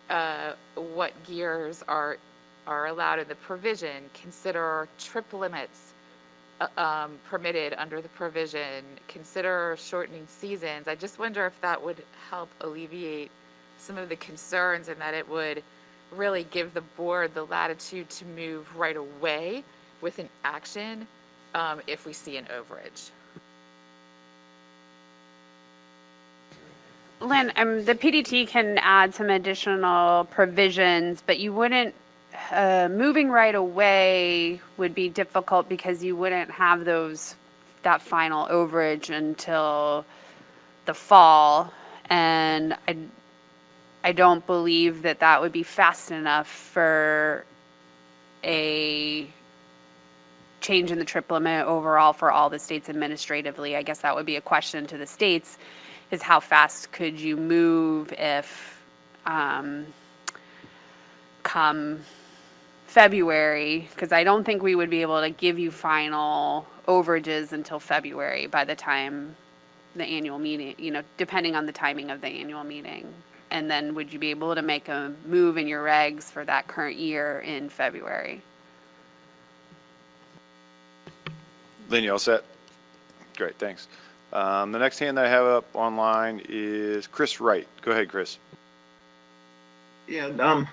what gears are allowed in the provision, consider trip limits permitted under the provision, consider shortening seasons. I just wonder if that would help alleviate some of the concerns and that it would really give the board the latitude to move right away with an action if we see an overage. Lynn, the PDT can add some additional provisions, but you wouldn't, moving right away would be difficult because you wouldn't have that final overage until the fall. And I don't believe that would be fast enough for a change in the trip limit overall for all the states administratively. I guess that would be a question to the states, is how fast could you move if come February, because I don't think we would be able to give you final overages until February by the time the annual meeting, depending on the timing of the annual meeting. And then would you be able to make a move in your regs for that current year in February? Lynn, you all set? Great, thanks. The next hand that I have up online is Chris Wright. Go ahead, Chris. Yeah,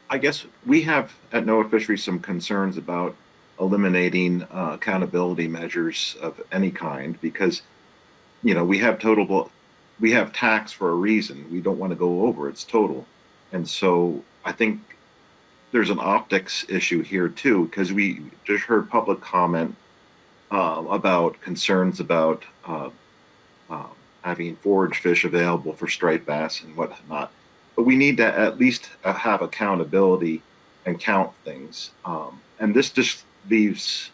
I guess we have at NOAA Fisheries some concerns about eliminating accountability measures of any kind because, we have tax for a reason. We don't want to go over its total. And so I think there's an optics issue here too, because we just heard public comment about concerns about having forage fish available for striped bass and whatnot. But we need to at least have accountability and count things. And this just leaves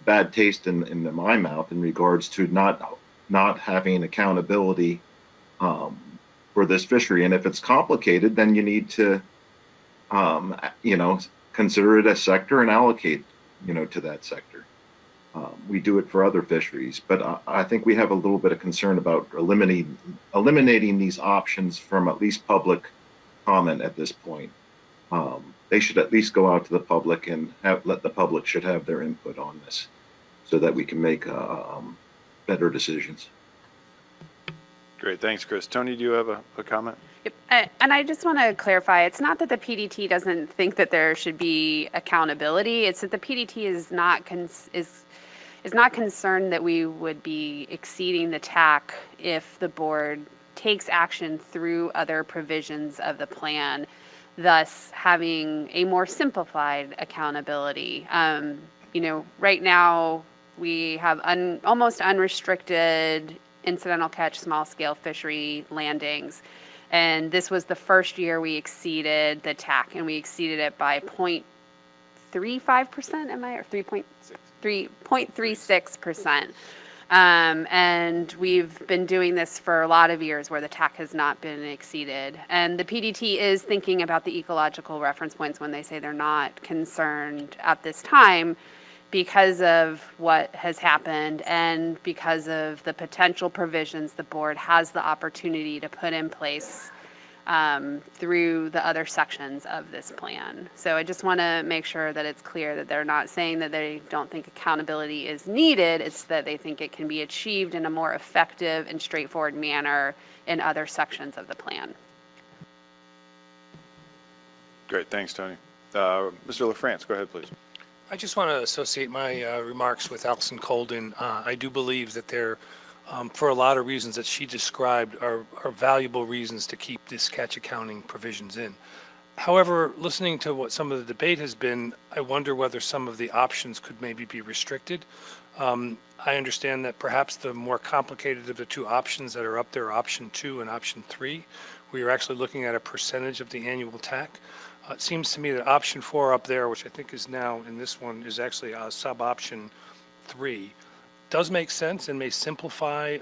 bad taste in my mouth in regards to not having accountability for this fishery. And if it's complicated, then you need to, consider it a sector and allocate, to that sector. We do it for other fisheries, but I think we have a little bit of concern about eliminating these options from at least public comment at this point. They should at least go out to the public and let the public should have their input on this so that we can make better decisions. Great, thanks, Chris. Tony, do you have a comment? Yep. And I just want to clarify, it's not that the PDT doesn't think that there should be accountability. It's that the PDT is not concerned that we would be exceeding the TAC if the board takes action through other provisions of the plan, thus having a more simplified accountability. Right now we have almost unrestricted incidental catch small scale fishery landings. And this was the first year we exceeded the TAC, and we exceeded it by 0.35%, or 3.36%. And we've been doing this for a lot of years where the TAC has not been exceeded. And the PDT is thinking about the ecological reference points when they say they're not concerned at this time because of what has happened and because of the potential provisions the board has the opportunity to put in place through the other sections of this plan. So I just want to make sure that it's clear that they're not saying that they don't think accountability is needed. It's that they think it can be achieved in a more effective and straightforward manner in other sections of the plan. Great, thanks, Tony. Mr. LaFrance, go ahead, please. I just want to associate my remarks with Alison Colden. I do believe that there, for a lot of reasons that she described, are valuable reasons to keep this catch accounting provisions in. However, listening to what some of the debate has been, I wonder whether some of the options could maybe be restricted. I understand that perhaps the more complicated of the two options that are up there, option 2 and option 3, we are actually looking at a percentage of the annual TAC. It seems to me that option 4 up there, which I think is now in this one, is actually a sub-option 3, does make sense and may simplify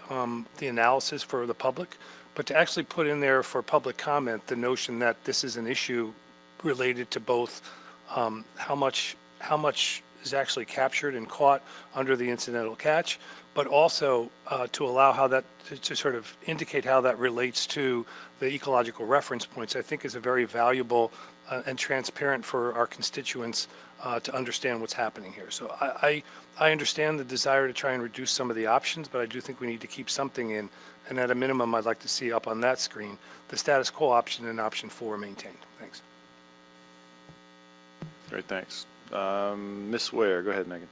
the analysis for the public, but to actually put in there for public comment the notion that this is an issue related to both how much is actually captured and caught under the incidental catch, but also to allow how that, to sort of indicate how that relates to the ecological reference points, I think is a very valuable and transparent for our constituents to understand what's happening here. So I understand the desire to try and reduce some of the options, but I do think we need to keep something in. And at a minimum, I'd like to see up on that screen the status quo option and option 4 maintained. Thanks. Great, thanks. Ms. Ware, go ahead, Megan.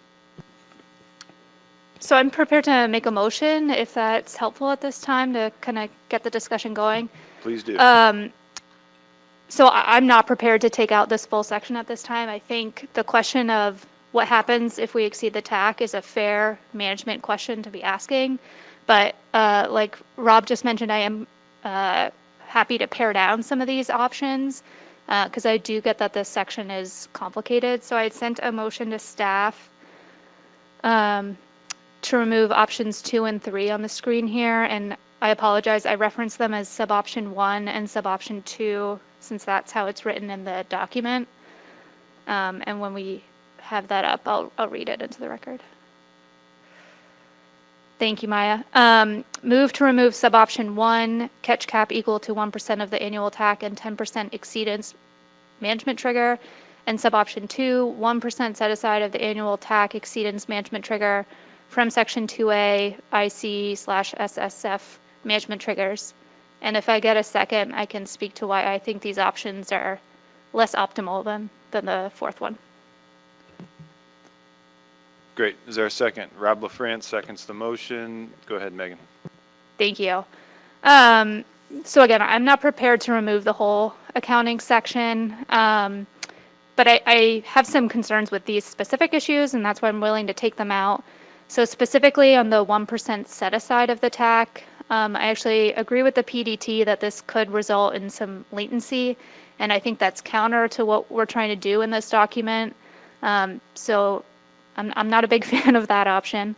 So I'm prepared to make a motion if that's helpful at this time to kind of get the discussion going. Please do. So I'm not prepared to take out this full section at this time. I think the question of what happens if we exceed the TAC is a fair management question to be asking. But like Rob just mentioned, I am happy to pare down some of these options because I do get that this section is complicated. So I sent a motion to staff to remove options 2 and 3 on the screen here. And I apologize, I referenced them as sub-option 1 and sub-option 2 since that's how it's written in the document. And when we have that up, I'll read it into the record. Thank you, Maya. Move to remove sub-option 1, catch cap equal to 1% of the annual TAC and 10% exceedance management trigger, and sub-option 2, 1% set aside of the annual TAC exceedance management trigger from section 2A IC/SSF management triggers. And if I get a second, I can speak to why I think these options are less optimal than the fourth one. Great. Is there a second? Rob LaFrance seconds the motion. Go ahead, Megan. Thank you. So again, I'm not prepared to remove the whole accounting section, but I have some concerns with these specific issues, and that's why I'm willing to take them out. So specifically on the 1% set aside of the TAC, I actually agree with the PDT that this could result in some latency, and I think that's counter to what we're trying to do in this document. So I'm not a big fan of that option.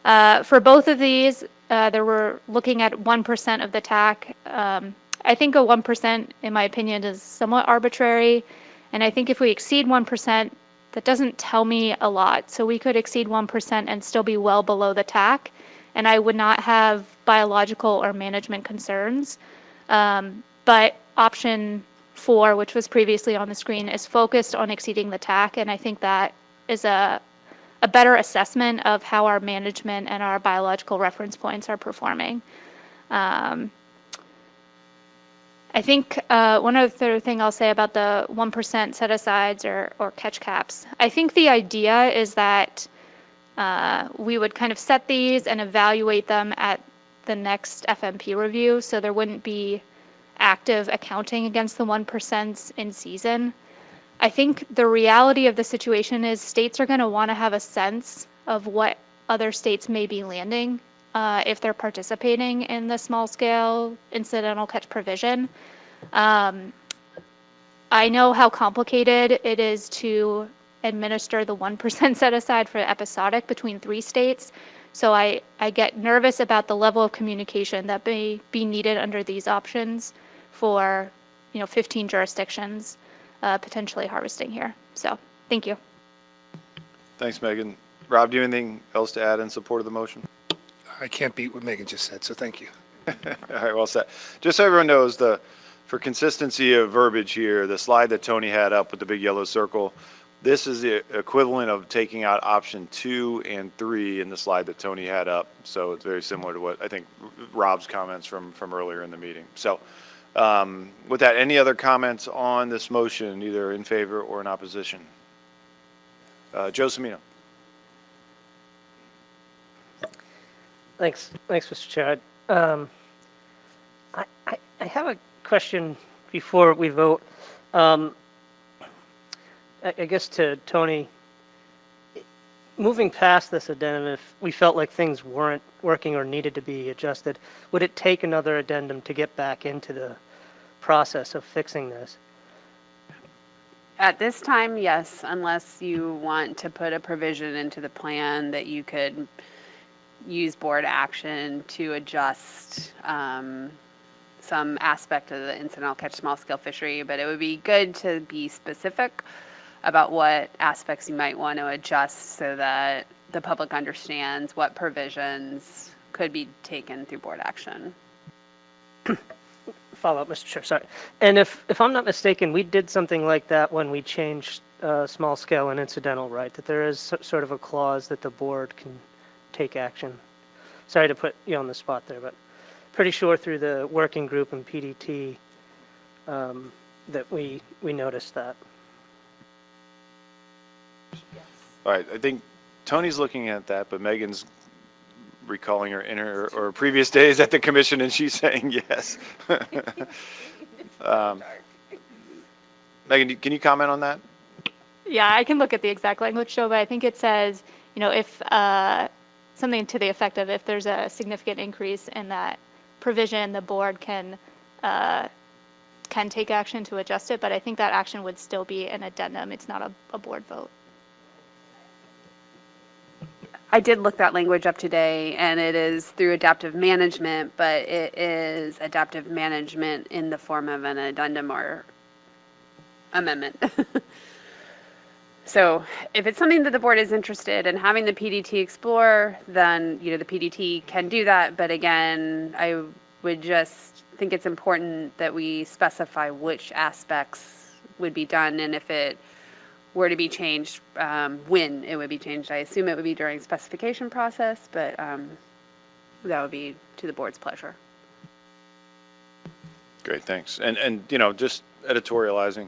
For both of these, they were looking at 1% of the TAC. I think a 1%, in my opinion, is somewhat arbitrary, and I think if we exceed 1%, that doesn't tell me a lot. So we could exceed 1% and still be well below the TAC, and I would not have biological or management concerns. But option 4, which was previously on the screen, is focused on exceeding the TAC, and I think that is a better assessment of how our management and our biological reference points are performing. I think one other thing I'll say about the 1% set-asides or catch caps, I think the idea is that we would kind of set these and evaluate them at the next FMP review, so there wouldn't be active accounting against the 1% in season. I think the reality of the situation is states are going to want to have a sense of what other states may be landing if they're participating in the small-scale incidental catch provision. I know how complicated it is to administer the 1% set-aside for episodic between 3 states, so I get nervous about the level of communication that may be needed under these options for 15 jurisdictions potentially harvesting here. So thank you. Thanks, Megan. Rob, do you have anything else to add in support of the motion? I can't beat what Megan just said, so thank you. All right, well said. Just so everyone knows, for consistency of verbiage here, the slide that Tony had up with the big yellow circle, this is the equivalent of taking out option 2 and 3 in the slide that Tony had up. So it's very similar to what I think Rob's comments from earlier in the meeting. So with that, any other comments on this motion, either in favor or in opposition? Joe Semino. Thanks, Mr. Chair. I have a question before we vote. I guess to Tony, moving past this addendum, if we felt like things weren't working or needed to be adjusted, would it take another addendum to get back into the process of fixing this? At this time, yes, unless you want to put a provision into the plan that you could use board action to adjust some aspect of the incidental catch small scale fishery, but it would be good to be specific about what aspects you might want to adjust so that the public understands what provisions could be taken through board action. Follow up, Mr. Chair, sorry. And if I'm not mistaken, we did something like that when we changed small scale and incidental, right? That there is sort of a clause that the board can take action. Sorry to put you on the spot there, but pretty sure through the working group and PDT that we noticed that. All right, I think Tony's looking at that, but Megan's recalling her inner or previous days at the commission, and she's saying yes. Megan, can you comment on that? Yeah, I can look at the exact language, Joe, but I think it says, if something to the effect of if there's a significant increase in that provision, the board can take action to adjust it, but I think that action would still be an addendum. It's not a board vote. I did look that language up today, and it is through adaptive management, but it is adaptive management in the form of an addendum or amendment. So if it's something that the board is interested in having the PDT explore, then the PDT can do that. But again, I would just think it's important that we specify which aspects would be done, and if it were to be changed, when it would be changed. I assume it would be during specification process, but that would be to the board's pleasure. Great, thanks. And just editorializing,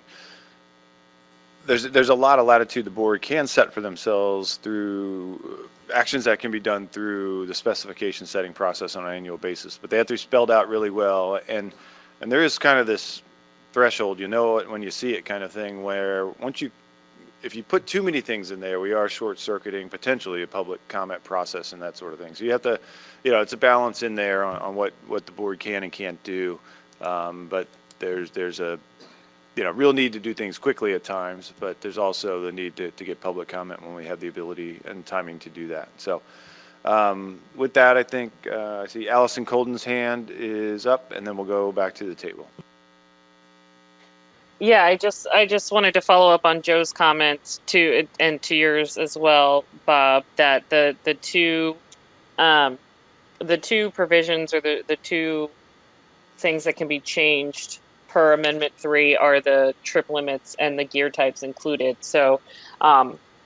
there's a lot of latitude the board can set for themselves through actions that can be done through the specification setting process on an annual basis, but they have to be spelled out really well. And there is kind of this threshold, it when you see it kind of thing, where if you put too many things in there, we are short-circuiting potentially a public comment process and that sort of thing. So you have to, it's a balance in there on what the board can and can't do. But there's a real need to do things quickly at times, but there's also the need to get public comment when we have the ability and timing to do that. So with that, I think I see Allison Colden's hand is up, and then we'll go back to the table. Yeah, I just wanted to follow up on Joe's comments and to yours as well, Bob, that the two provisions or the two things that can be changed per Amendment 3 are the trip limits and the gear types included. So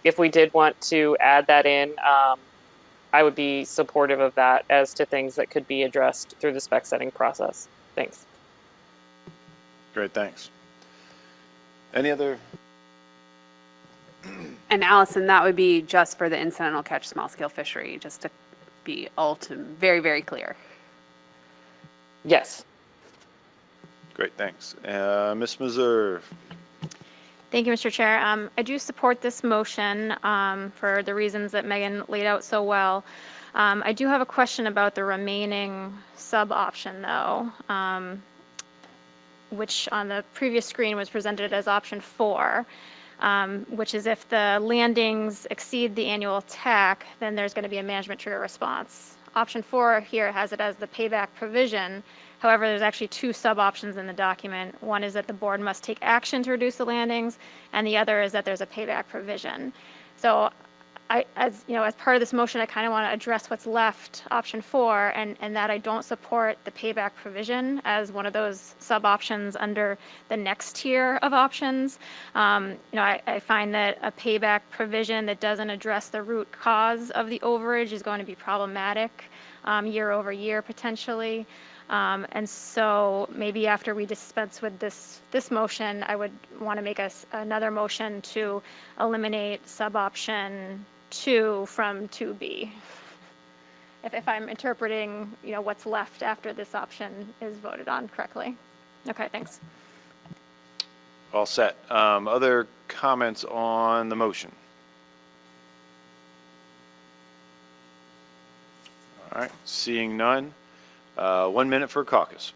if we did want to add that in, I would be supportive of that as to things that could be addressed through the spec setting process. Thanks. Great, thanks. Any other? And Allison, that would be just for the incidental catch small scale fishery, just to be very, very clear. Yes. Great, thanks. Ms. Meserve. Thank you, Mr. Chair. I do support this motion for the reasons that Megan laid out so well. I do have a question about the remaining sub option, though, which on the previous screen was presented as option 4, which is if the landings exceed the annual TAC, then there's going to be a management trigger response. Option 4 here has it as the payback provision. However, there's actually 2 sub-options in the document. One is that the board must take action to reduce the landings, and the other is that there's a payback provision. So as part of this motion, I kind of want to address what's left, option 4, and that I don't support the payback provision as one of those sub-options under the next tier of options. I find that a payback provision that doesn't address the root cause of the overage is going to be problematic year over year potentially. And so maybe after we dispense with this motion, I would want to make another motion to eliminate sub-option 2 from 2B. If I'm interpreting, what's left after this option is voted on correctly. Okay, thanks. All set. Other comments on the motion? All right, seeing none. 1 minute for caucus.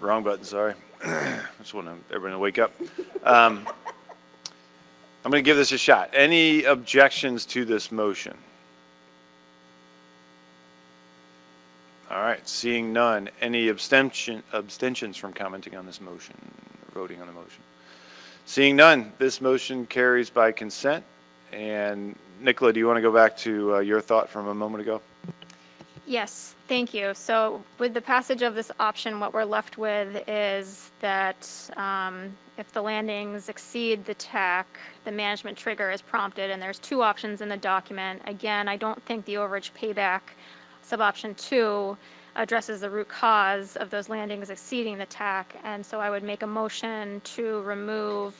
Wrong button, sorry. Just want everyone to wake up. I'm going to give this a shot. Any objections to this motion? All right, seeing none. Any abstentions from commenting on this motion, or voting on the motion? Seeing none, this motion carries by consent. And Nicola, do you want to go back to your thought from a moment ago? Yes, thank you. So with the passage of this option, what we're left with is that if the landings exceed the TAC, the management trigger is prompted, and there's two options in the document. Again, I don't think the overage payback sub-option 2 addresses the root cause of those landings exceeding the TAC, and so I would make a motion to remove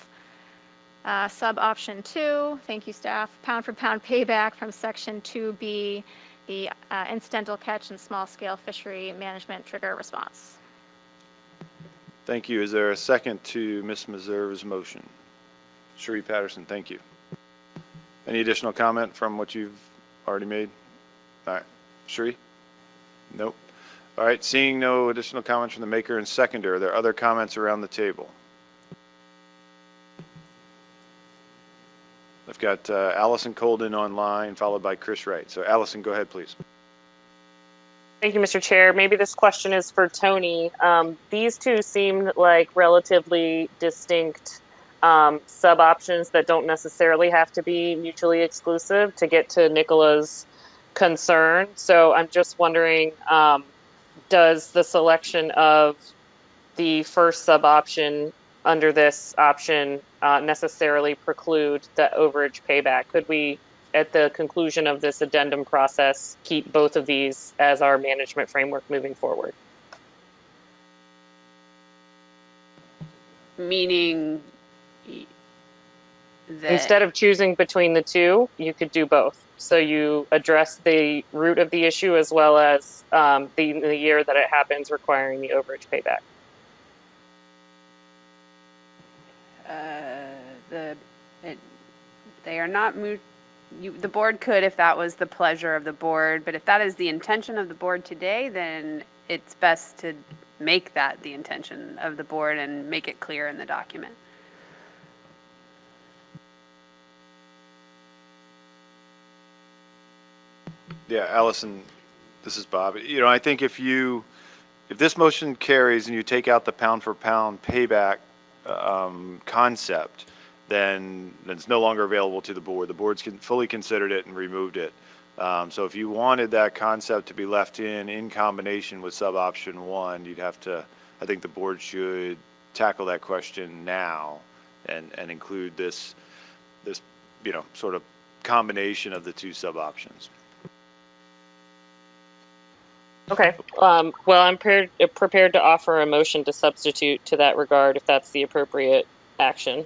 sub-option 2, thank you staff, pound for pound payback from section 2B, the incidental catch and small-scale fishery management trigger response. Thank you. Is there a second to Ms. Meserve's motion? Sheree Patterson, thank you. Any additional comment from what you've already made? All right. Sheree? Nope. All right. Seeing no additional comments from the maker and seconder, are there other comments around the table? I've got Allison Colden online, followed by Chris Wright. So Allison, go ahead, please. Thank you, Mr. Chair. Maybe this question is for Tony. These two seem like relatively distinct sub-options that don't necessarily have to be mutually exclusive to get to Nicola's concern. So I'm just wondering, does the selection of the first sub-option under this option necessarily preclude the overage payback? Could we, at the conclusion of this addendum process, keep both of these as our management framework moving forward? Meaning that Instead of choosing between the two, you could do both. So you address the root of the issue as well as the year that it happens requiring the overage payback. they are not the board could if that was the pleasure of the board, but if that is the intention of the board today, then it's best to make that the intention of the board and make it clear in the document. Yeah, Allison, this is Bob. You know, I think if this motion carries and you take out the pound for pound payback concept, then it's no longer available to the board. The board's fully considered it and removed it. So if you wanted that concept to be left in combination with sub option 1, you'd have to, I think the board should tackle that question now and include this, you know, sort of combination of the two sub options. Okay. Well, I'm prepared to offer a motion to substitute to that regard if that's the appropriate action.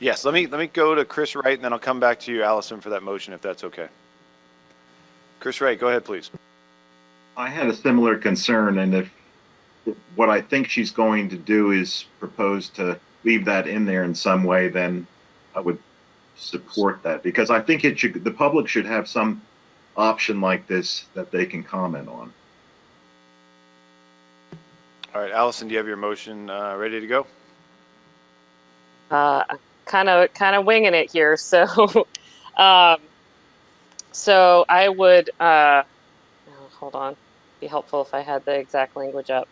Yes, let me go to Chris Wright, and then I'll come back to you, Allison, for that motion, if that's okay. Chris Wright, go ahead, please. I had a similar concern, and if what I think she's going to do is propose to leave that in there in some way, then I would support that, because I think the public should have some option like this that they can comment on. All right, Allison, do you have your motion ready to go? Kind of winging it here. So, so I would, hold on, be helpful if I had the exact language up.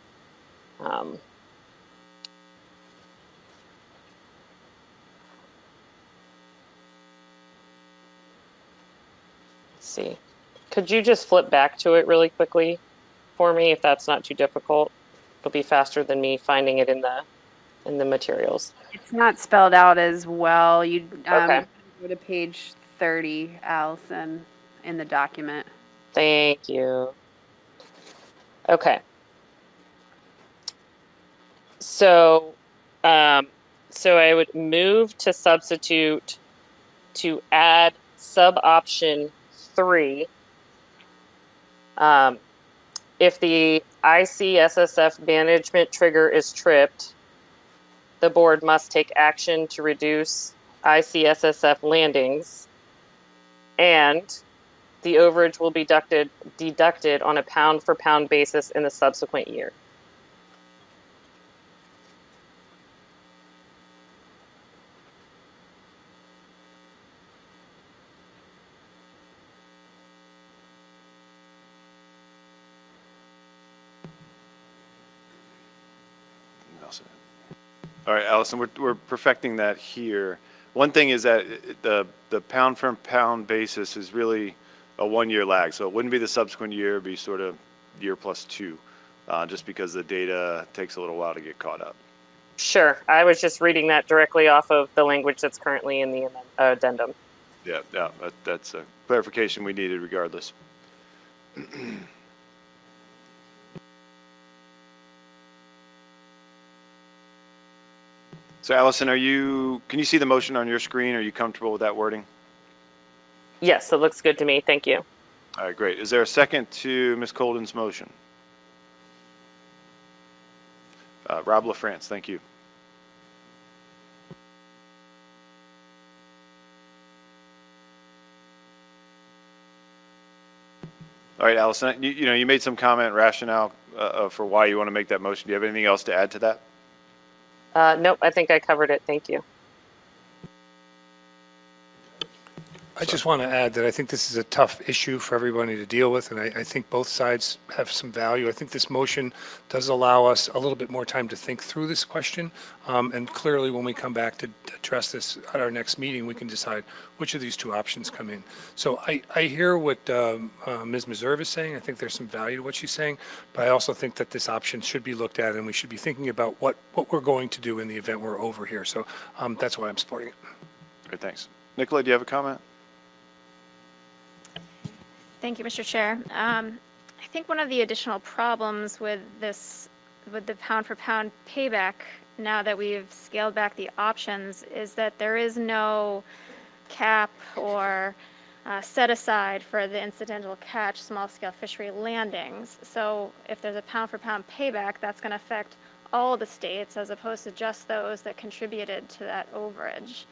Let's see. Could you just flip back to it really quickly for me, if that's not too difficult? It'll be faster than me finding it in the materials. It's not spelled out as well. You Okay. Go to page 30, Allison, in the document. Thank you. Okay. So, so I would move to substitute to add sub option 3. If the ICSSF management trigger is tripped, the board must take action to reduce ICSSF landings, and the overage will be deducted on a pound-for-pound basis in the subsequent year. All right, Allison, we're perfecting that here. One thing is that the pound for pound basis is really a 1 year lag, so it wouldn't be the subsequent year, it'd be sort of year plus 2, just because the data takes a little while to get caught up. Sure, I was just reading that directly off of the language that's currently in the addendum. Yeah, that's a clarification we needed regardless. So Allison, can you see the motion on your screen? Are you comfortable with that wording? Yes, it looks good to me. Thank you. All right, great. Is there a second to Ms. Colden's motion? Rob LaFrance, thank you. All right, Allison, you made some comment rationale for why you want to make that motion. Do you have anything else to add to that? Nope, I think I covered it. Thank you. I just want to add that I think this is a tough issue for everybody to deal with, and I think both sides have some value. I think this motion does allow us a little bit more time to think through this question, and clearly when we come back to address this at our next meeting, we can decide which of these two options come in. So I hear what Ms. Meserve is saying. I think there's some value to what she's saying, but I also think that this option should be looked at, and we should be thinking about what we're going to do in the event we're over here. So that's why I'm supporting it. Great, thanks. Nicola, do you have a comment? Thank you, Mr. Chair. I think one of the additional problems with the pound for pound payback, now that we've scaled back the options, is that there is no cap or set aside for the incidental catch small scale fishery landings. So if there's a pound for pound payback, that's going to affect all the states as opposed to just those that contributed to that overage.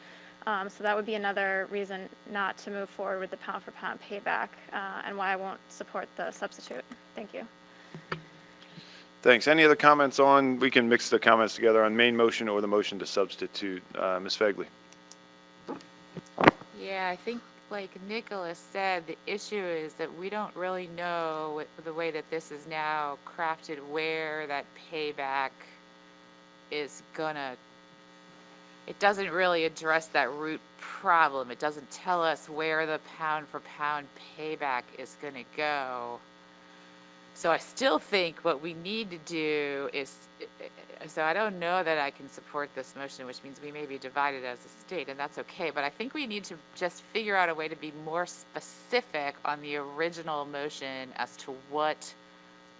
So that would be another reason not to move forward with the pound for pound payback, and why I won't support the substitute. Thank you. Thanks. Any other comments we can mix the comments together on main motion or the motion to substitute. Ms. Fegley. Yeah, I think like Nicholas said, the issue is that we don't really know the way that this is now crafted where that payback is gonna. It doesn't really address that root problem. It doesn't tell us where the pound for pound payback is going to go. So I still think what we need to do is, so I don't know that I can support this motion, which means we may be divided as a state, and that's okay. But I think we need to just figure out a way to be more specific on the original motion as to what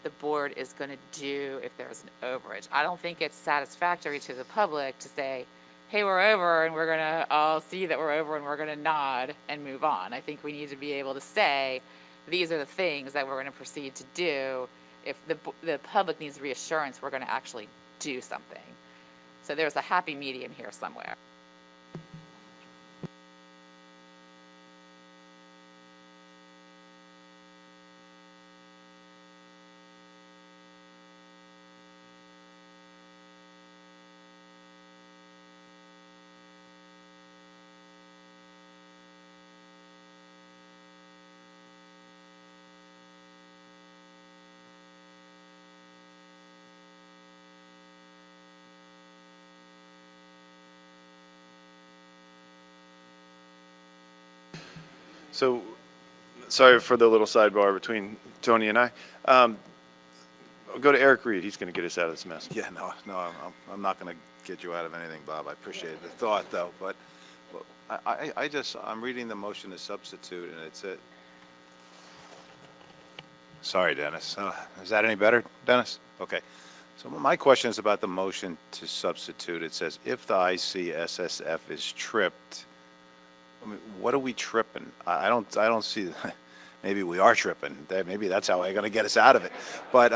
the board is going to do if there's an overage. I don't think it's satisfactory to the public to say, hey, we're over, and we're going to all see that we're over, and we're going to nod and move on. I think we need to be able to say, these are the things that we're going to proceed to do. If the public needs reassurance, we're going to actually do something. So there's a happy medium here somewhere. So, sorry for the little sidebar between Tony and I. I'll go to Eric Reed. He's going to get us out of this mess. Yeah, no, I'm not going to get you out of anything, Bob. I appreciate the thought, though. But I'm reading the motion to substitute, and it's it. Sorry, Dennis. Is that any better, Dennis? Okay. So my question is about the motion to substitute. It says if the ICSSF is tripped. I mean, what are we tripping? I don't see. Maybe we are tripping. Maybe that's how we're going to get us out of it. But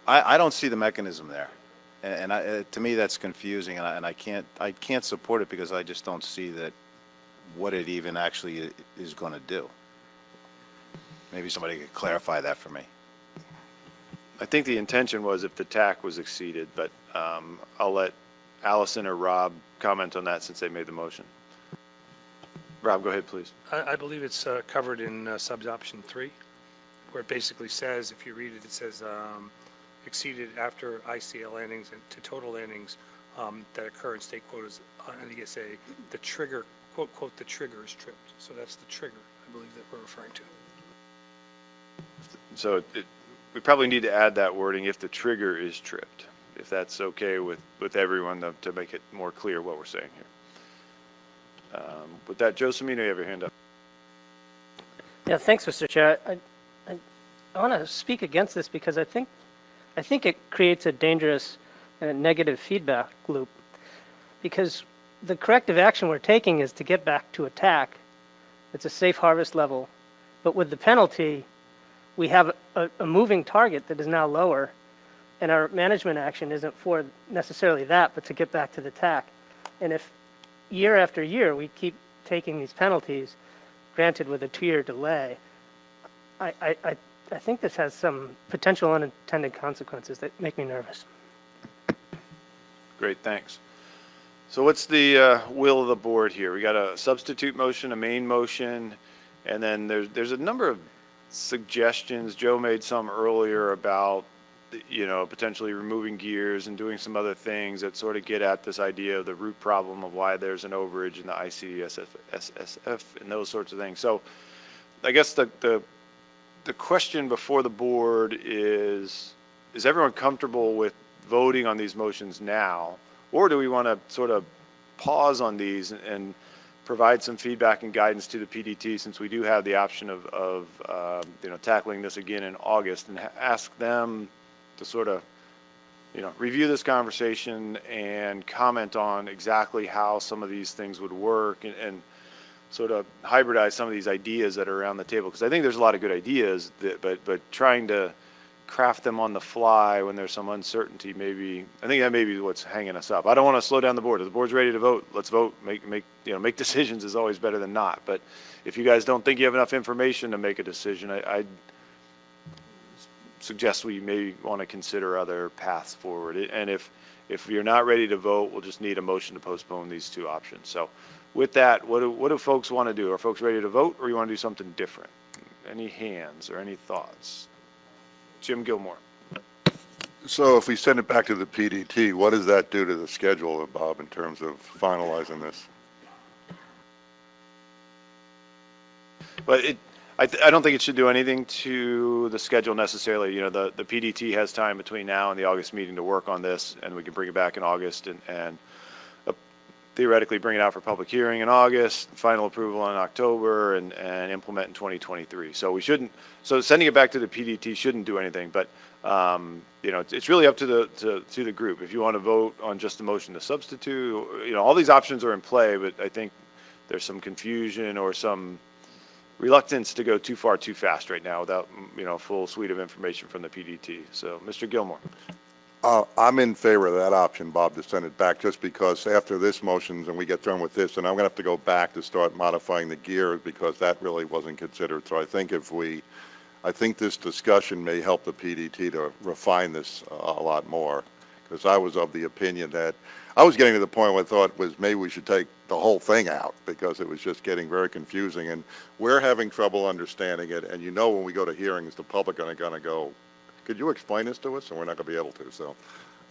I don't see the mechanism there, and to me that's confusing, and I can't support it because I just don't see that what it even actually is going to do. Maybe somebody could clarify that for me. I think the intention was if the TAC was exceeded, but I'll let Allison or Rob comment on that since they made the motion. Rob, go ahead, please. I believe it's covered in sub-option 3, where it basically says, if you read it, it says exceeded after ICL landings and to total landings that occur in state quotas on the ESA, the trigger, quote, quote, the trigger is tripped. So that's the trigger, I believe, that we're referring to. So we probably need to add that wording if the trigger is tripped, if that's okay with everyone to make it more clear what we're saying here. With that, Joe Semino, you have your hand up. Yeah, thanks, Mr. Chair. I want to speak against this because I think it creates a dangerous negative feedback loop, because the corrective action we're taking is to get back to attack. It's a safe harvest level, but with the penalty, we have a moving target that is now lower, and our management action isn't for necessarily that, but to get back to the TAC. And if year after year we keep taking these penalties, granted with a 2-year delay, I think this has some potential unintended consequences that make me nervous. Great, thanks. So what's the will of the board here? We got a substitute motion, a main motion, and then there's a number of suggestions. Joe made some earlier about, potentially removing gears and doing some other things that sort of get at this idea of the root problem of why there's an overage in the ICSSF and those sorts of things. So I guess the question before the board is everyone comfortable with voting on these motions now, or do we want to sort of pause on these and provide some feedback and guidance to the PDT, since we do have the option of tackling this again in August, and ask them to sort of review this conversation and comment on exactly how some of these things would work, and sort of hybridize some of these ideas that are around the table, because I think there's a lot of good ideas, but trying to craft them on the fly when there's some uncertainty, I think that may be what's hanging us up. I don't want to slow down the board. If the board's ready to vote, let's vote. Make decisions is always better than not. But if you guys don't think you have enough information to make a decision, I suggest we may want to consider other paths forward. And if you're not ready to vote, we'll just need a motion to postpone these two options. So with that, what do folks want to do? Are folks ready to vote, or you want to do something different? Any hands or any thoughts? Jim Gilmore. So if we send it back to the PDT, what does that do to the schedule, Bob, in terms of finalizing this? But I don't think it should do anything to the schedule necessarily. The PDT has time between now and the August meeting to work on this, and we can bring it back in August and theoretically bring it out for public hearing in August, final approval in October, and implement in 2023. So sending it back to the PDT shouldn't do anything, but it's really up to the group. If you want to vote on just the motion to substitute, all these options are in play, but I think there's some confusion or some reluctance to go too far too fast right now without a full suite of information from the PDT. So Mr. Gilmore. I'm in favor of that option, Bob, to send it back, just because after this motions and we get done with this, and I'm going to have to go back to start modifying the gear because that really wasn't considered. So I think this discussion may help the PDT to refine this a lot more, because I was of the opinion that I was getting to the point where I thought was maybe we should take the whole thing out, because it was just getting very confusing, and we're having trouble understanding it. And when we go to hearings, the public are going to go, could you explain this to us? And we're not going to be able to. So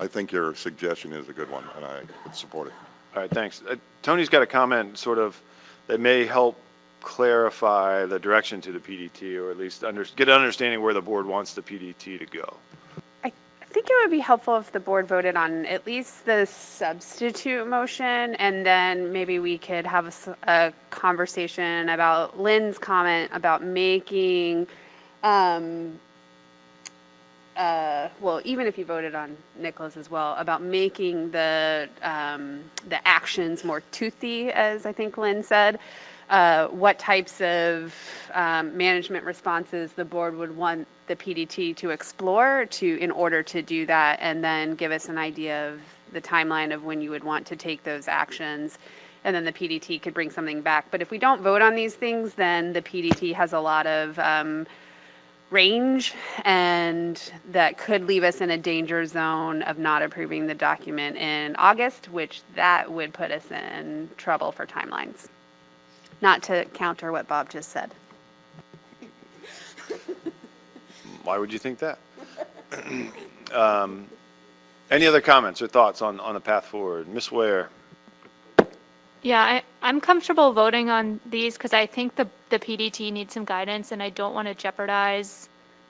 I think your suggestion is a good one, and I would support it. All right, thanks. Tony's got a comment sort of that may help clarify the direction to the PDT, or at least get an understanding where the board wants the PDT to go. I think it would be helpful if the board voted on at least the substitute motion, and then maybe we could have a conversation about Lynn's comment about making even if you voted on Nicholas as well, about making the actions more toothy, as I think Lynn said, what types of management responses the board would want the PDT to explore in order to do that, and then give us an idea of the timeline of when you would want to take those actions. and then the PDT could bring something back. But if we don't vote on these things, then the PDT has a lot of range, and that could leave us in a danger zone of not approving the document in August, which that would put us in trouble for timelines. Not to counter what Bob just said. Why would you think that? Any other comments or thoughts on the path forward? Ms. Ware? Yeah, I'm comfortable voting on these because I think the PDT needs some guidance, and I don't want to jeopardize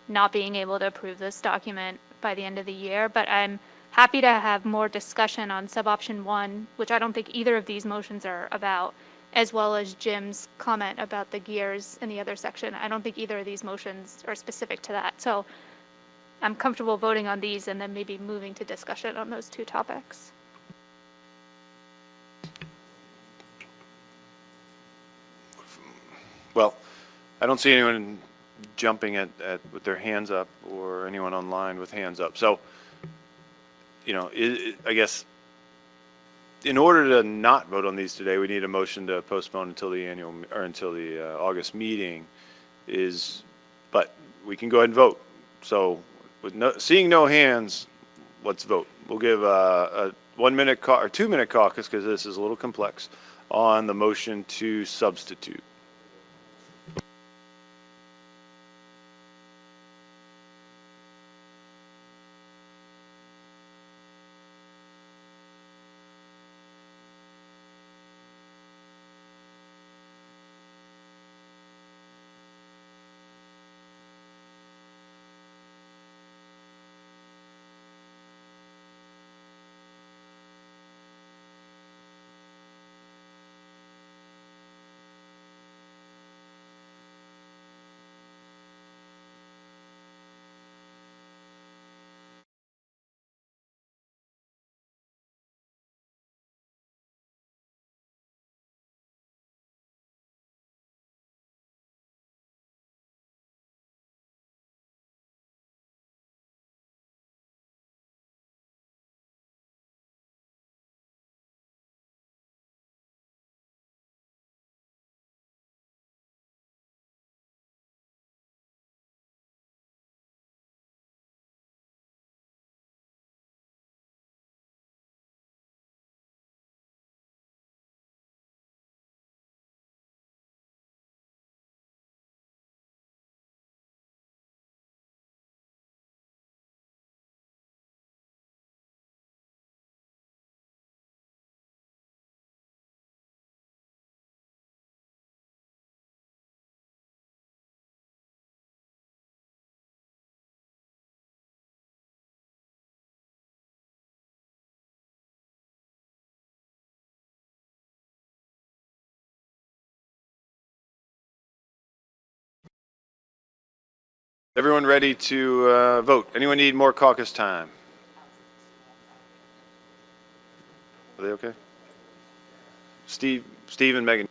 not being able to approve this document by the end of the year. But I'm happy to have more discussion on sub-option 1, which I don't think either of these motions are about, as well as Jim's comment about the gears in the other section. I don't think either of these motions are specific to that. So I'm comfortable voting on these and then maybe moving to discussion on those 2 topics. Well, I don't see anyone jumping at with their hands up or anyone online with hands up. So, you know, I guess in order to not vote on these today, we need a motion to postpone until the annual or until the August meeting but we can go ahead and vote. So with seeing no hands, let's vote. We'll give a 1 minute or 2 minute caucus because this is a little complex on the motion to substitute. Everyone ready to vote? Anyone need more caucus time? Are they okay? Steve and Megan.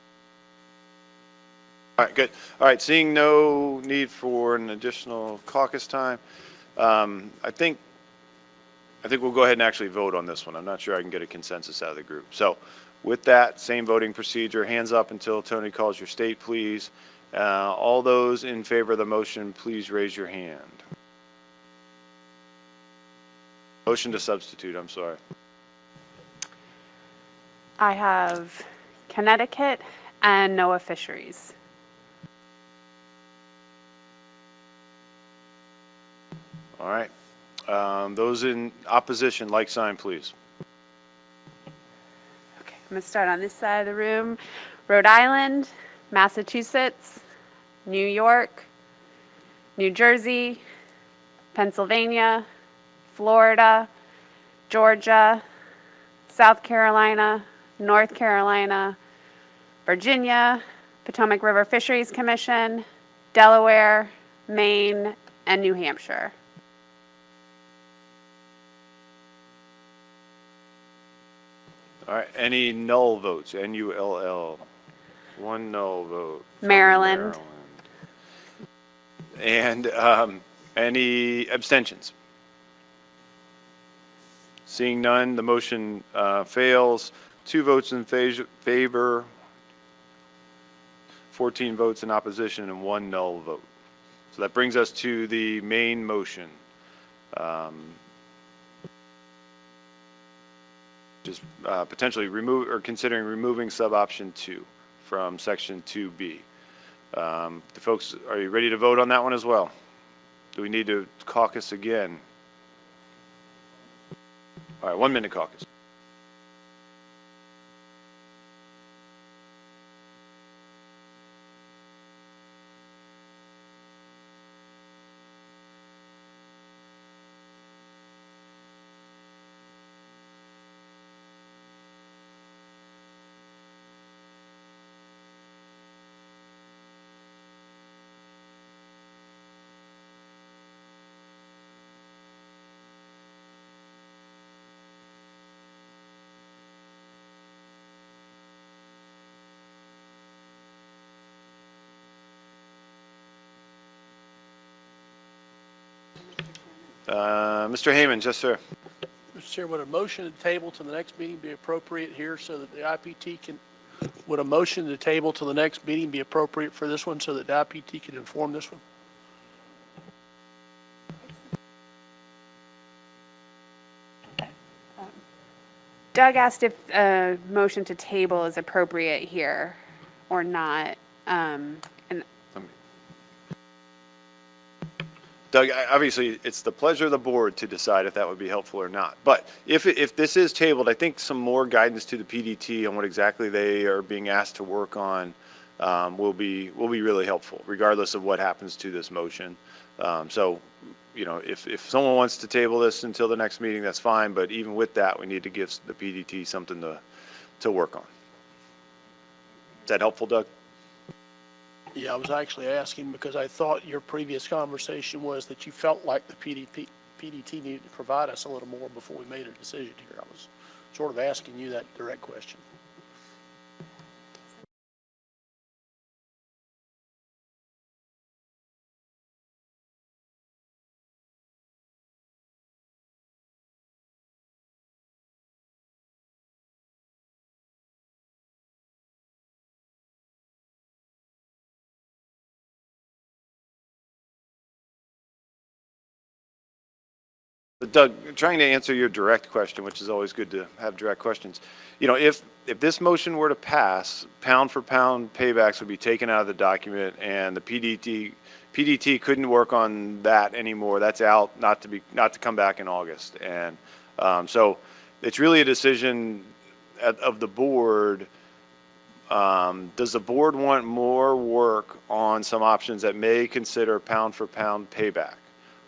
All right, good. All right, seeing no need for an additional caucus time, I think we'll go ahead and actually vote on this one. I'm not sure I can get a consensus out of the group. So with that, same voting procedure, hands up until Tony calls your state, please. All those in favor of the motion, please raise your hand. Motion to substitute, I'm sorry. I have Connecticut and NOAA Fisheries. All right. Those in opposition, like sign, please. Okay, I'm going to start on this side of the room. Rhode Island, Massachusetts, New York, New Jersey, Pennsylvania, Florida, Georgia, South Carolina, North Carolina, Virginia, Potomac River Fisheries Commission, Delaware, Maine, and New Hampshire. All right, any null votes? N-U-L-L. One null vote. Maryland. And any abstentions? Seeing none, the motion fails. 2 votes in favor, 14 votes in opposition, and 1 null vote. So that brings us to the main motion. Just potentially considering removing sub-option 2 from section 2B. The folks, are you ready to vote on that one as well? Do we need to caucus again? All right, 1 minute caucus. Mr. Heyman, yes, sir. Mr. Chair, would a motion to table to the next meeting be appropriate here so that the IPT can, would a motion to table to the next meeting be appropriate for this one so that the IPT can inform this one? Doug asked if a motion to table is appropriate here or not. Doug, obviously, it's the pleasure of the board to decide if that would be helpful or not. But if this is tabled, I think some more guidance to the PDT on what exactly they are being asked to work on will be really helpful, regardless of what happens to this motion. So, you know, if someone wants to table this until the next meeting, that's fine. But even with that, we need to give the PDT something to work on. Is that helpful, Doug? Yeah, I was actually asking because I thought your previous conversation was that you felt like the PDT needed to provide us a little more before we made a decision here. I was sort of asking you that direct question. Doug, trying to answer your direct question, which is always good to have direct questions. You know, if this motion were to pass, pound for pound paybacks would be taken out of the document, and the PDT couldn't work on that anymore. That's out, not to come back in August. And so it's really a decision of the board. Does the board want more work on some options that may consider pound for pound payback?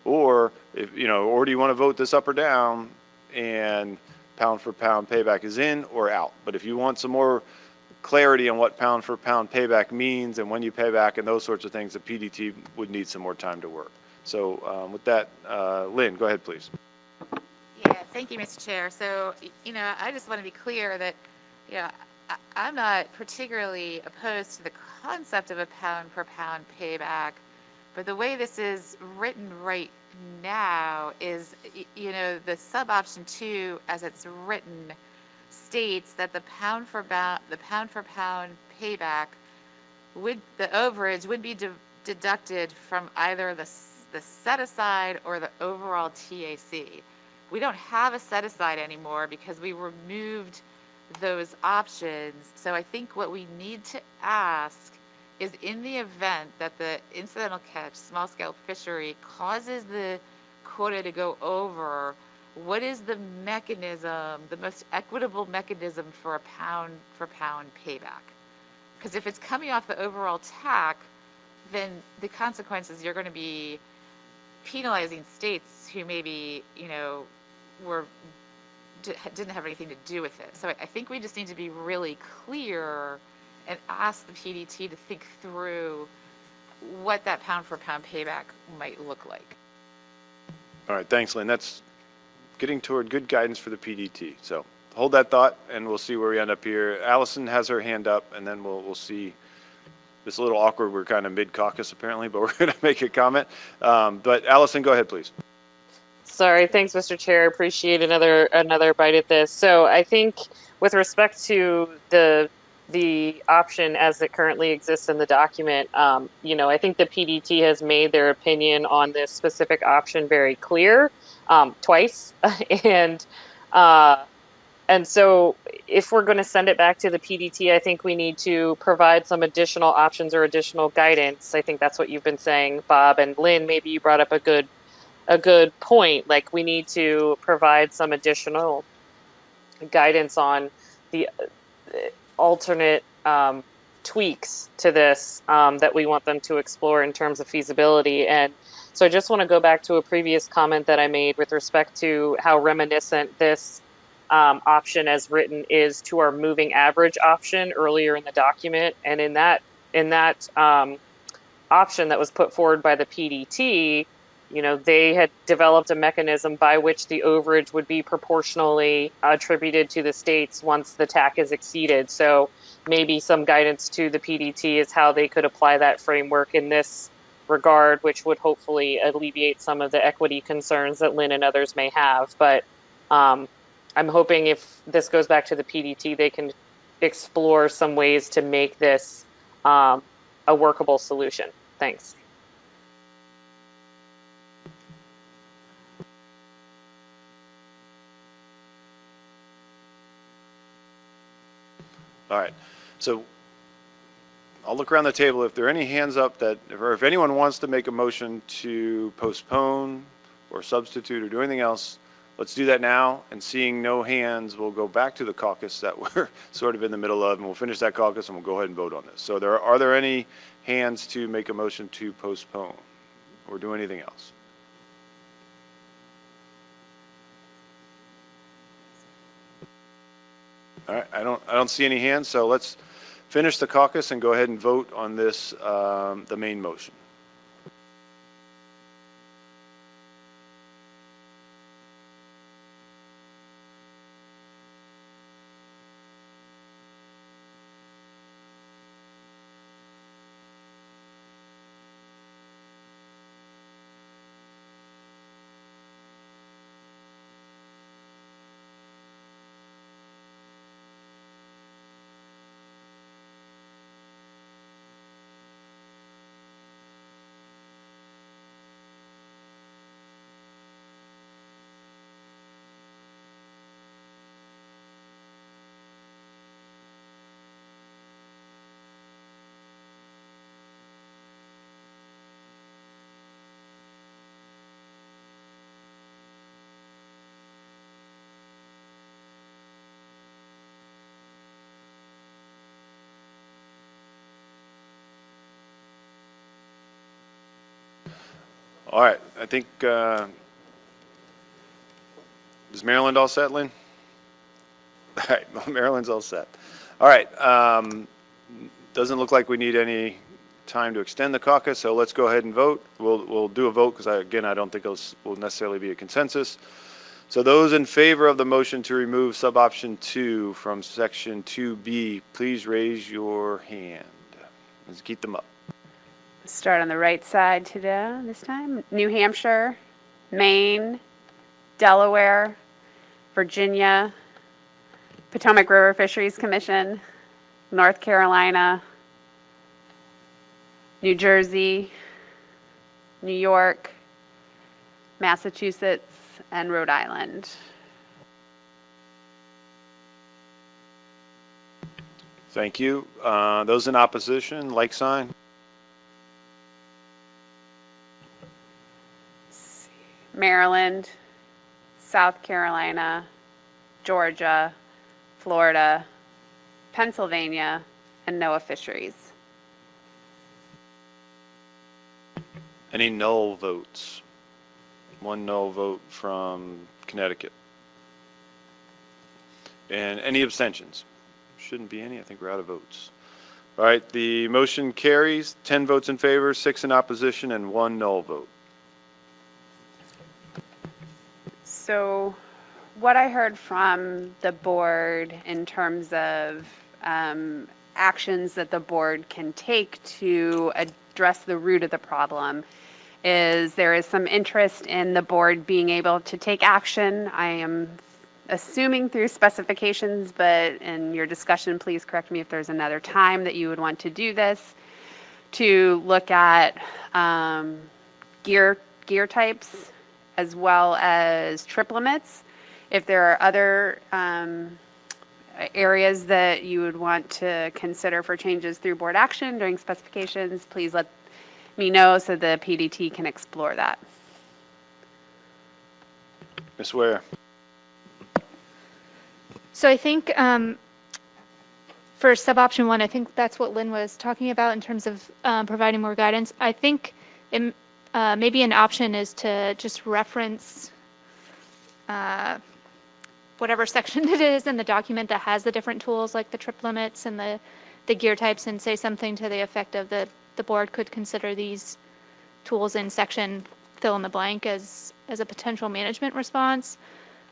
Or do you want to vote this up or down and pound for pound payback is in or out? But if you want some more clarity on what pound for pound payback means and when you pay back and those sorts of things, the PDT would need some more time to work. So with that, Lynn, go ahead, please. Yeah, thank you, Mr. Chair. So, you know, I just want to be clear that, you know, I'm not particularly opposed to the concept of a pound for pound payback, but the way this is written right now is, you know, the sub option 2 as it's written states that the pound for pound payback the overage would be deducted from either the set aside or the overall TAC. We don't have a set aside anymore because we removed those options. So I think what we need to ask is, in the event that the incidental catch small scale fishery causes the quota to go over, what is the mechanism, the most equitable mechanism for a pound for pound payback? Because if it's coming off the overall TAC, then the consequences, you're going to be penalizing states who maybe, you know, didn't have anything to do with it. So I think we just need to be really clear and ask the PDT to think through what that pound for pound payback might look like. All right, thanks, Lynn. That's getting toward good guidance for the PDT. So hold that thought, and we'll see where we end up here. Allison has her hand up, and then we'll see. It's a little awkward. We're kind of mid-caucus, apparently, but we're going to make a comment. But Allison, go ahead, please. Sorry, thanks, Mr. Chair. Appreciate another bite at this. So I think with respect to the option as it currently exists in the document, I think the PDT has made their opinion on this specific option very clear twice, and uh, and so if we're going to send it back to the PDT, I think we need to provide some additional options or additional guidance. I think that's what you've been saying, Bob, and Lynn. Maybe you brought up a good point. Like, we need to provide some additional guidance on the alternate tweaks to this that we want them to explore in terms of feasibility. And so I just want to go back to a previous comment that I made with respect to how reminiscent this option as written is to our moving average option earlier in the document. And in that option that was put forward by the PDT, they had developed a mechanism by which the overage would be proportionally attributed to the states once the TAC is exceeded. So maybe some guidance to the PDT is how they could apply that framework in this regard, which would hopefully alleviate some of the equity concerns that Lynn and others may have. But I'm hoping if this goes back to the PDT, they can explore some ways to make this a workable solution. Thanks. All right. So I'll look around the table. If there are any hands up or if anyone wants to make a motion to postpone or substitute or do anything else, let's do that now. And seeing no hands, we'll go back to the caucus that we're sort of in the middle of, and we'll finish that caucus and we'll go ahead and vote on this. So are there any hands to make a motion to postpone or do anything else? All right, I don't see any hands, so let's finish the caucus and go ahead and vote on this, the main motion. All right, I think, is Maryland all set, Lynn? All right, Maryland's all set. All right, doesn't look like we need any time to extend the caucus, so let's go ahead and vote. We'll do a vote because I don't think it will necessarily be a consensus. So those in favor of the motion to remove sub-option 2 from section 2B, please raise your hand. Let's keep them up. Start on the right side today, this time. New Hampshire, Maine, Delaware, Virginia, Potomac River Fisheries Commission, North Carolina, New Jersey, New York, Massachusetts, and Rhode Island. Thank you. Those in opposition, like sign. Maryland, South Carolina, Georgia, Florida, Pennsylvania, and NOAA Fisheries. Any null votes? One null vote from Connecticut. And any abstentions? Shouldn't be any. I think we're out of votes. All right, the motion carries. 10 votes in favor, 6 in opposition, and 1 null vote. So what I heard from the board in terms of actions that the board can take to address the root of the problem is there is some interest in the board being able to take action. I am assuming through specifications, but in your discussion, please correct me if there's another time that you would want to do this, to look at gear types as well as trip limits. If there are other areas that you would want to consider for changes through board action during specifications, please let me know so the PDT can explore that. Ms. Ware. So I think for sub-option 1, I think that's what Lynn was talking about in terms of providing more guidance. I think maybe an option is to just reference whatever section it is in the document that has the different tools like the trip limits and the gear types, and say something to the effect of the board could consider these tools in section fill in the blank as a potential management response.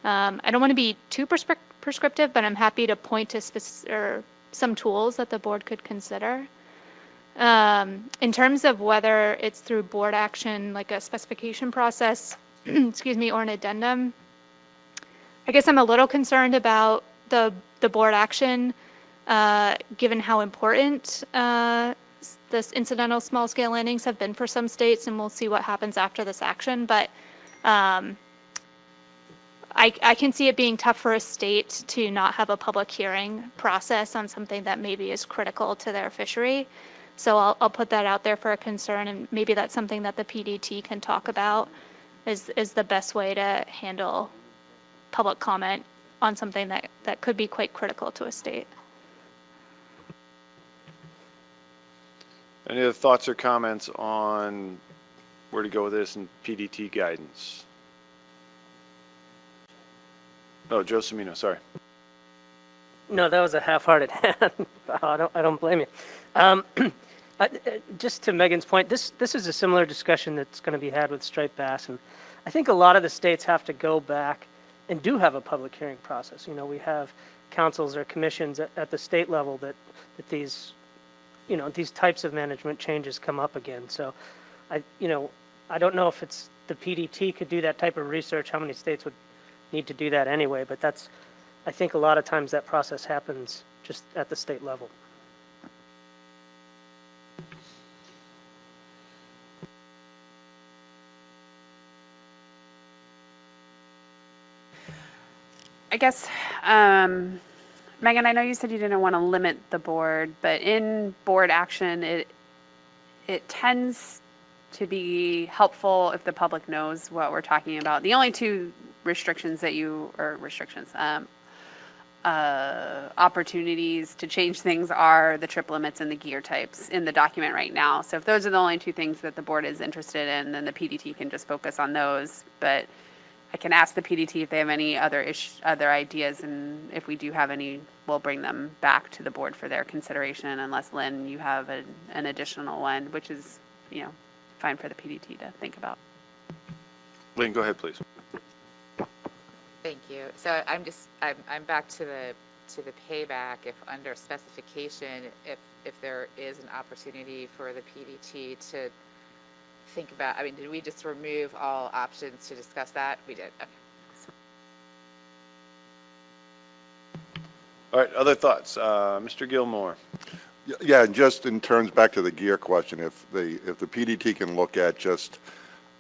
I don't want to be too prescriptive, but I'm happy to point to some tools that the board could consider. In terms of whether it's through board action, like a specification process, excuse me, or an addendum, I guess I'm a little concerned about the board action, given how important this incidental small-scale landings have been for some states, and we'll see what happens after this action. But I can see it being tough for a state to not have a public hearing process on something that maybe is critical to their fishery. So I'll put that out there for a concern, and maybe that's something that the PDT can talk about is the best way to handle public comment on something that could be quite critical to a state. Any other thoughts or comments on where to go with this and PDT guidance? Oh, Joe Semino, sorry. No, that was a half-hearted hand. I don't blame you. Just to Megan's point, this is a similar discussion that's going to be had with striped bass, and I think a lot of the states have to go back and do have a public hearing process. You know, we have councils or commissions at the state level that these, you know, these types of management changes come up again. So, I don't know if it's the PDT could do that type of research. How many states would need to do that anyway? But I think a lot of times that process happens just at the state level. I guess, Megan, I know you said you didn't want to limit the board, but in board action, it tends to be helpful if the public knows what we're talking about. The only two restrictions opportunities to change things are the trip limits and the gear types in the document right now. So if those are the only two things that the board is interested in, then the PDT can just focus on those. But I can ask the PDT if they have any other ideas, and if we do have any, we'll bring them back to the board for their consideration, unless, Lynn, you have an additional one, which is, fine for the PDT to think about. Lynn, go ahead, please. Thank you. So I'm back to the payback. If under specification, if there is an opportunity for the PDT to think about, did we just remove all options to discuss that? We did. Okay. All right, other thoughts? Mr. Gilmore. Yeah, and just in terms, back to the gear question, if the PDT can look at just,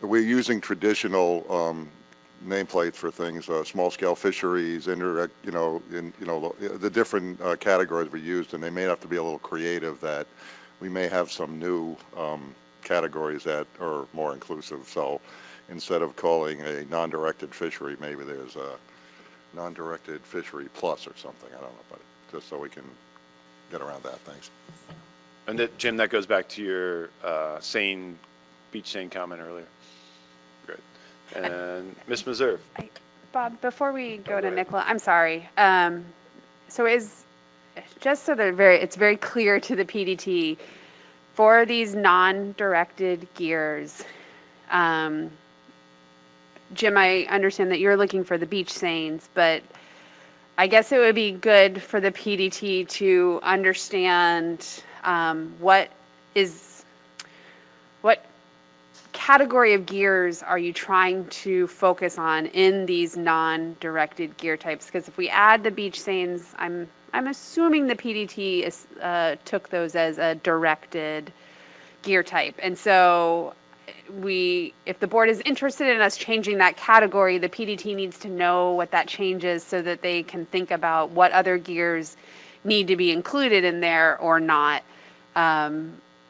we're using traditional nameplates for things, small-scale fisheries, indirect, the different categories we used, and they may have to be a little creative, that we may have some new categories that are more inclusive. So instead of calling a non-directed fishery, maybe there's a non-directed fishery plus or something. I don't know, but just so we can get around that. Thanks. And that, Jim, that goes back to your beach seine comment earlier. Good. And Ms. Meserve. Bob, before we go to Nicola, I'm sorry. So just so that it's very clear to the PDT, for these non-directed gears, Jim, I understand that you're looking for the beach seines, but I guess it would be good for the PDT to understand what category of gears are you trying to focus on in these non-directed gear types? Because if we add the beach seines, I'm assuming the PDT took those as a directed gear type. And so if the board is interested in us changing that category, the PDT needs to know what that change is so that they can think about what other gears need to be included in there or not. I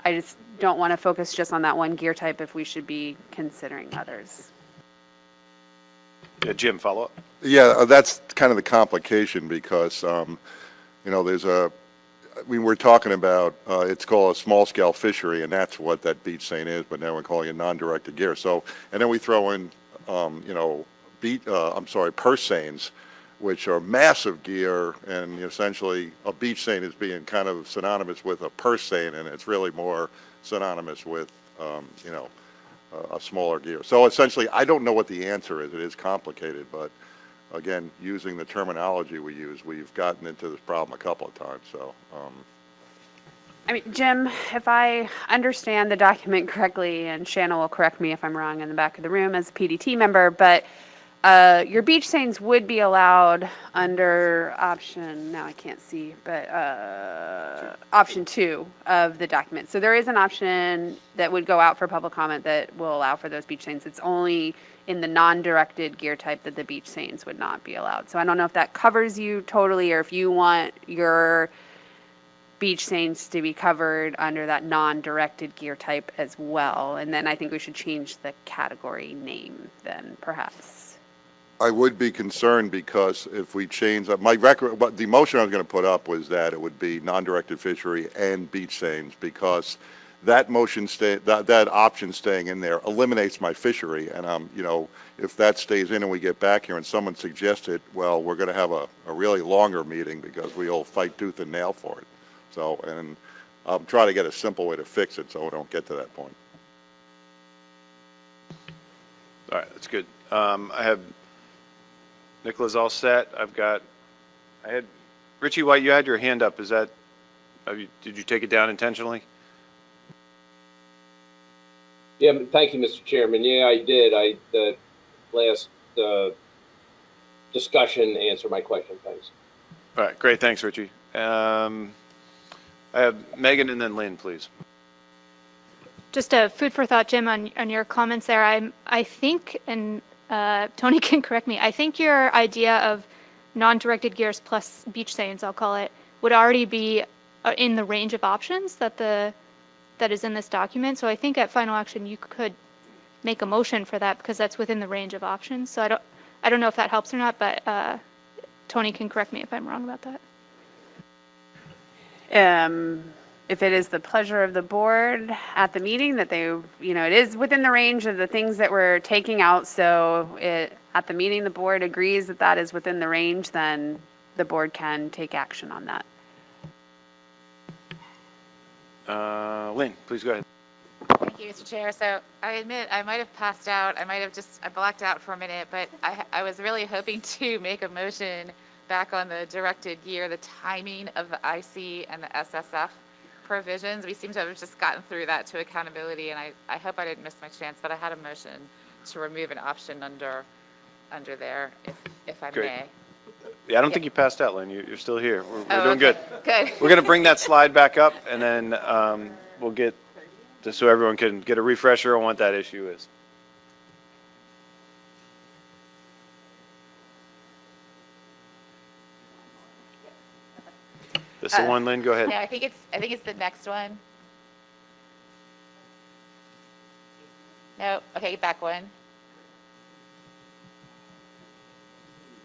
just don't want to focus just on that one gear type if we should be considering others. Yeah, Jim, follow up. Yeah, that's kind of the complication because, we're talking about, it's called a small scale fishery, and that's what that beach seine is, but now we're calling it non-directed gear. So, and then we throw in, purse seines, which are massive gear, and essentially a beach seine is being kind of synonymous with a purse seine, and it's really more synonymous with, a smaller gear. So essentially, I don't know what the answer is. It is complicated, but again, using the terminology we use, we've gotten into this problem a couple of times. So, I mean, Jim, if I understand the document correctly, and Shanna will correct me if I'm wrong in the back of the room as a PDT member, but your beach seines would be allowed under option, now I can't see, but option 2 of the document. So there is an option that would go out for public comment that will allow for those beach seines. It's only in the non-directed gear type that the beach seines would not be allowed. So I don't know if that covers you totally, or if you want your beach seines to be covered under that non-directed gear type as well. And then I think we should change the category name then, perhaps. I would be concerned because if we change my record, but the motion I was going to put up was that it would be non-directed fishery and beach seines, because that motion that option staying in there eliminates my fishery. And if that stays in and we get back here and someone suggests it, well, we're going to have a really longer meeting because we'll fight tooth and nail for it. So, and I'll try to get a simple way to fix it so we don't get to that point. All right, that's good. I have Nicola's all set. I had Richie White. You had your hand up. Did you take it down intentionally? Yeah, thank you, Mr. Chairman. Yeah, I did. The last discussion answered my question. Thanks. All right, great. Thanks, Richie. I have Megan and then Lynn, please. Just a food for thought, Jim, on your comments there. I think, and Tony can correct me, I think your idea of non-directed gears plus beach seines, I'll call it, would already be in the range of options that is in this document. So I think at final action you could make a motion for that because that's within the range of options. So I don't know if that helps or not, but Tony can correct me if I'm wrong about that. If it is the pleasure of the board at the meeting that it is within the range of the things that we're taking out, so at the meeting the board agrees that that is within the range, then the board can take action on that. Lynn, please go ahead. Thank you, Mr. Chair. So I admit I might have passed out. I blacked out for a minute, but I was really hoping to make a motion back on the directed gear, the timing of the IC and the SSF provisions. We seem to have just gotten through that to accountability, and I hope I didn't miss my chance, but I had a motion to remove an option under there, if I may. Yeah, I don't think you passed out, Lynn. You're still here. We're doing okay. Good. We're going to bring that slide back up, and then we'll get just so everyone can get a refresher on what that issue is. This is the one, Lynn. Go ahead. Yeah, I think it's the next one. No. Okay, back one.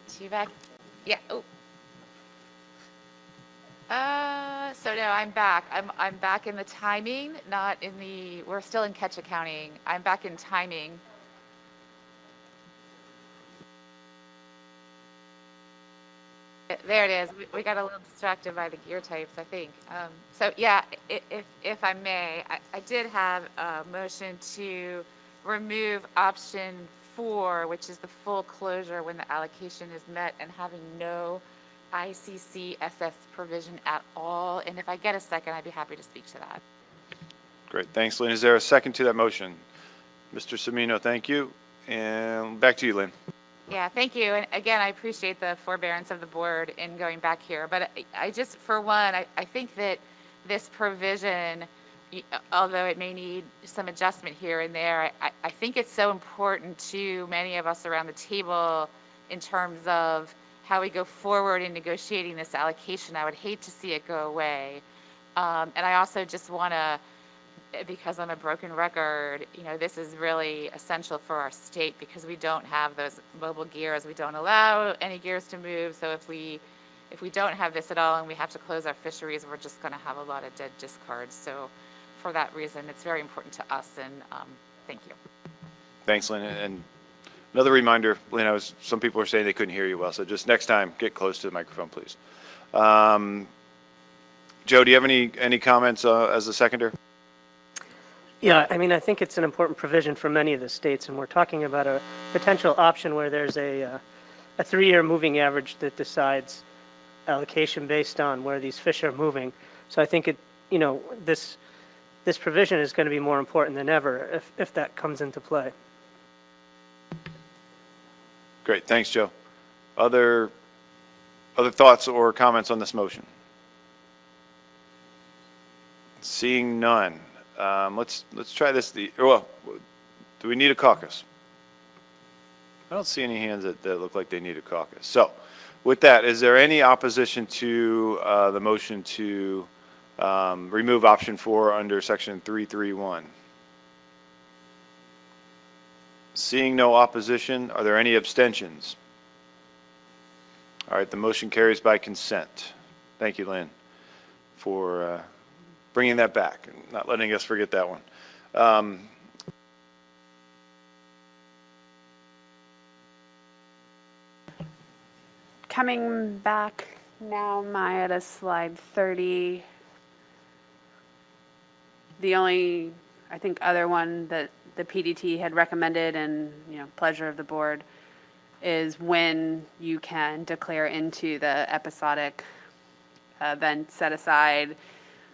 Two back. Yeah. Oh. So no, I'm back. I'm back in the timing, not in the. We're still in catch accounting. I'm back in timing. There it is. We got a little distracted by the gear types, I think. So yeah, if I may, I did have a motion to remove option 4, which is the full closure when the allocation is met and having no ICC-SS provision at all. And if I get a second, I'd be happy to speak to that. Great. Thanks, Lynn. Is there a second to that motion? Mr. Semino, thank you. And back to you, Lynn. Yeah, thank you. And again, I appreciate the forbearance of the board in going back here. But I just, for one, I think that this provision, although it may need some adjustment here and there, I think it's so important to many of us around the table in terms of how we go forward in negotiating this allocation. I would hate to see it go away. And I also just want to, because I'm a broken record, this is really essential for our state because we don't have those mobile gears. We don't allow any gears to move. So if we don't have this at all and we have to close our fisheries, we're just going to have a lot of dead discards. So for that reason, it's very important to us. And thank you. Thanks, Lynn. And another reminder, Lynn, some people were saying they couldn't hear you well. So just next time, get close to the microphone, please. Joe, do you have any comments as a seconder? Yeah, I mean, I think it's an important provision for many of the states, and we're talking about a potential option where there's a 3-year moving average that decides allocation based on where these fish are moving. So I think this provision is going to be more important than ever if that comes into play. Great, thanks, Joe. Other thoughts or comments on this motion? Seeing none. Let's try this. Do we need a caucus? I don't see any hands that look like they need a caucus. So with that, is there any opposition to the motion to remove option 4 under section 331? Seeing no opposition, are there any abstentions? All right, the motion carries by consent. Thank you, Lynn, for bringing that back and not letting us forget that one. Coming back now, Maya, to slide 30. The only, I think, other one that the PDT had recommended and, pleasure of the board is when you can declare into the episodic event set aside,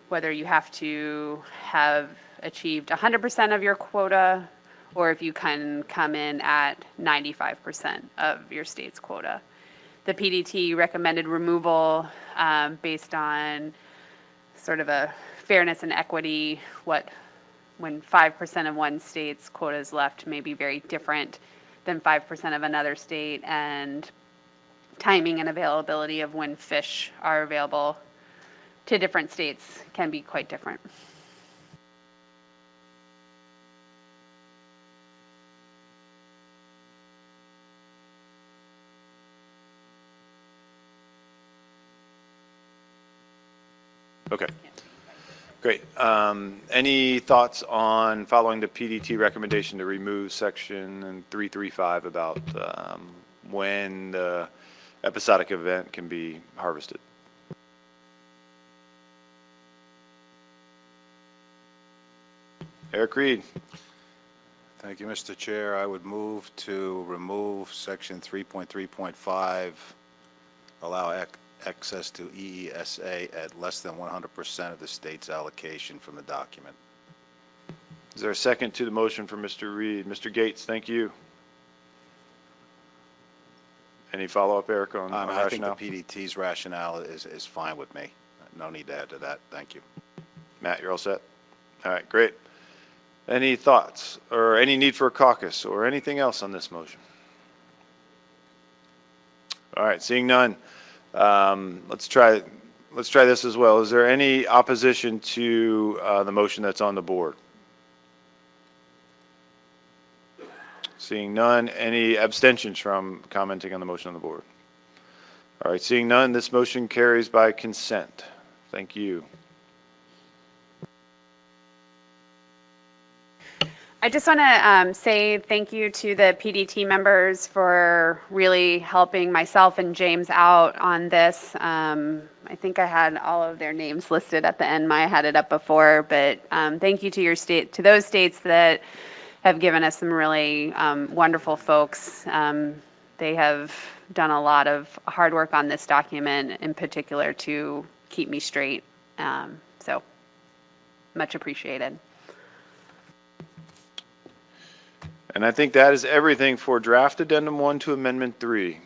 whether you have to have achieved 100% of your quota or if you can come in at 95% of your state's quota. The PDT recommended removal based on sort of a fairness and equity. When 5% of one state's quota is left may be very different than 5% of another state, and timing and availability of when fish are available to different states can be quite different. Okay, great. Any thoughts on following the PDT recommendation to remove section 335 about when the episodic event can be harvested? Eric Reed. Thank you, Mr. Chair. I would move to remove section 3.3.5, allow access to EESA at less than 100% of the state's allocation from the document. Is there a second to the motion from Mr. Reed? Mr. Gates, thank you. Any follow-up, Eric, on I think rationale? the PDT's rationale is fine with me. No need to add to that. Thank you. Matt, you're all set? All right, great. Any thoughts or any need for a caucus or anything else on this motion? All right, seeing none, let's try this as well. Is there any opposition to the motion that's on the board? Seeing none, any abstentions from commenting on the motion on the board? All right, seeing none, this motion carries by consent. Thank you. I just want to say thank you to the PDT members for really helping myself and James out on this. I think I had all of their names listed at the end. Maya had it up before, but thank you to those states that have given us some really wonderful folks. They have done a lot of hard work on this document, in particular to keep me straight. So much appreciated. And I think that is everything for draft addendum 1 to amendment 3.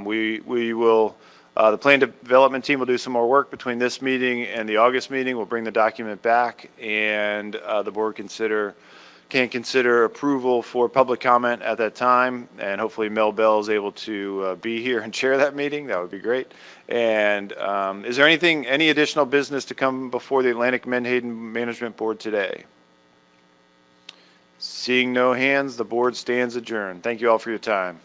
We will, the plan development team will do some more work between this meeting and the August meeting. We'll bring the document back, and the board can consider approval for public comment at that time. And hopefully Mel Bell is able to be here and chair that meeting. That would be great. And is there any additional business to come before the Atlantic Menhaden Management Board today? Seeing no hands, the board stands adjourned. Thank you all for your time.